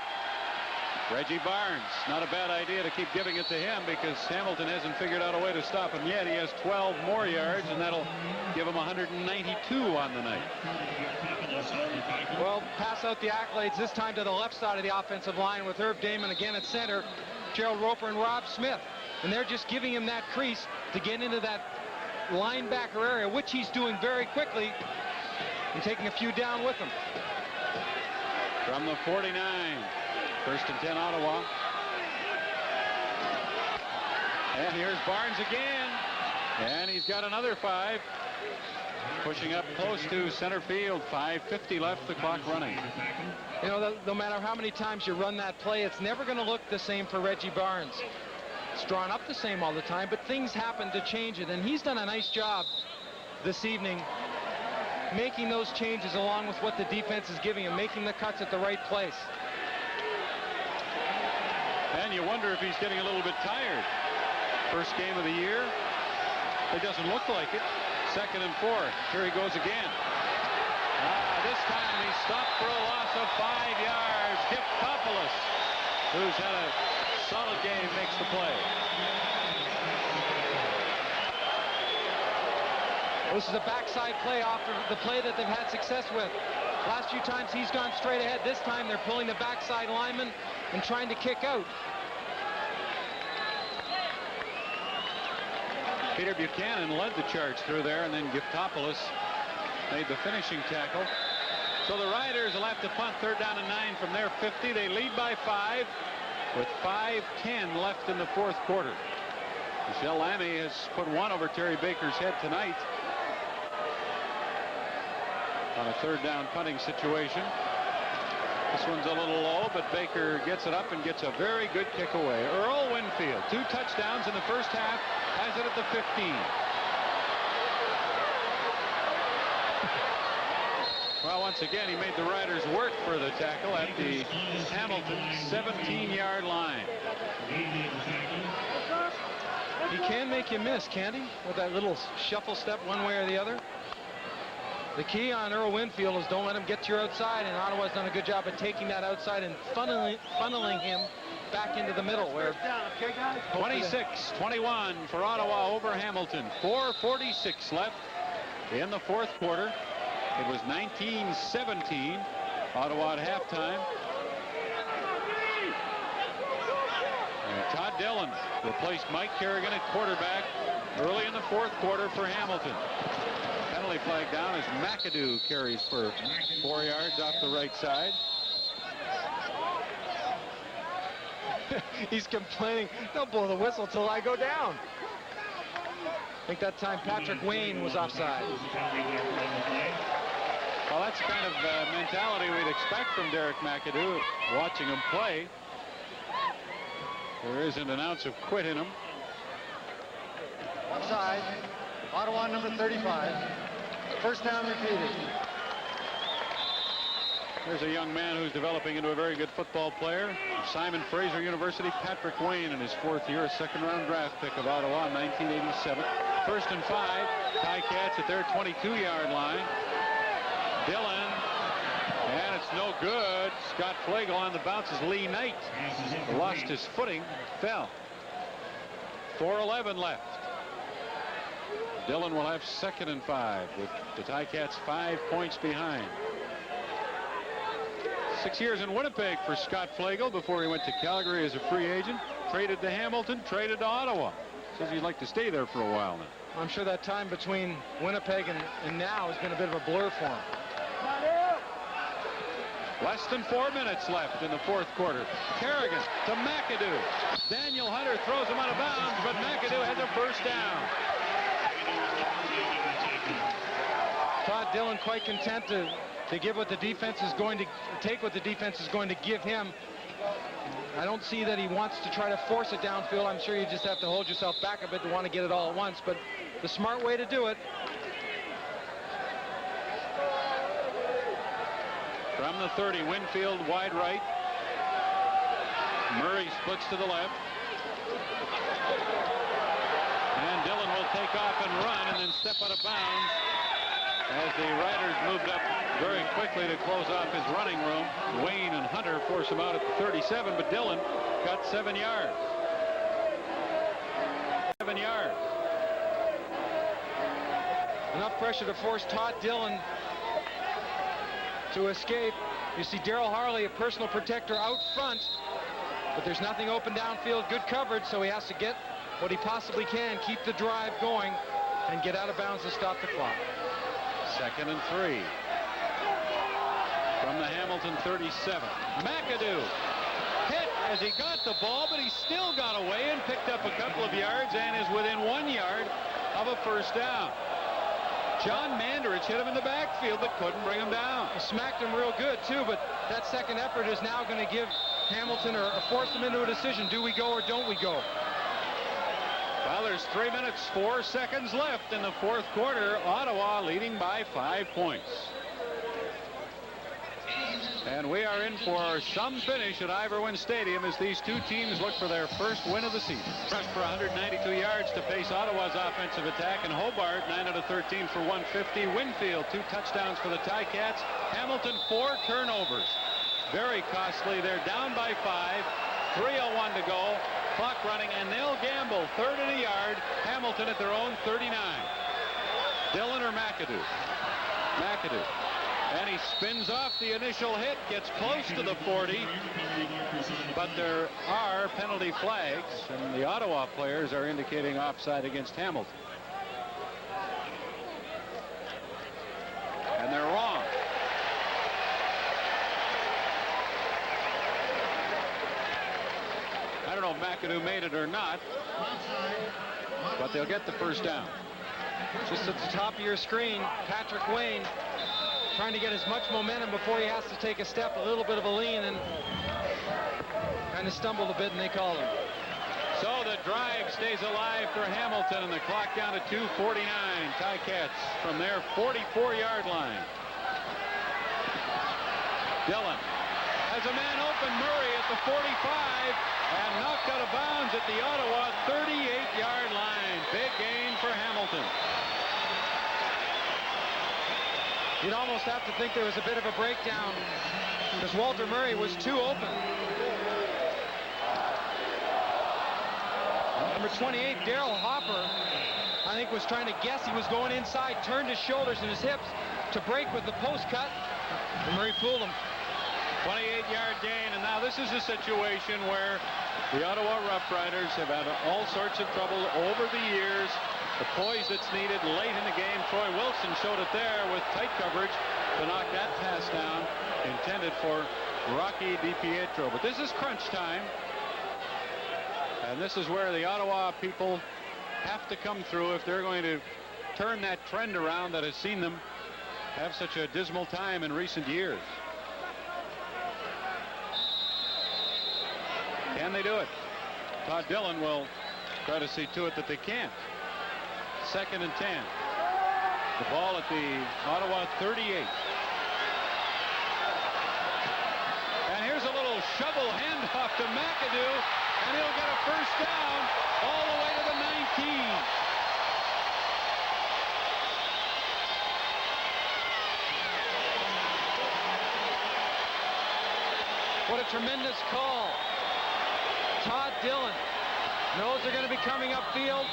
Reggie Barnes, not a bad idea to keep giving it to him because Hamilton hasn't figured out a way to stop him yet. He has 12 more yards, and that'll give him 192 on the night. Well, pass out the accolades this time to the left side of the offensive line with Herb Damon again at center, Gerald Roper and Rob Smith. And they're just giving him that crease to get into that linebacker area, which he's doing very quickly, and taking a few down with him. From the 49, 1st and 10 Ottawa. And here's Barnes again. And he's got another 5. Pushing up close to center field. 5:50 left, the clock running. You know, no matter how many times you run that play, it's never going to look the same for Reggie Barnes. It's drawn up the same all the time, but things happen to change it, and he's done a nice job this evening making those changes along with what the defense is giving him, making the cuts at the right place. And you wonder if he's getting a little bit tired. First game of the year. It doesn't look like it. 2nd and 4. Here he goes again. This time he's stopped for a loss of 5 yards. Giftopoulos, who's had a solid game, makes the play. This is a backside play off the play that they've had success with. Last few times he's gone straight ahead. This time they're pulling the backside lineman and trying to kick out. Peter Buchanan led the charge through there, and then Giftopoulos made the finishing tackle. So the Riders will have to punt 3rd down and 9 from their 50. They lead by 5 with 5:10 left in the fourth quarter. Michelle Lammy has put one over Terry Baker's head tonight on a 3rd down punting situation. This one's a little low, but Baker gets it up and gets a very good kick away. Earl Winfield, 2 touchdowns in the first half, has it at the 15. Well, once again, he made the Riders work for the tackle at the Hamilton 17-yard line. He can make you miss, can't he? With that little shuffle step one way or the other. The key on Earl Winfield is don't let him get to your outside, and Ottawa's done a good job of taking that outside and funneling him back into the middle. Where 26-21 for Ottawa over Hamilton. 4:46 left in the fourth quarter. It was 19-17. Ottawa at halftime. And Todd Dillon replaced Mike Kerrigan at quarterback early in the fourth quarter for Hamilton. Penalty flag down as McAdoo carries for 4 yards off the right side. He's complaining, don't blow the whistle till I go down. think that time Patrick Wayne was offside. Well, that's the kind of mentality we'd expect from Derek McAdoo, watching him play. There isn't an ounce of quit in him. Offside. Ottawa number 35. First down repeated. There's a young man who's developing into a very good football player. Simon Fraser University, Patrick Wayne in his 4th year, a 2nd-round draft pick of Ottawa in 1987. 1st and 5. Ticats at their 22-yard line. Dillon, and it's no good. Scott Flagel on the bounce as Lee Knight lost his footing, fell. 4:11 left. Dillon will have 2nd and 5 with the Ticats 5 points behind. 6 years in Winnipeg for Scott Flagel before he went to Calgary as a free agent. Traded to Hamilton, traded to Ottawa. Says he'd like to stay there for a while now. I'm sure that time between Winnipeg and now has been a bit of a blur for him. Less than 4 minutes left in the 4th quarter. Kerrigan to McAdoo. Daniel Hunter throws him out of bounds, but McAdoo has a first down. Todd Dillon quite content to give what the defense is going to take, what the defense is going to give him. I don't see that he wants to try to force it downfield. I'm sure you just have to hold yourself back a bit to want to get it all at once, but the smart way to do it. From the 30, Winfield wide right. Murray splits to the left. And Dillon will take off and run and then step out of bounds as the Riders moved up very quickly to close off his running room. Wayne and Hunter force him out at the 37, but Dillon got 7 yards. 7 yards. Enough pressure to force Todd Dillon to escape. You see Daryl Harley, a personal protector, out front, but there's nothing open downfield. Good coverage, so he has to get what he possibly can, keep the drive going, and get out of bounds to stop the clock. 2nd and 3. From the Hamilton 37. McAdoo hit as he got the ball, but he still got away and picked up a couple of yards and is within 1 yard of a first down. John Mandarich hit him in the backfield, but couldn't bring him down. He smacked him real good, too, but that second effort is now going to give Hamilton or force them into a decision. Do we go or don't we go? Well, there's 3 minutes, 4 seconds left in the 4th quarter. Ottawa leading by 5 points. And we are in for some finish at Iverwin Stadium as these two teams look for their first win of the season. Rush for 192 yards to face Ottawa's offensive attack, and Hobart 9 out of 13 for 150. Winfield 2 touchdowns for the Ticats. Hamilton 4 turnovers. Very costly. They're down by 5. 3:01 to go. Clock running, and they'll gamble. 3rd and a yard. Hamilton at their own 39. Dillon or McAdoo? McAdoo. And he spins off the initial hit, gets close to the 40, but there are penalty flags, and the Ottawa players are indicating offside against Hamilton. And they're wrong. I don't know if McAdoo made it or not, but they'll get the first down. Just at the top of your screen, Patrick Wayne trying to get as much momentum before he has to take a step, a little bit of a lean, and kind of stumbled a bit, and they called him. So the drive stays alive for Hamilton, and the clock down to 2:49. Ticats from their 44-yard line. Dillon has a man open, Murray at the 45, and knocked out of bounds at the Ottawa 38-yard line. Big gain for Hamilton. You'd almost have to think there was a bit of a breakdown because Walter Murray was too open. Number 28, Daryl Hopper, I think was trying to guess. He was going inside, turned his shoulders and his hips to break with the post cut, and Murray fooled him. 28-yard gain, and now this is a situation where the Ottawa Rough Riders have had all sorts of trouble over the years. The poise that's needed late in the game. Troy Wilson showed it there with tight coverage to knock that pass down, intended for Rocky DiPietro. But this is crunch time, and this is where the Ottawa people have to come through if they're going to turn that trend around that has seen them have such a dismal time in recent years. Can they do it? Todd Dillon will try to see to it that they can't. 2nd and 10. The ball at the Ottawa 38. And here's a little shovel handoff to McAdoo, and he'll get a first down all the way to the 19. What a tremendous call. Todd Dillon knows they're going to be coming upfield.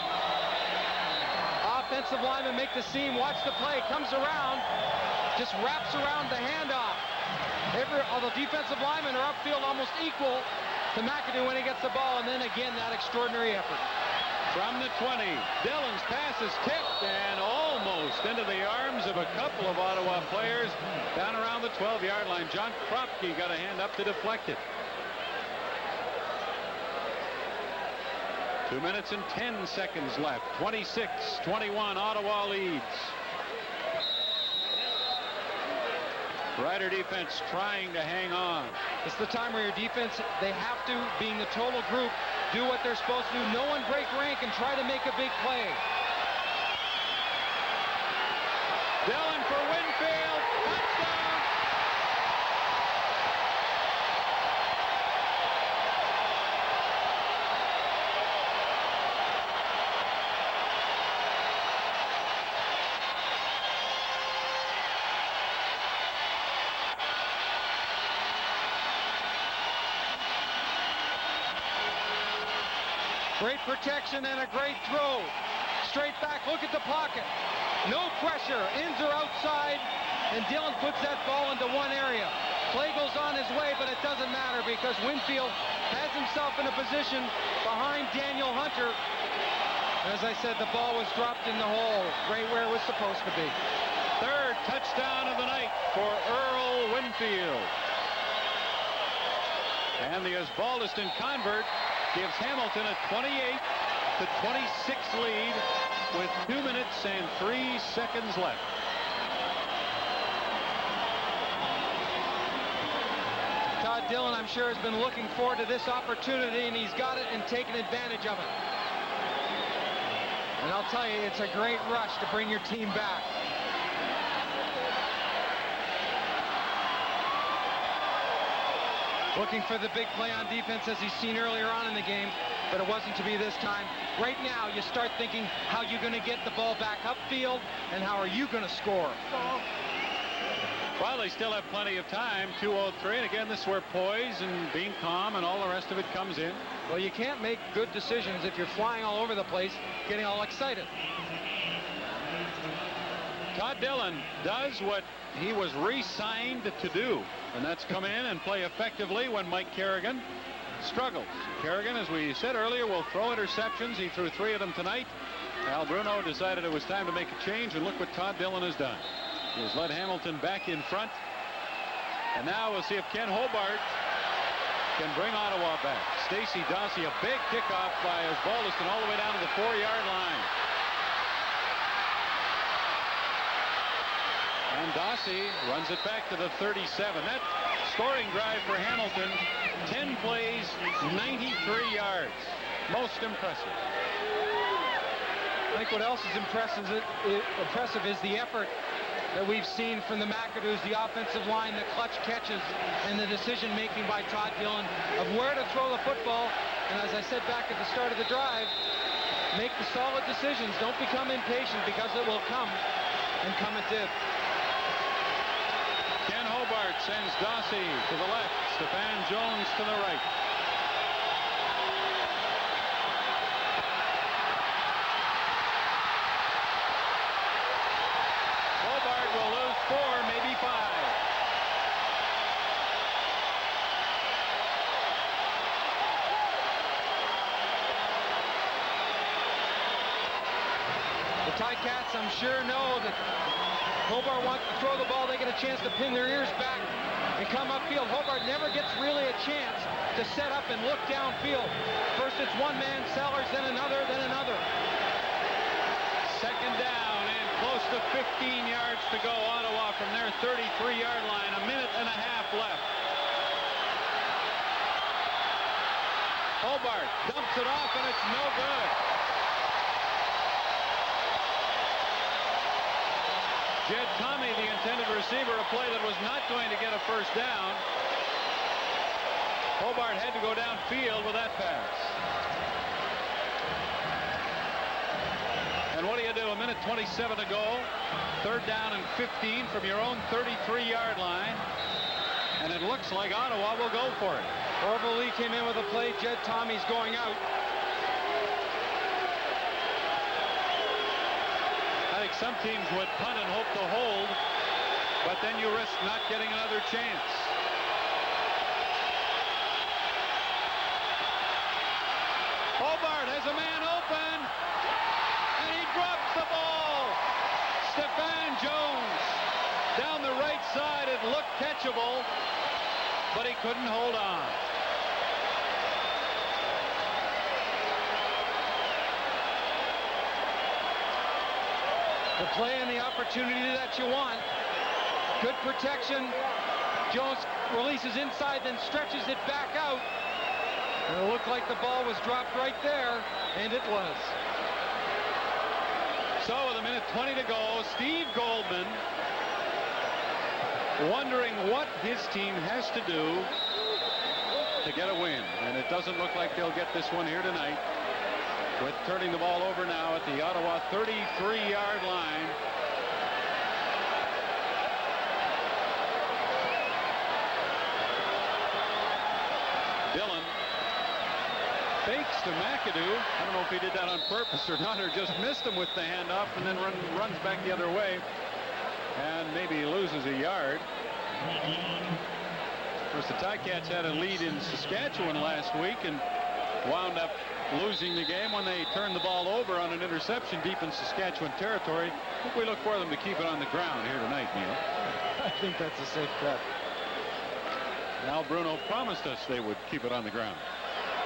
Offensive lineman make the seam, watch the play, comes around, just wraps around the handoff. All the defensive linemen are upfield almost equal to McAdoo when he gets the ball, and then again that extraordinary effort. From the 20, Dillon's pass is tipped and almost into the arms of a couple of Ottawa players down around the 12-yard line. John Kropke got a hand up to deflect it. 2 minutes and 10 seconds left. 26-21, Ottawa leads. Rider defense trying to hang on. It's the time where your defense, they have to, being the total group, do what they're supposed to do. No one break rank and try to make a big play. Dillon for Winfield. Touchdown. Great protection and a great throw. Straight back, look at the pocket. No pressure, ends are outside, and Dillon puts that ball into one area. Play goes on his way, but it doesn't matter because Winfield has himself in a position behind Daniel Hunter. As I said, the ball was dropped in the hole, right where it was supposed to be. Third touchdown of the night for Earl Winfield. And the Osbaldiston convert gives Hamilton a 28-26 lead with 2 minutes and 3 seconds left. Todd Dillon, I'm sure, has been looking forward to this opportunity, and he's got it and taken advantage of it. And I'll tell you, it's a great rush to bring your team back. Looking for the big play on defense as he's seen earlier on in the game, but it wasn't to be this time. Right now, you start thinking how you're going to get the ball back upfield and how are you going to score. Well, they still have plenty of time, 2:03, and again, this is where poise and being calm and all the rest of it comes in. Well, you can't make good decisions if you're flying all over the place, getting all excited. Todd Dillon does what he was re-signed to do, and that's come in and play effectively when Mike Kerrigan struggles. Kerrigan, as we said earlier, will throw interceptions. He threw 3 of them tonight. Al Bruno decided it was time to make a change, and look what Todd Dillon has done. He has led Hamilton back in front, and now we'll see if Ken Hobart can bring Ottawa back. Stacey Dossie, a big kickoff by Osbaldiston all the way down to the 4-yard line. And Dossie runs it back to the 37. That scoring drive for Hamilton, 10 plays, 93 yards. Most impressive. I think what else is impressive is the effort that we've seen from the McAdoos, the offensive line, the clutch catches, and the decision-making by Todd Dillon of where to throw the football. And as I said back at the start of the drive, make the solid decisions. Don't become impatient because it will come, and come it did. Ken Hobart sends Dossie to the left, Stefan Jones to the right. Hobart will lose 4, maybe 5. The Ticats, I'm sure, know that Hobart wants to throw the ball. They get a chance to pin their ears back and come upfield. Hobart never gets really a chance to set up and look downfield. First it's one man, Sellers, then another, then another. yards to go. Ottawa from their 33-yard line. A minute and a half left. Hobart dumps it off, and it's no good. Jed Tommy, the intended receiver, a play that was not going to get a first down. Hobart had to go downfield with that pass. And what do you do? A minute 27 to go. Third down and 15 from your own 33-yard line. And it looks like Ottawa will go for it. Orville Lee came in with a play. Jed Tommy's going out. I think some teams would punt and hope to hold, but then you risk not getting another chance. Hobart has a man open, and he drops the ball. Stephan Jones down the right side. It looked catchable, but he couldn't hold on. The play and the opportunity that you want. Good protection. Jones releases inside, then stretches it back out. And it looked like the ball was dropped right there, and it was. So with a minute 20 to go, Steve Goldman wondering what his team has to do to get a win. And it doesn't look like they'll get this one here tonight, with turning the ball over now at the Ottawa 33-yard line. Dillon fakes to McAdoo. I don't know if he did that on purpose or not, or just missed him with the handoff, and then runs back the other way, and maybe loses a yard. Of course, the Ticats had a lead in Saskatchewan last week and wound up losing the game when they turned the ball over on an interception deep in Saskatchewan territory. I think we look for them to keep it on the ground here tonight, Neil. I think that's a safe bet. Al Bruno promised us they would keep it on the ground.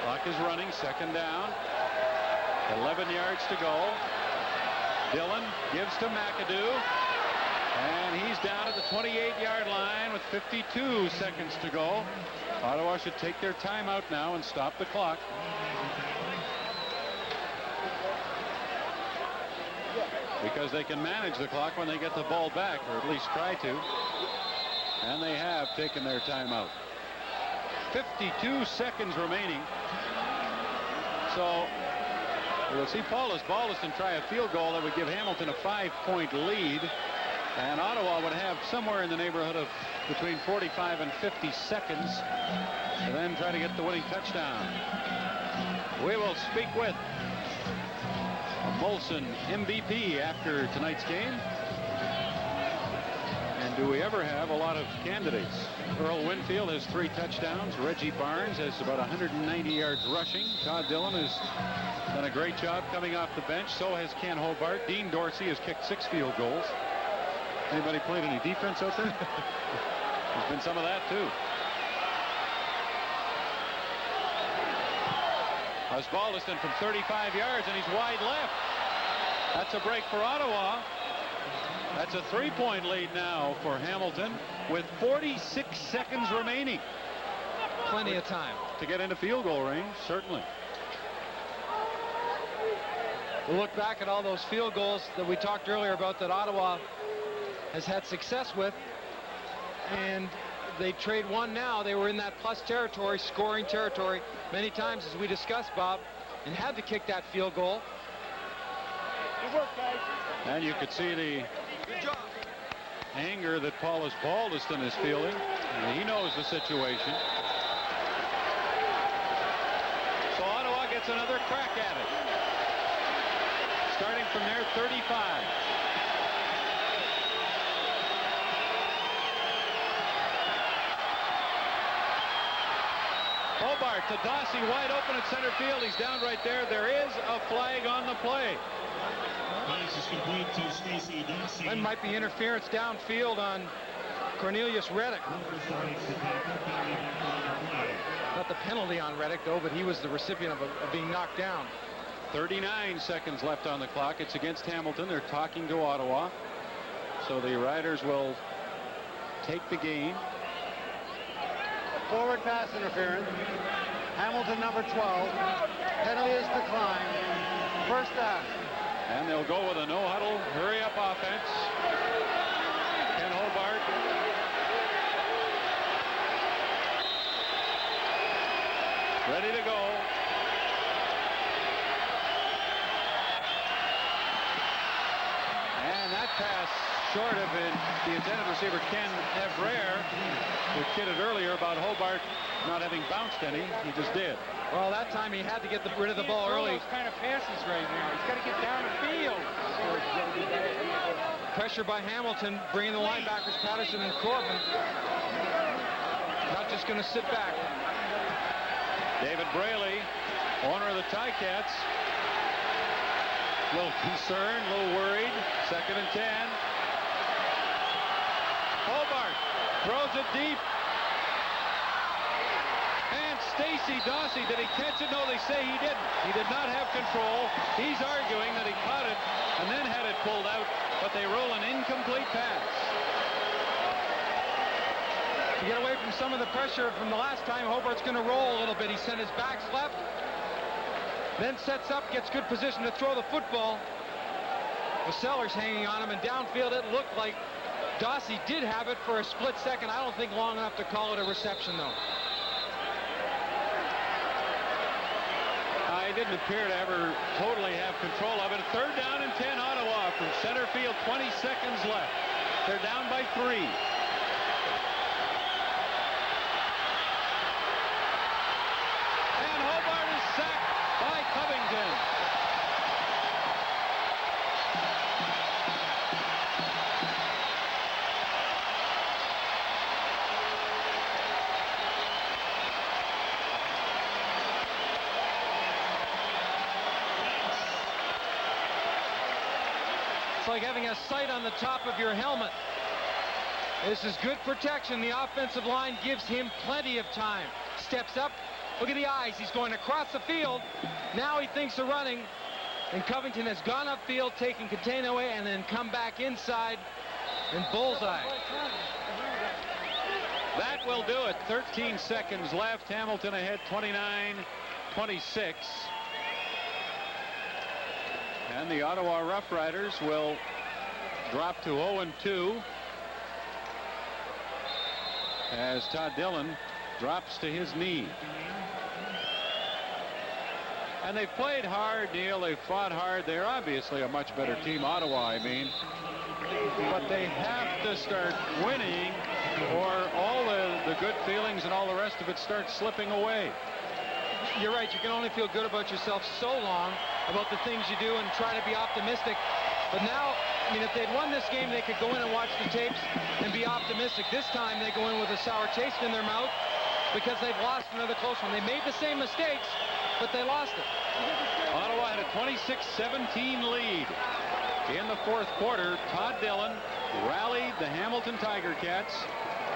Clock is running, second down. 11 yards to go. Dillon gives to McAdoo. And he's down at the 28-yard line with 52 seconds to go. Ottawa should take their timeout now and stop the clock. Because they can manage the clock when they get the ball back, or at least try to. And they have taken their timeout. 52 seconds remaining. So we'll see Paulus Ballaston try a field goal that would give Hamilton a 5-point lead. And Ottawa would have somewhere in the neighborhood of between 45 and 50 seconds to then try to get the winning touchdown. We will speak with a Molson MVP after tonight's game. And do we ever have a lot of candidates? Earl Winfield has 3 touchdowns. Reggie Barnes has about 190 yards rushing. Todd Dillon has done a great job coming off the bench. So has Ken Hobart. Dean Dorsey has kicked 6 field goals. Anybody played any defense out there? There's been some of that too. Osbaldiston from 35 yards, and he's wide left. That's a break for Ottawa. That's a 3-point lead now for Hamilton with 46 seconds remaining. Plenty of time to get into field goal range, certainly. We'll look back at all those field goals that we talked earlier about that Ottawa has had success with, and they trade one now. They were in that plus territory, scoring territory many times, as we discussed, Bob, and had to kick that field goal. Good work, guys. And you could see the anger that Paulus Ballaston is feeling. And he knows the situation. So Ottawa gets another crack at it, starting from their 35. Hobart to Dossie, wide open at center field. He's down right there. There is a flag on the play. That might be interference downfield on Cornelius Reddick. Not the penalty on Reddick, though, but he was the recipient of being knocked down. 39 seconds left on the clock. It's against Hamilton. They're talking to Ottawa. so the Riders will take the game. Forward pass interference. Hamilton, number 12. Penalty is declined. First down. And they'll go with a no-huddle, hurry-up offense. Ken Hobart. Ready to go. And that pass short of the intended receiver, Ken Evrer, who kidded earlier about Hobart not having bounced any. He just did. Well, that time he had to get rid of the ball early. Those kind of passes right now. He's got to get down the field. Pressure by Hamilton, bringing the linebackers Patterson and Corbin. Not just going to sit back. David Braley, owner of the Ticats. A little concerned, a little worried. 2nd and 10. Hobart throws it deep. And Stacy Dawsey, did he catch it? No, they say he didn't. He did not have control. He's arguing that he caught it and then had it pulled out, but they roll an incomplete pass. To get away from some of the pressure from the last time, Hobart's going to roll a little bit. He sent his backs left, then sets up, gets good position to throw the football. The Sellers hanging on him, and downfield it looked like Dawsey did have it for a split second. I don't think long enough to call it a reception, though. He didn't appear to ever totally have control of it. 3rd down and 10, Ottawa from center field, 20 seconds left. They're down by 3. And Hobart is sacked by Covington. It's like having a sight on the top of your helmet. This is good protection. The offensive line gives him plenty of time. Steps up. Look at the eyes. He's going across the field. Now he thinks of running. And Covington has gone upfield, taking contain away, and then come back inside and bullseye. That will do it. 13 seconds left. Hamilton ahead 29-26. And the Ottawa Rough Riders will drop to 0-2 as Todd Dillon drops to his knee. And they've played hard, Neil. They've fought hard. They're obviously a much better team, Ottawa, I mean. But they have to start winning, or all the good feelings and all the rest of it starts slipping away. You're right. You can only feel good about yourself so long about the things you do and try to be optimistic. But now, I mean, if they'd won this game, they could go in and watch the tapes and be optimistic. This time, they go in with a sour taste in their mouth because they've lost another close one. They made the same mistakes, but they lost it. Ottawa had a 26-17 lead. In the 4th quarter, Todd Dillon rallied the Hamilton Tiger Cats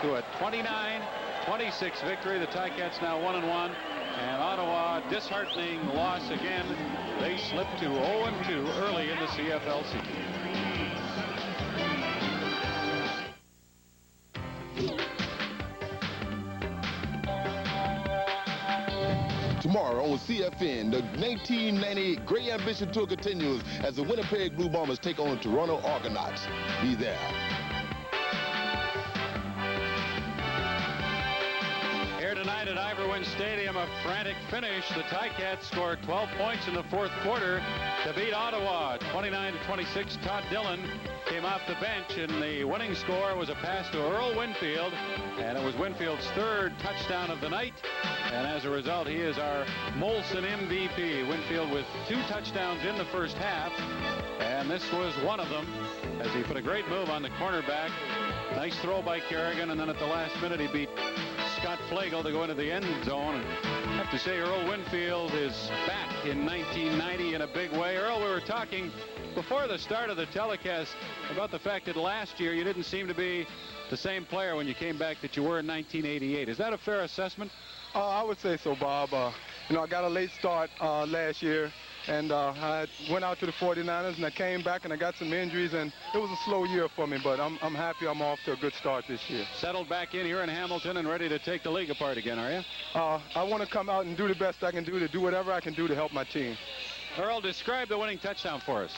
to a 29-26 victory. The Ticats now 1-1. And Ottawa, disheartening loss again. They slipped to 0-2 early in the CFL season. Tomorrow on CFN, the 1998 Great Ambition Tour continues as the Winnipeg Blue Bombers take on the Toronto Argonauts. Be there. Tonight at Iverwin Stadium, a frantic finish. The Ticats scored 12 points in the 4th quarter to beat Ottawa 29-26. Todd Dillon came off the bench, and the winning score was a pass to Earl Winfield, and it was Winfield's 3rd touchdown of the night. And as a result, he is our Molson MVP. Winfield with 2 touchdowns in the first half, and this was one of them as he put a great move on the cornerback. Nice throw by Kerrigan, and then at the last minute he beat Scott Flagel to go into the end zone. And I have to say, Earl Winfield is back in 1990 in a big way. Earl, we were talking before the start of the telecast about the fact that last year you didn't seem to be the same player when you came back that you were in 1988. Is that a fair assessment? I would say so, Bob. You know, I got a late start last year, And I went out to the 49ers, and I came back, and I got some injuries, and it was a slow year for me, but I'm happy I'm off to a good start this year. Settled back in here in Hamilton and ready to take the league apart again, are you? I want to come out and do the best I can do whatever I can do to help my team. Earl, describe the winning touchdown for us.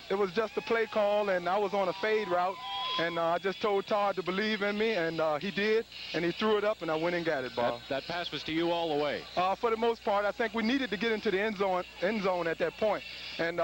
It was just a play call, and I was on a fade route, and I just told Todd to believe in me, and he did, and he threw it up, and I went and got it, Bob. That pass was to you all the way. For the most part, I think we needed to get into the end zone at that point, and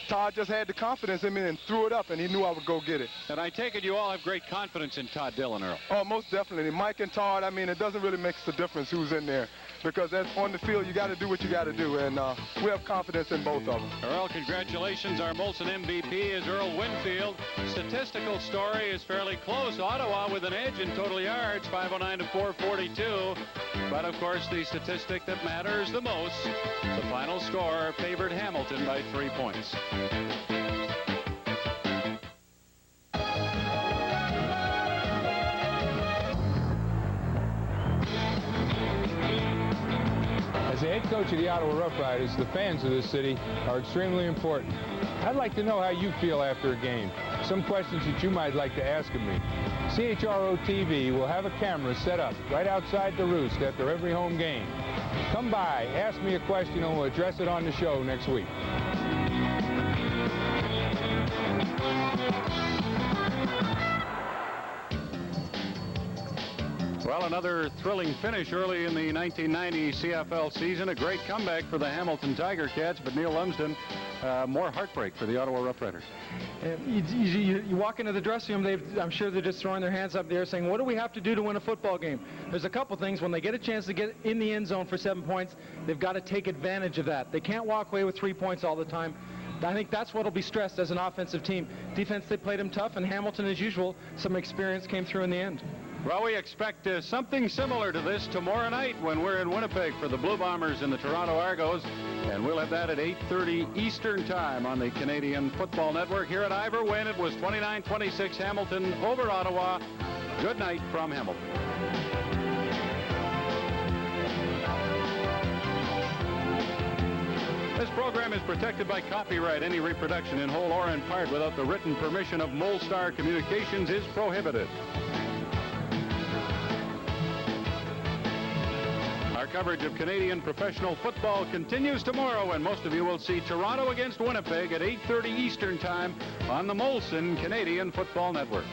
Todd just had the confidence in me and threw it up, and he knew I would go get it. And I take it you all have great confidence in Todd Dillon, Earl. Oh, most definitely. Mike and Todd, I mean, it doesn't really make a difference who's in there, because that's on the field, you got to do what you got to do, and we have confidence in both of them. Earl, congratulations. Our Molson MVP is Earl Winfield. Statistical story is fairly close. Ottawa with an edge in total yards, 509 to 442. But, of course, the statistic that matters the most, the final score favored Hamilton by 3 points. As the head coach of the Ottawa Rough Riders, the fans of this city are extremely important. I'd like to know how you feel after a game. Some questions that you might like to ask of me. CHRO TV will have a camera set up right outside the Roost after every home game. Come by, ask me a question, and we'll address it on the show next week. Well, another thrilling finish early in the 1990 CFL season. A great comeback for the Hamilton Tiger Cats, but Neil Lumsden, more heartbreak for the Ottawa Rough Riders. You walk into the dressing room, I'm sure they're just throwing their hands up there saying, what do we have to do to win a football game? There's a couple things. When they get a chance to get in the end zone for 7 points, they've got to take advantage of that. They can't walk away with 3 points all the time. I think that's what will be stressed as an offensive team. Defense, they played them tough, and Hamilton, as usual, some experience came through in the end. Well, we expect something similar to this tomorrow night when we're in Winnipeg for the Blue Bombers and the Toronto Argos. And we'll have that at 8:30 Eastern Time on the Canadian Football Network. Here at Ivor, when it was 29-26 Hamilton over Ottawa. Good night from Hamilton. This program is protected by copyright. Any reproduction in whole or in part without the written permission of Molestar Communications is prohibited. Our coverage of Canadian professional football continues tomorrow, and most of you will see Toronto against Winnipeg at 8:30 Eastern Time on the Molson Canadian Football Network.